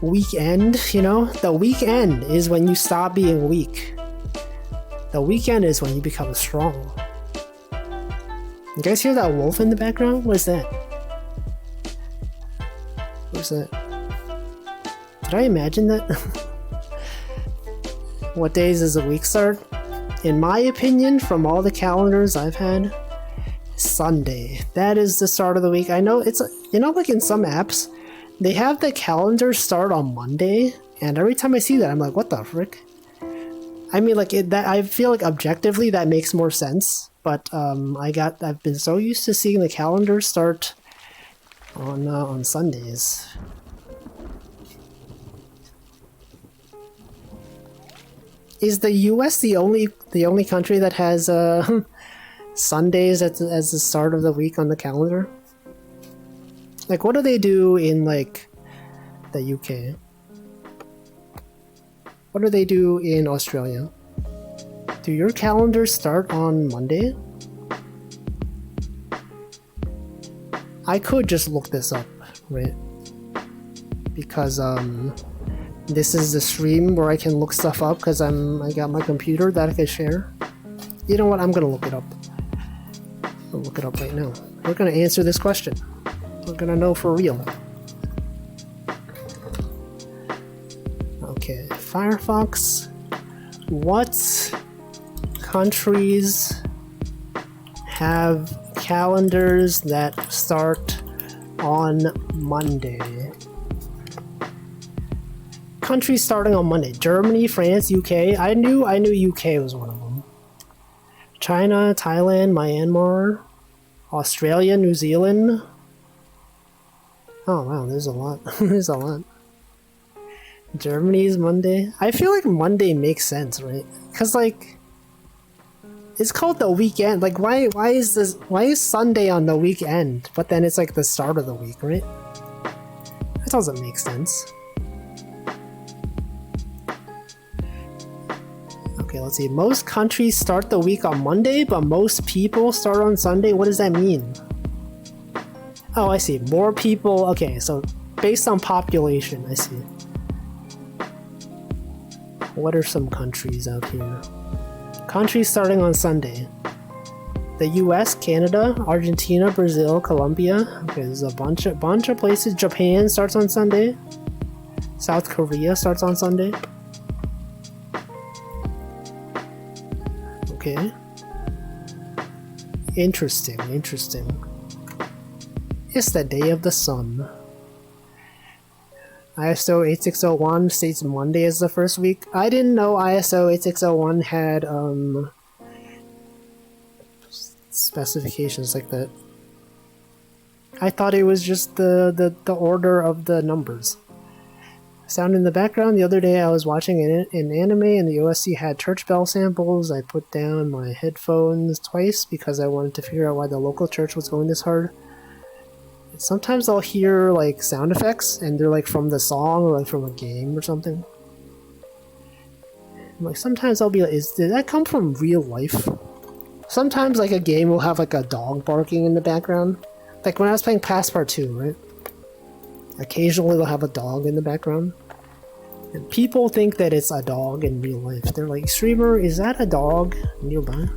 Weekend, you know? The weekend is when you stop being weak. The weekend is when you become strong. You guys hear that wolf in the background? What is that? What's that? Did I imagine that? What days does the week start? In my opinion, from all the calendars I've had, Sunday. That is the start of the week. I know it's, you know, like in some apps, they have the calendar start on Monday, and every time I see that, I'm like, what the frick? I mean, like, I feel like objectively that makes more sense, but I've been so used to seeing the calendar start on Sundays. Is the U.S. the only country that has Sundays as the start of the week on the calendar? Like, what do they do in like the UK? What do they do in Australia? Do your calendars start on Monday? I could just look this up, right? Because this is the stream where I can look stuff up because I got my computer that I can share. You know what? I'm gonna look it up. I'll look it up right now. We're gonna answer this question. We're gonna know for real. Okay, Firefox. What countries have calendars that start on Monday? Countries starting on Monday. Germany, France, UK. I knew UK was one of them. China, Thailand, Myanmar, Australia, New Zealand. Oh wow, there's a lot. There's a lot. Germany's Monday. I feel like Monday makes sense, right? Because like, it's called the weekend. Like, why is Sunday on the weekend? But then it's like the start of the week, right? That doesn't make sense. Okay, let's see. Most countries start the week on Monday, but most people start on Sunday. What does that mean? Oh, I see. More people. Okay, so based on population, I see. What are some countries out here? Countries starting on Sunday. The US, Canada, Argentina, Brazil, Colombia. Okay, there's a bunch of places. Japan starts on Sunday. South Korea starts on Sunday. Okay. Interesting. It's the day of the sun. ISO 8601 states Monday as the first week. I didn't know ISO 8601 had specifications like that. I thought it was just the order of the numbers. Sound in the background. The other day I was watching an anime and the OSC had church bell samples. I put down my headphones twice because I wanted to figure out why the local church was going this hard. Sometimes I'll hear like sound effects and they're like from the song or like from a game or something. Like sometimes I'll be like, did that come from real life? Sometimes like a game will have like a dog barking in the background. Like when I was playing Passepartout, right? Occasionally they'll have a dog in the background. And people think that it's a dog in real life. They're like, streamer, is that a dog nearby?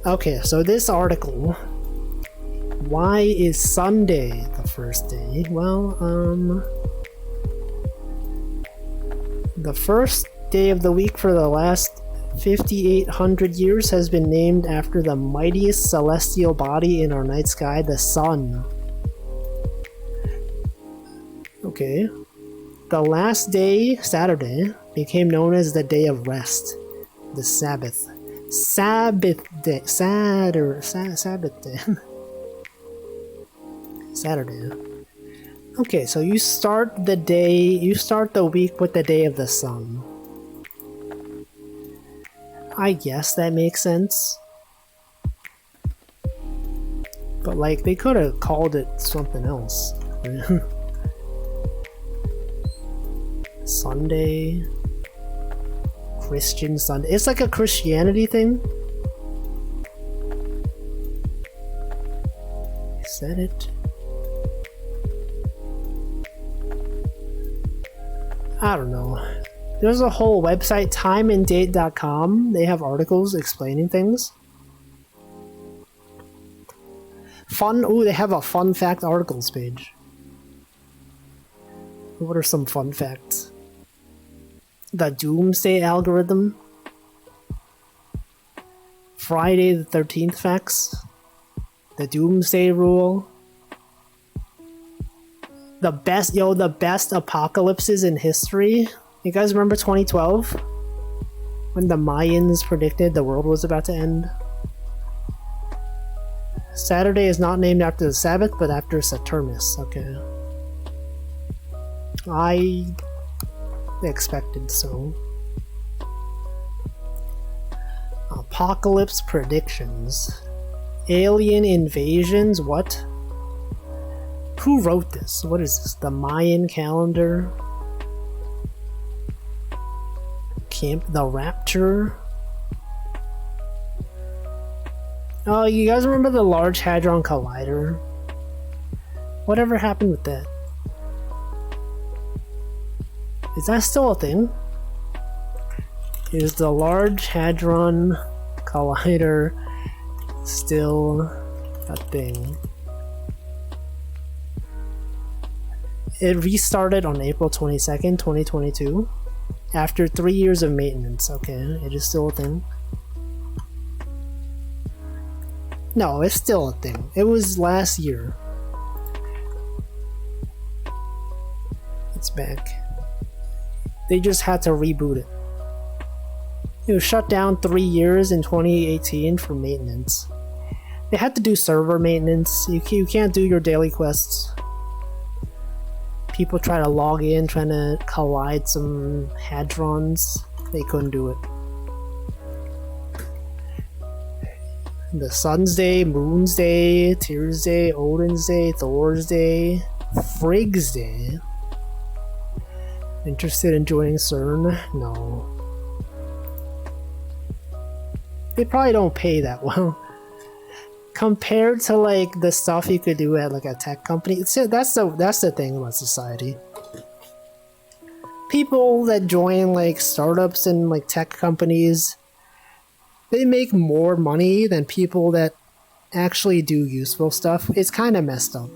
Okay, so this article. Why is Sunday the first day? Well, the first day of the week for the last 5,800 years has been named after the mightiest celestial body in our night sky, the sun. Okay. The last day, Saturday, became known as the day of rest, the Sabbath. Sabbath day. Sabbath day. Saturday. Okay, so you start the week with the day of the sun. I guess that makes sense. But like, they could have called it something else. Sunday. Christian Sunday. It's like a Christianity thing. Is that it? I don't know. There's a whole website, timeanddate.com. They have articles explaining things. They have a fun fact articles page. What are some fun facts? The Doomsday Algorithm. Friday the 13th facts. The Doomsday Rule. The best apocalypses in history. You guys remember 2012? When the Mayans predicted the world was about to end? Saturday is not named after the Sabbath, but after Saturnus. Okay. I expected so. Apocalypse predictions. Alien invasions? What? Who wrote this? What is this? The Mayan calendar? The Rapture? Oh, you guys remember the Large Hadron Collider? Whatever happened with that? Is that still a thing? Is the Large Hadron Collider still a thing? It restarted on April 22nd, 2022. After 3 years of maintenance. Okay, it is still a thing. No, it's still a thing. It was last year. It's back. They just had to reboot it. It was shut down 3 years in 2018 for maintenance. They had to do server maintenance. You can't do your daily quests. People try to log in, trying to collide some hadrons. They couldn't do it. The Sun's Day, Moon's Day, Tyr's Day, Odin's Day, Thor's Day, Frigg's Day. Interested in joining CERN? No. They probably don't pay that well. Compared to like the stuff you could do at like a tech company, that's the thing about society. People that join like startups and like tech companies, they make more money than people that actually do useful stuff. It's kind of messed up.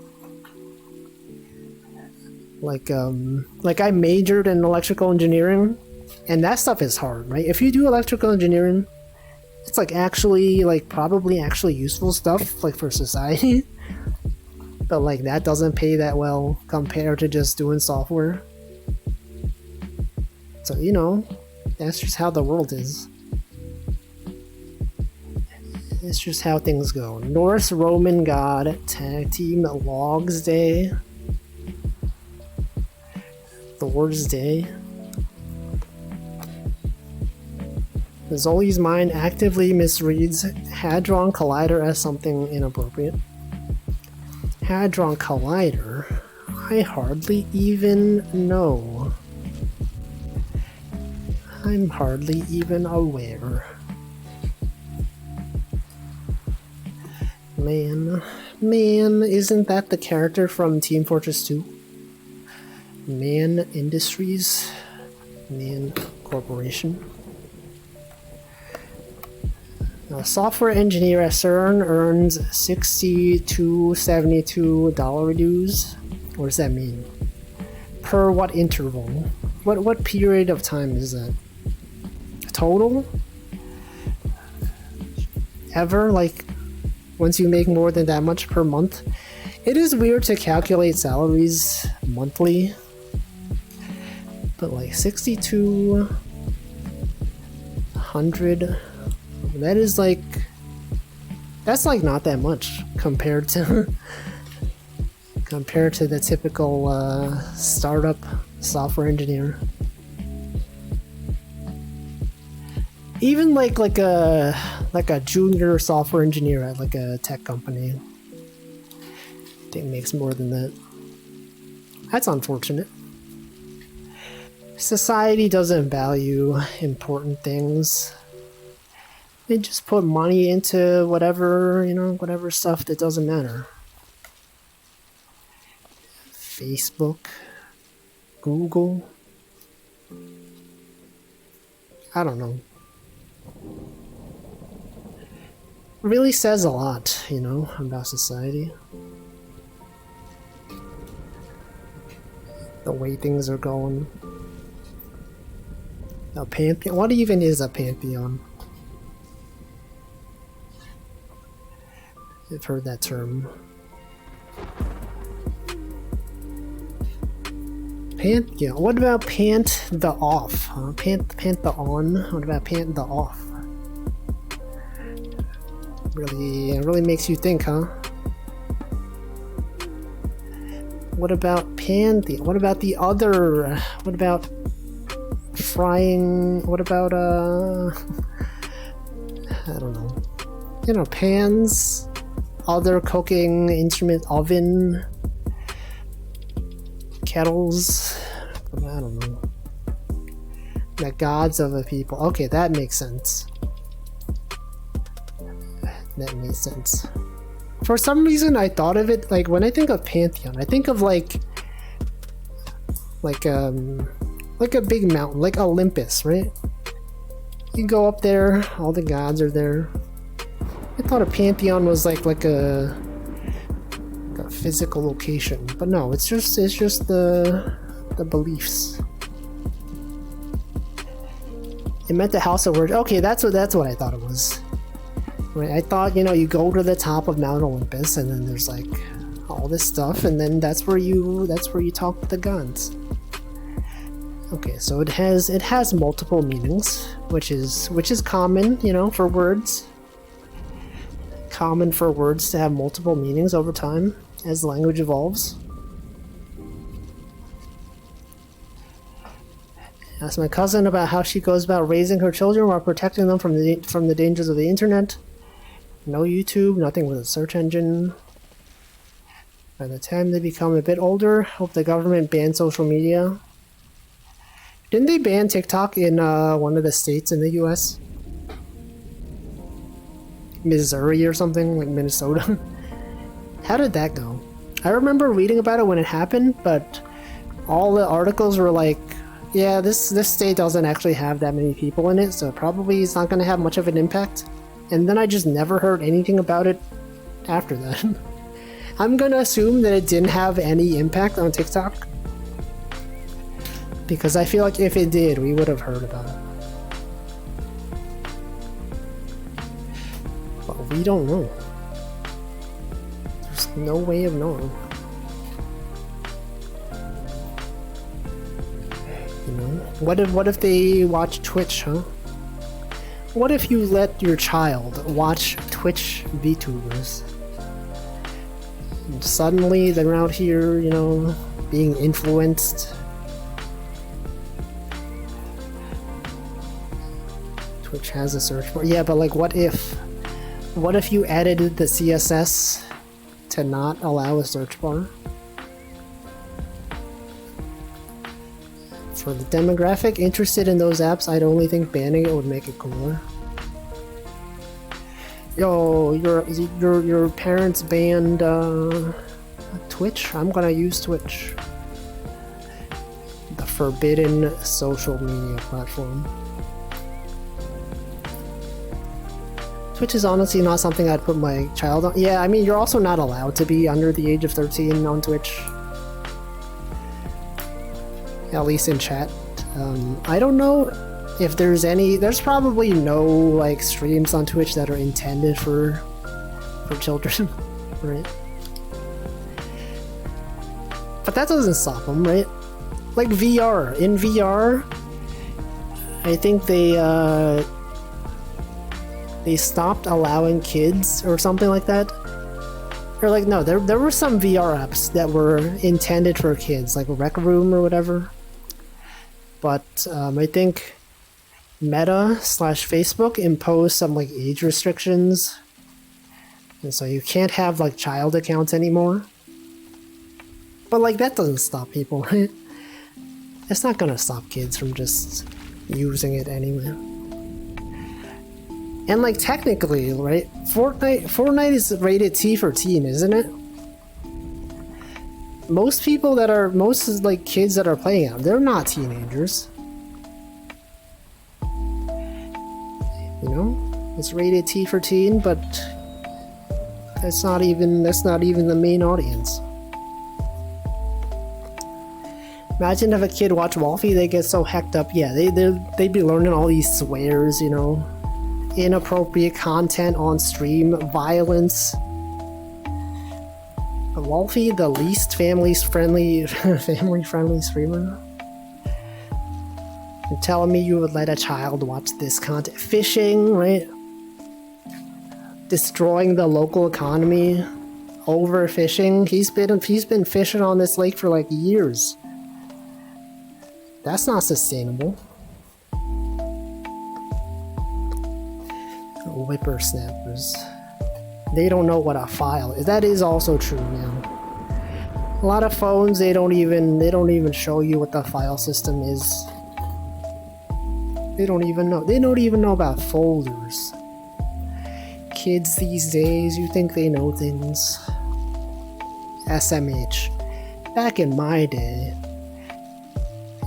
Like I majored in electrical engineering, and that stuff is hard, right? If you do electrical engineering, it's like actually like probably actually useful stuff like for society. But like that doesn't pay that well compared to just doing software. So you know, that's just how the world is. It's just how things go. Norse Roman god tag team Logs Day. Thor's Day. Zoli's mind actively misreads Hadron Collider as something inappropriate. Hadron Collider? I hardly even know. I'm hardly even aware. Man, isn't that the character from Team Fortress 2? Man Industries? Man Corporation? A software engineer at CERN earns $60 to $72 dues. What does that mean? Per what interval? What period of time is that? Total? Ever? Like, once you make more than that much per month? It is weird to calculate salaries monthly. But like 62 100 That is like, that's like not that much compared to compared to the typical startup software engineer. Even like a junior software engineer at like a tech company, I think makes more than that. That's unfortunate. Society doesn't value important things. They just put money into whatever, whatever stuff that doesn't matter. Facebook, Google. I don't know. Really says a lot, about society. The way things are going. A pantheon? What even is a pantheon? I've heard that term. Pantheon. What about pant the off? Pant the on. What about pant the off? Really makes you think, huh? What about pantheon? What about the other? What about frying? What about I don't know. Pans, other cooking instrument, oven, kettles. I don't know. The gods of a people. Okay, that makes sense. That makes sense. For some reason, I thought of it like when I think of pantheon, I think of like a big mountain, like Olympus, right? You go up there, all the gods are there. I thought a pantheon was like a physical location, but no, it's just the beliefs. It meant the house of worship. Okay, that's what I thought it was. Right, I thought, you go to the top of Mount Olympus and then there's like all this stuff, and then that's where you talk to the gods. Okay, so it has multiple meanings, which is common, for words. Common for words to have multiple meanings over time as the language evolves. Asked my cousin about how she goes about raising her children while protecting them from the dangers of the internet. No YouTube, nothing with a search engine. By the time they become a bit older, hope the government bans social media. Didn't they ban TikTok in one of the states in the US? Missouri or something, like Minnesota? How did that go? I remember reading about it when it happened, but all the articles were like, yeah, this state doesn't actually have that many people in it, so probably it's not going to have much of an impact. And then I just never heard anything about it after that. I'm gonna assume that it didn't have any impact on TikTok, because I feel like if it did, we would have heard about it. But we don't know. There's no way of knowing. What if they watch Twitch, huh? What if you let your child watch Twitch VTubers? And suddenly they're out here, being influenced. Twitch has a search bar. Yeah, but like, what if you edited the CSS to not allow a search bar? For the demographic interested in those apps, I'd only think banning it would make it cooler. Yo, your parents banned Twitch? I'm gonna use Twitch. The forbidden social media platform. Twitch is honestly not something I'd put my child on. Yeah, I mean, you're also not allowed to be under the age of 13 on Twitch. At least in chat. I don't know if there's probably no like streams on Twitch that are intended for children, right? But that doesn't stop them, right? Like VR. In VR, I think they they stopped allowing kids or something like that. Or like, no, there were some VR apps that were intended for kids, like Rec Room or whatever. But I think Meta/Facebook imposed some like age restrictions. And so you can't have like child accounts anymore. But like that doesn't stop people, right? It's not gonna stop kids from just using it anyway. And like technically, right? Fortnite is rated T for teen, isn't it? Most like kids that are playing it, they're not teenagers. You know? It's rated T for teen, but that's not even the main audience. Imagine if a kid watched Wolfie, they get so hecked up. Yeah, they'd be learning all these swears, you know, inappropriate content on stream, violence. Wolfie, the least family-friendly streamer. You're telling me you would let a child watch this content? Fishing, right? Destroying the local economy, overfishing. He's been fishing on this lake for like years. That's not sustainable. Whippersnappers. They don't know what a file is. That is also true now. A lot of phones, they don't even show you what the file system is. They don't even know. They don't even know about folders. Kids these days, you think they know things. SMH. Back in my day,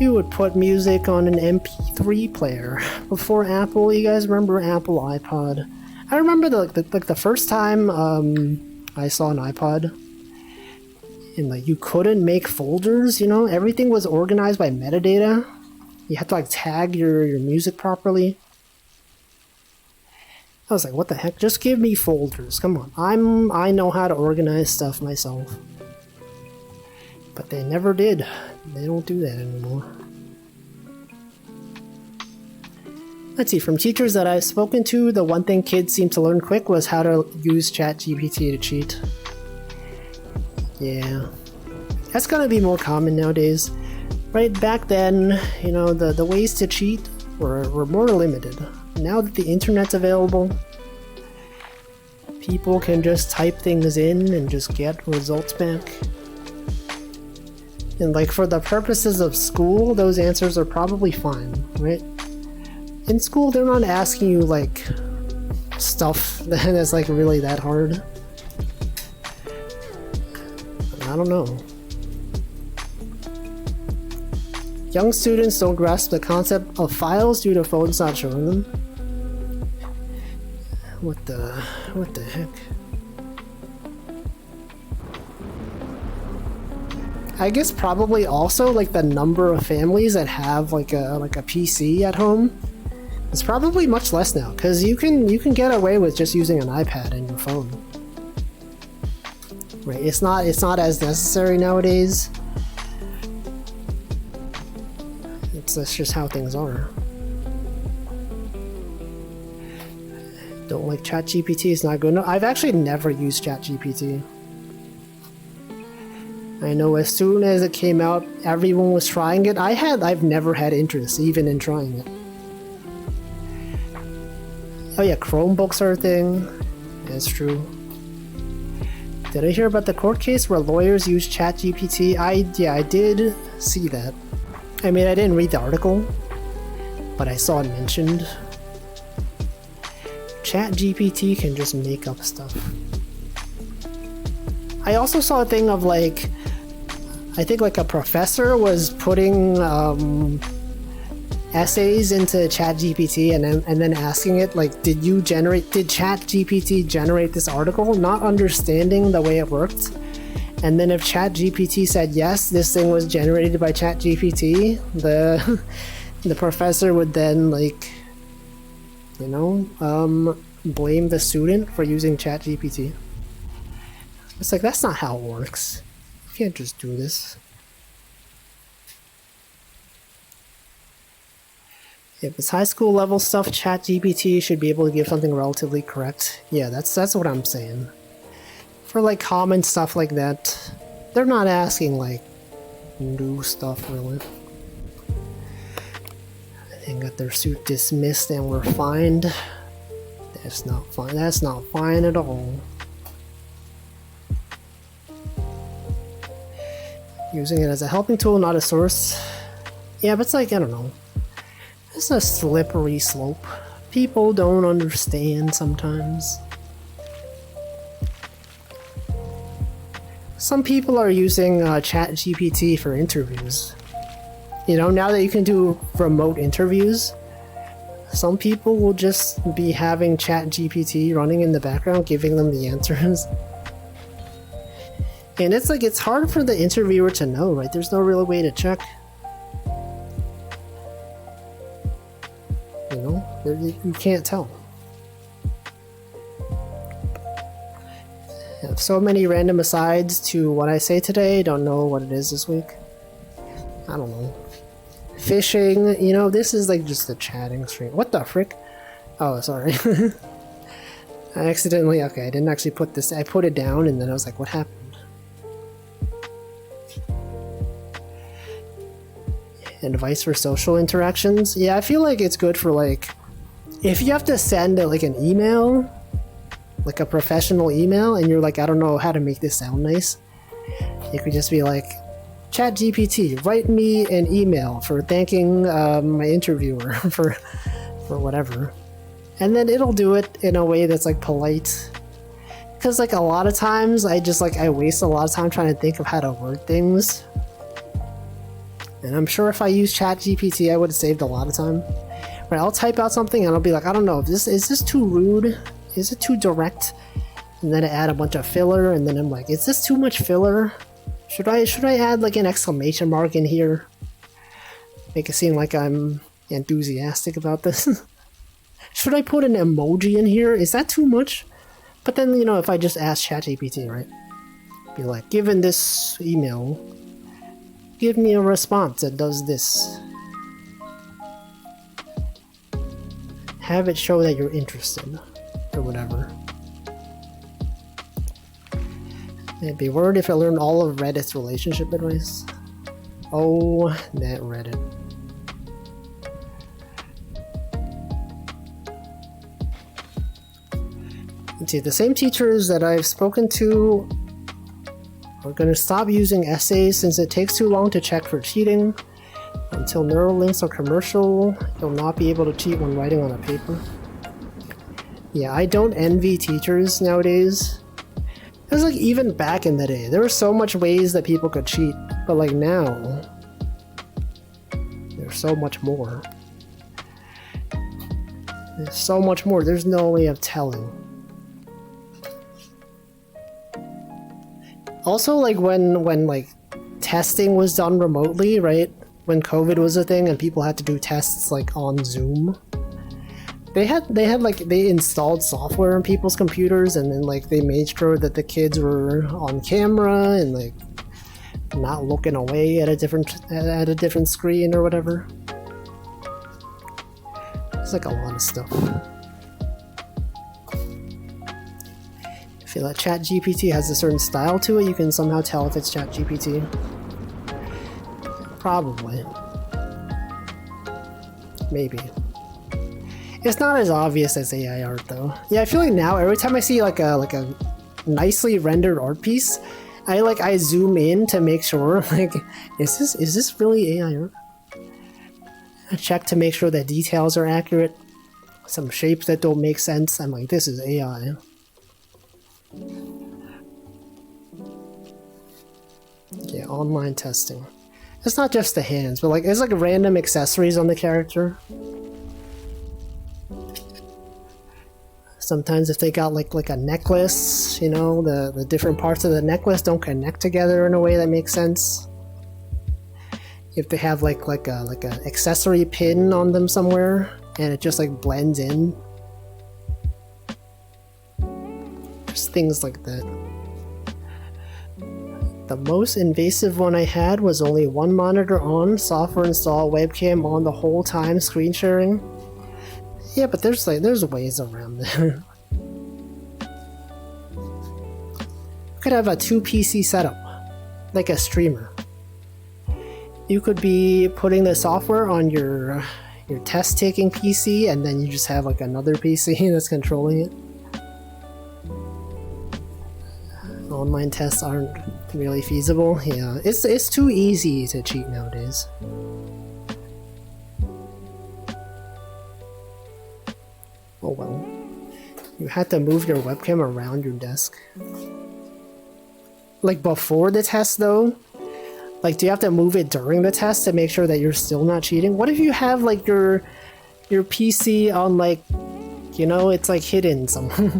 you would put music on an MP3 player. Before Apple, you guys remember Apple iPod? I remember the first time I saw an iPod, and like you couldn't make folders, you know? Everything was organized by metadata. You had to like tag your music properly. I was like, what the heck? Just give me folders. Come on. I know how to organize stuff myself. But they never did. They don't do that anymore. Let's see, from teachers that I've spoken to, the one thing kids seem to learn quick was how to use ChatGPT to cheat. Yeah. That's gonna be more common nowadays. Right back then, you know, the ways to cheat were more limited. Now that the internet's available, people can just type things in and just get results back. And like for the purposes of school, those answers are probably fine, right? In school, they're not asking you like stuff that's like really that hard. I don't know. Young students don't grasp the concept of files due to phones not showing them. What the heck? I guess probably also like the number of families that have like a PC at home is probably much less now, because you can get away with just using an iPad and your phone. Right? It's not as necessary nowadays. That's just how things are. Don't like ChatGPT, it's not good enough. I've actually never used ChatGPT. I know as soon as it came out, everyone was trying it. I've never had interest even in trying it. Oh yeah, Chromebooks are a thing. That's true. Did I hear about the court case where lawyers use ChatGPT? I did see that. I mean, I didn't read the article, but I saw it mentioned. ChatGPT can just make up stuff. I also saw a thing of like, I think like a professor was putting essays into ChatGPT and then asking it like, did ChatGPT generate this article? Not understanding the way it worked. And then if ChatGPT said yes, this thing was generated by ChatGPT, the professor would then like, you know, blame the student for using ChatGPT. It's like, that's not how it works. You can't just do this. If it's high school level stuff, ChatGPT should be able to give something relatively correct. Yeah, that's what I'm saying. For like common stuff like that, they're not asking like new stuff really. They got their suit dismissed and we're fined. That's not fine. That's not fine at all. Using it as a helping tool, not a source. Yeah, but it's like, I don't know. It's a slippery slope. People don't understand sometimes. Some people are using ChatGPT for interviews. You know, now that you can do remote interviews, some people will just be having ChatGPT running in the background, giving them the answers. And it's like, it's hard for the interviewer to know, right? There's no real way to check. You know, you can't tell. I have so many random asides to what I say today, don't know what it is this week. I don't know. Fishing, you know, this is like just a chatting stream. What the frick? Oh, sorry. I accidentally, okay, I didn't actually put this, I put it down and then I was like, what happened? And advice for social interactions. Yeah, I feel like it's good for like, if you have to send like an email, like a professional email, and you're like, I don't know how to make this sound nice, you could just be like, ChatGPT, write me an email for thanking my interviewer for whatever. And then it'll do it in a way that's like polite. Because like a lot of times I waste a lot of time trying to think of how to word things. And I'm sure if I used ChatGPT, I would have saved a lot of time. Right, I'll type out something and I'll be like, I don't know, is this too rude? Is it too direct? And then I add a bunch of filler, and then I'm like, is this too much filler? Should I add like an exclamation mark in here? Make it seem like I'm enthusiastic about this. Should I put an emoji in here? Is that too much? But then, you know, if I just ask ChatGPT, right? Be like, given this email, give me a response that does this. Have it show that you're interested, or whatever. I'd be worried if I learned all of Reddit's relationship advice. Oh, that Reddit. Let's see, the same teachers that I've spoken to are going to stop using essays since it takes too long to check for cheating. Until Neuralinks are commercial, you'll not be able to cheat when writing on a paper. Yeah, I don't envy teachers nowadays. It was like, even back in the day, there were so much ways that people could cheat, but like now, there's so much more. There's so much more, there's no way of telling. Also, like when like testing was done remotely, right? When COVID was a thing and people had to do tests like on Zoom. They installed software on people's computers, and then like they made sure that the kids were on camera and like not looking away at a different screen or whatever. It's like a lot of stuff. I feel like ChatGPT has a certain style to it. You can somehow tell if it's ChatGPT. Probably. Maybe. It's not as obvious as AI art though. Yeah, I feel like now every time I see like a nicely rendered art piece, I zoom in to make sure, like, is this really AI art? I check to make sure that details are accurate. Some shapes that don't make sense, I'm like, this is AI. Yeah, online testing. It's not just the hands, but like it's like random accessories on the character. Sometimes if they got like a necklace, you know, the different parts of the necklace don't connect together in a way that makes sense. If they have like a accessory pin on them somewhere and it just like blends in. Just things like that. The most invasive one I had was only one monitor on, software install, webcam on the whole time, screen sharing. Yeah, but there's ways around there. You could have a 2 PC setup, like a streamer. You could be putting the software on your test taking PC, and then you just have like another PC that's controlling it. Online tests aren't really feasible. Yeah, it's too easy to cheat nowadays. Oh well. You had to move your webcam around your desk. Like before the test though? Like, do you have to move it during the test to make sure that you're still not cheating? What if you have like your PC on like, you know, it's like hidden somewhere?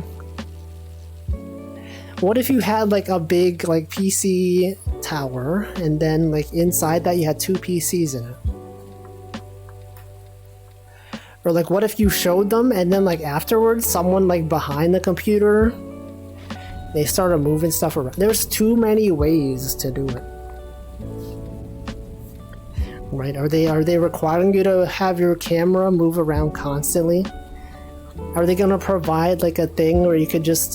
What if you had like a big like PC tower and then like inside that you had 2 PCs in it? Or like what if you showed them and then like afterwards someone like behind the computer, they started moving stuff around? There's too many ways to do it. Right? Are they requiring you to have your camera move around constantly? Are they gonna provide like a thing where you could just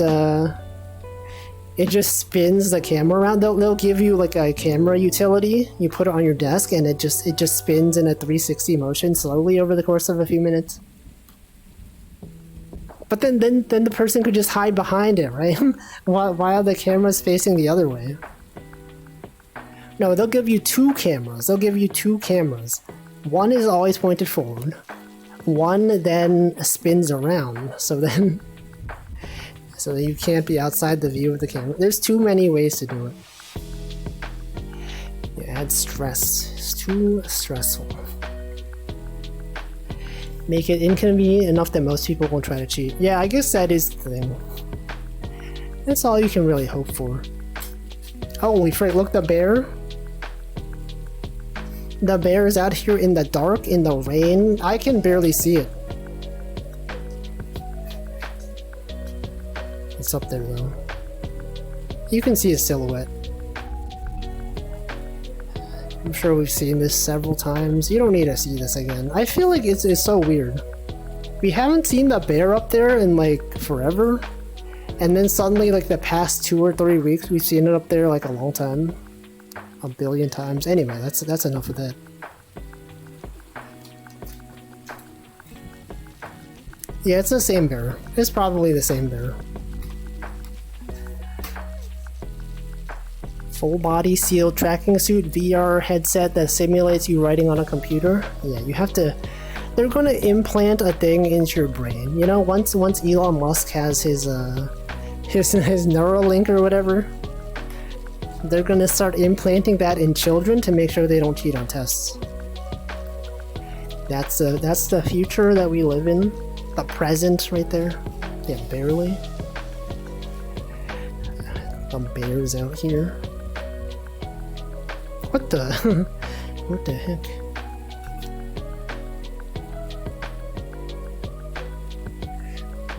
it just spins the camera around? They'll give you like a camera utility. You put it on your desk and it just spins in a 360 motion slowly over the course of a few minutes. But then the person could just hide behind it, right? while the camera's facing the other way. No, they'll give you 2 cameras. They'll give you 2 cameras. One is always pointed forward. One then spins around. So that you can't be outside the view of the camera. There's too many ways to do it. It adds stress. It's too stressful. Make it inconvenient enough that most people won't try to cheat. Yeah, I guess that is the thing. That's all you can really hope for. Holy frick, look, the bear. The bear is out here in the dark, in the rain. I can barely see it. It's up there though. You can see a silhouette. I'm sure we've seen this several times. You don't need to see this again. I feel like it's so weird. We haven't seen the bear up there in like forever. And then suddenly like the past 2 or 3 weeks we've seen it up there like a long time. A billion times. Anyway, that's enough of that. Yeah, it's the same bear. It's probably the same bear. Full body sealed tracking suit, VR headset that simulates you writing on a computer. Yeah, you have to. They're going to implant a thing into your brain. You know, once Elon Musk has his Neuralink or whatever, they're going to start implanting that in children to make sure they don't cheat on tests. That's the future that we live in. The present right there. Yeah, barely. The bears out here. What the? What the heck?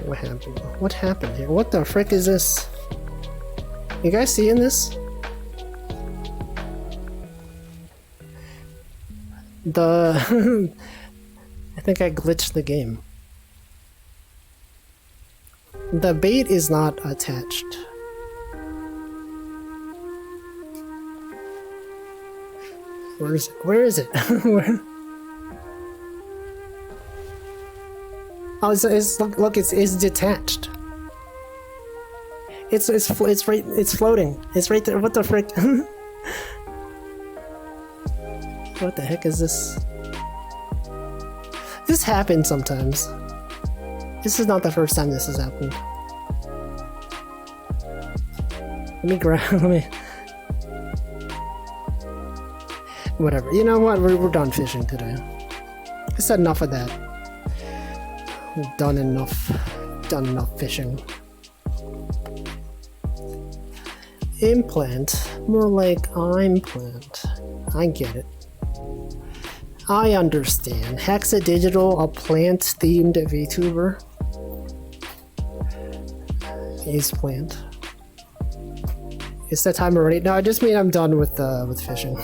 What happened? What happened here? What the frick is this? You guys seeing this? I think I glitched the game. The bait is not attached. Where is it? Where is it? Where? Oh, look, it's detached. It's right. It's floating. It's right there. What the frick? What the heck is this? This happens sometimes. This is not the first time this has happened. Let me grab. Let me. Whatever. You know what? We're done fishing today. I said enough of that. We've done enough. Done enough fishing. Implant. More like implant. I get it. I understand. Hexa Digital, a plant-themed VTuber. Is plant. It's that time already. No, I just mean I'm done with fishing.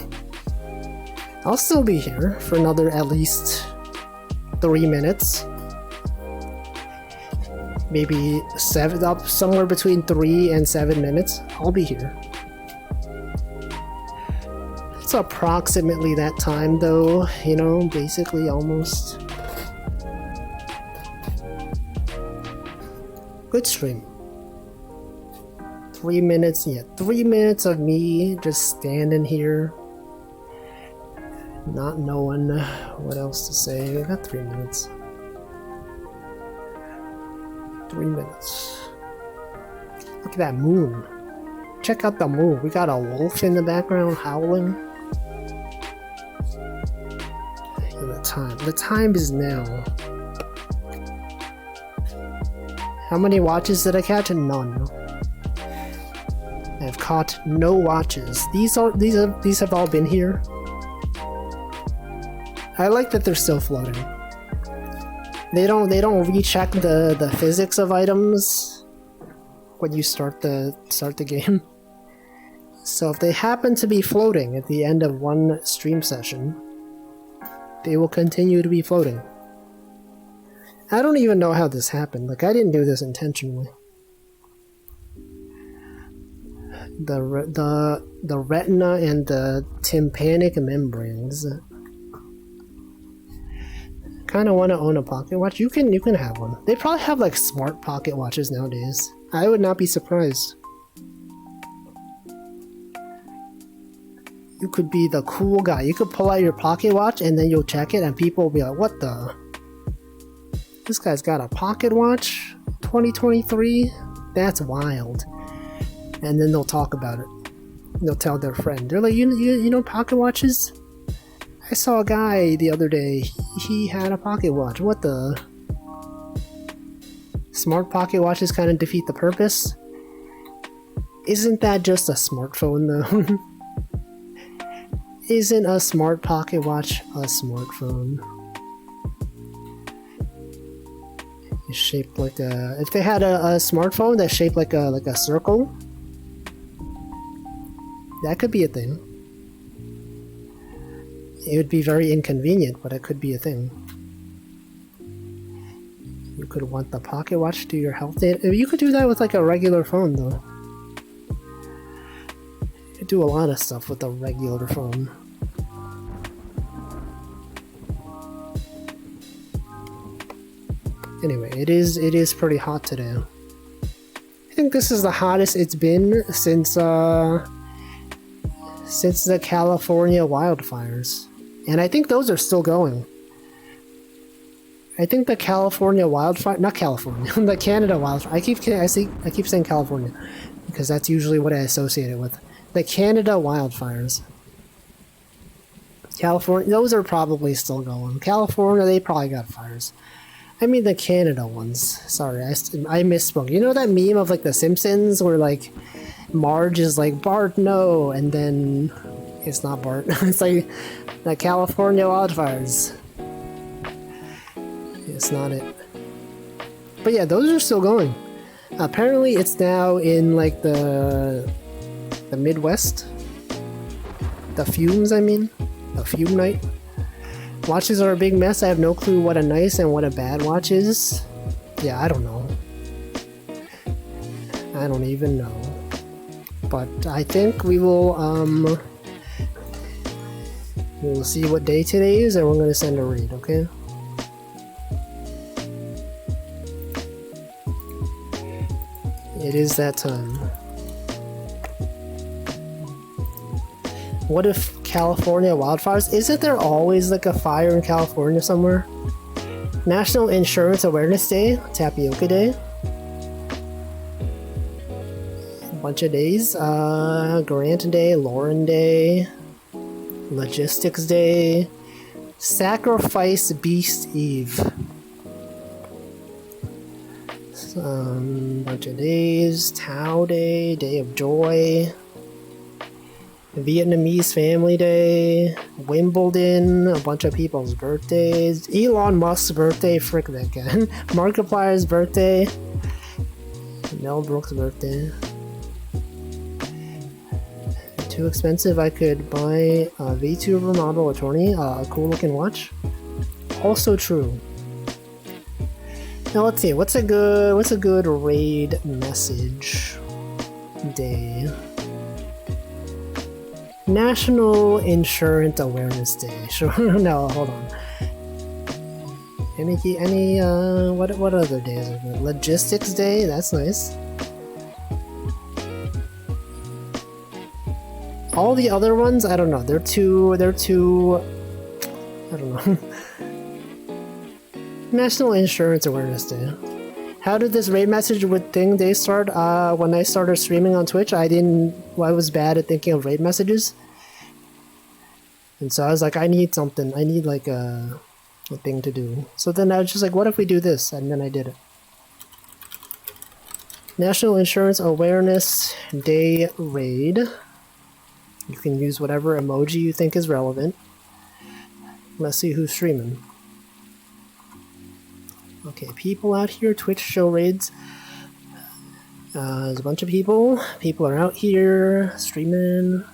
I'll still be here for another at least 3 minutes. Maybe somewhere between 3 and 7 minutes. I'll be here. It's approximately that time though, you know, basically almost. Good stream. 3 minutes, yeah, 3 minutes of me just standing here. Not knowing what else to say. I got 3 minutes. 3 minutes. Look at that moon. Check out the moon. We got a wolf in the background howling. And the time is now. How many watches did I catch? None. I've caught no watches. These have all been here. I like that they're still floating. They don't recheck the physics of items when you start the game. So if they happen to be floating at the end of one stream session, they will continue to be floating. I don't even know how this happened. Like, I didn't do this intentionally. The retina and the tympanic membranes. Kind of want to own a pocket watch. You can have one. They probably have like smart pocket watches nowadays. I would not be surprised. You could be the cool guy. You could pull out your pocket watch and then you'll check it and people will be like, what the? This guy's got a pocket watch? 2023? That's wild. And then they'll talk about it. They'll tell their friend. They're like, you know pocket watches? I saw a guy the other day. He had a pocket watch. What the? Smart pocket watches kind of defeat the purpose. Isn't that just a smartphone though? Isn't a smart pocket watch a smartphone? It's shaped like a... If they had a smartphone that's shaped like a circle, that could be a thing. It would be very inconvenient, but it could be a thing. You could want the pocket watch to do your health data. You could do that with like a regular phone though. You could do a lot of stuff with a regular phone. Anyway, it is pretty hot today. I think this is the hottest it's been since the California wildfires. And I think those are still going. I think the California wildfire, not California, the Canada wildfire. I keep saying California because that's usually what I associate it with. The Canada wildfires. California, those are probably still going. California, they probably got fires. I mean the Canada ones. Sorry, I misspoke. You know that meme of like The Simpsons where like Marge is like, Bart, no, and then it's not Bart. It's like the California wildfires. It's not it. But yeah, those are still going. Apparently it's now in like the Midwest. The fumes, I mean. The fume night. Watches are a big mess. I have no clue what a nice and what a bad watch is. Yeah, I don't know. I don't even know. But I think we will, we'll see what day today is and we're going to send a raid, okay? It is that time. What if California wildfires? Isn't there always like a fire in California somewhere? National Insurance Awareness Day, Tapioca Day. A bunch of days. Grant Day, Lauren Day, Logistics Day, Sacrifice Beast Eve. Bunch of days. Tao Day, Day of Joy. Vietnamese Family Day, Wimbledon, a bunch of people's birthdays, Elon Musk's birthday, frick that guy, Markiplier's birthday, Mel Brooks' birthday, too expensive. I could buy a VTuber model attorney, a cool looking watch. Also true. Now let's see, what's a good raid message day? National Insurance Awareness Day. Sure. No, hold on. What other days are good? Logistics Day. That's nice. All the other ones, I don't know. They're too. I don't know. National Insurance Awareness Day. How did this raid message with thing day start? When I started streaming on Twitch, I was bad at thinking of raid messages. And so I was like, I need something. I need like a thing to do. So then I was just like, what if we do this? And then I did it. National Insurance Awareness Day raid. You can use whatever emoji you think is relevant. Let's see who's streaming. Okay, people out here, Twitch show raids. There's a bunch of people. People are out here streaming.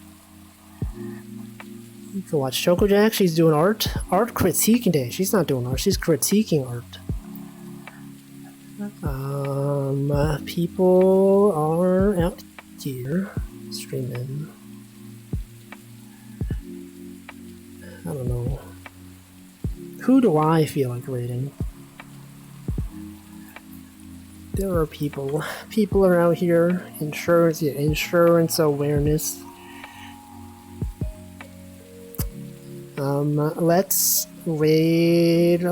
You can watch Chocojack, she's doing art. Art critiquing day. She's not doing art, she's critiquing art. People are out here streaming. I don't know. Who do I feel like raiding? There are people. People are out here. Insurance awareness. Let's raid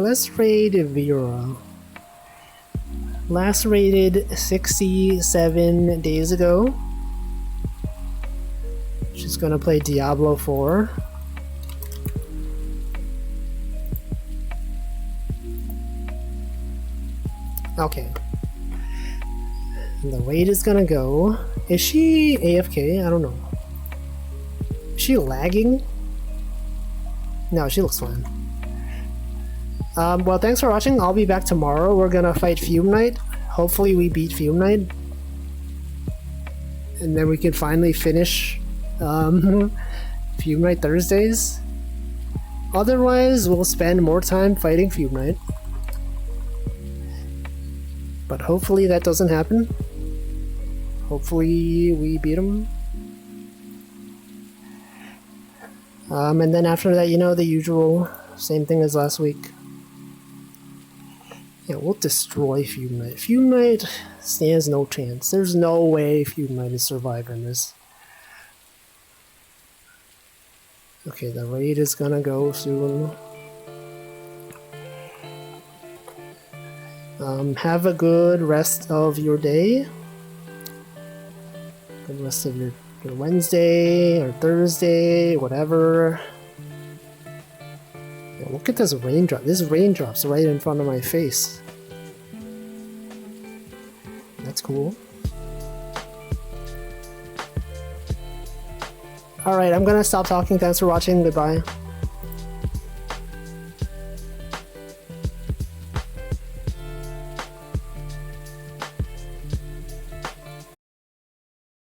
Vera. Last raided 67 days ago. She's gonna play Diablo 4. Okay. And the raid is gonna go. Is she AFK? I don't know. Is she lagging? No, she looks fine. Well, thanks for watching. I'll be back tomorrow. We're gonna fight Fume Knight. Hopefully we beat Fume Knight. And then we can finally finish Fume Knight Thursdays. Otherwise, we'll spend more time fighting Fume Knight. But hopefully that doesn't happen. Hopefully we beat him. And then after that, you know, the usual, same thing as last week. Yeah, we'll destroy Fume Knight. Fume Knight stands no chance. There's no way Fume Knight is surviving this. Okay, the raid is gonna go soon. Have a good rest of your day. Good rest of your Wednesday or Thursday, whatever. Yeah, look at this raindrop. This raindrop's right in front of my face. That's cool. Alright, I'm gonna stop talking. Thanks for watching. Goodbye.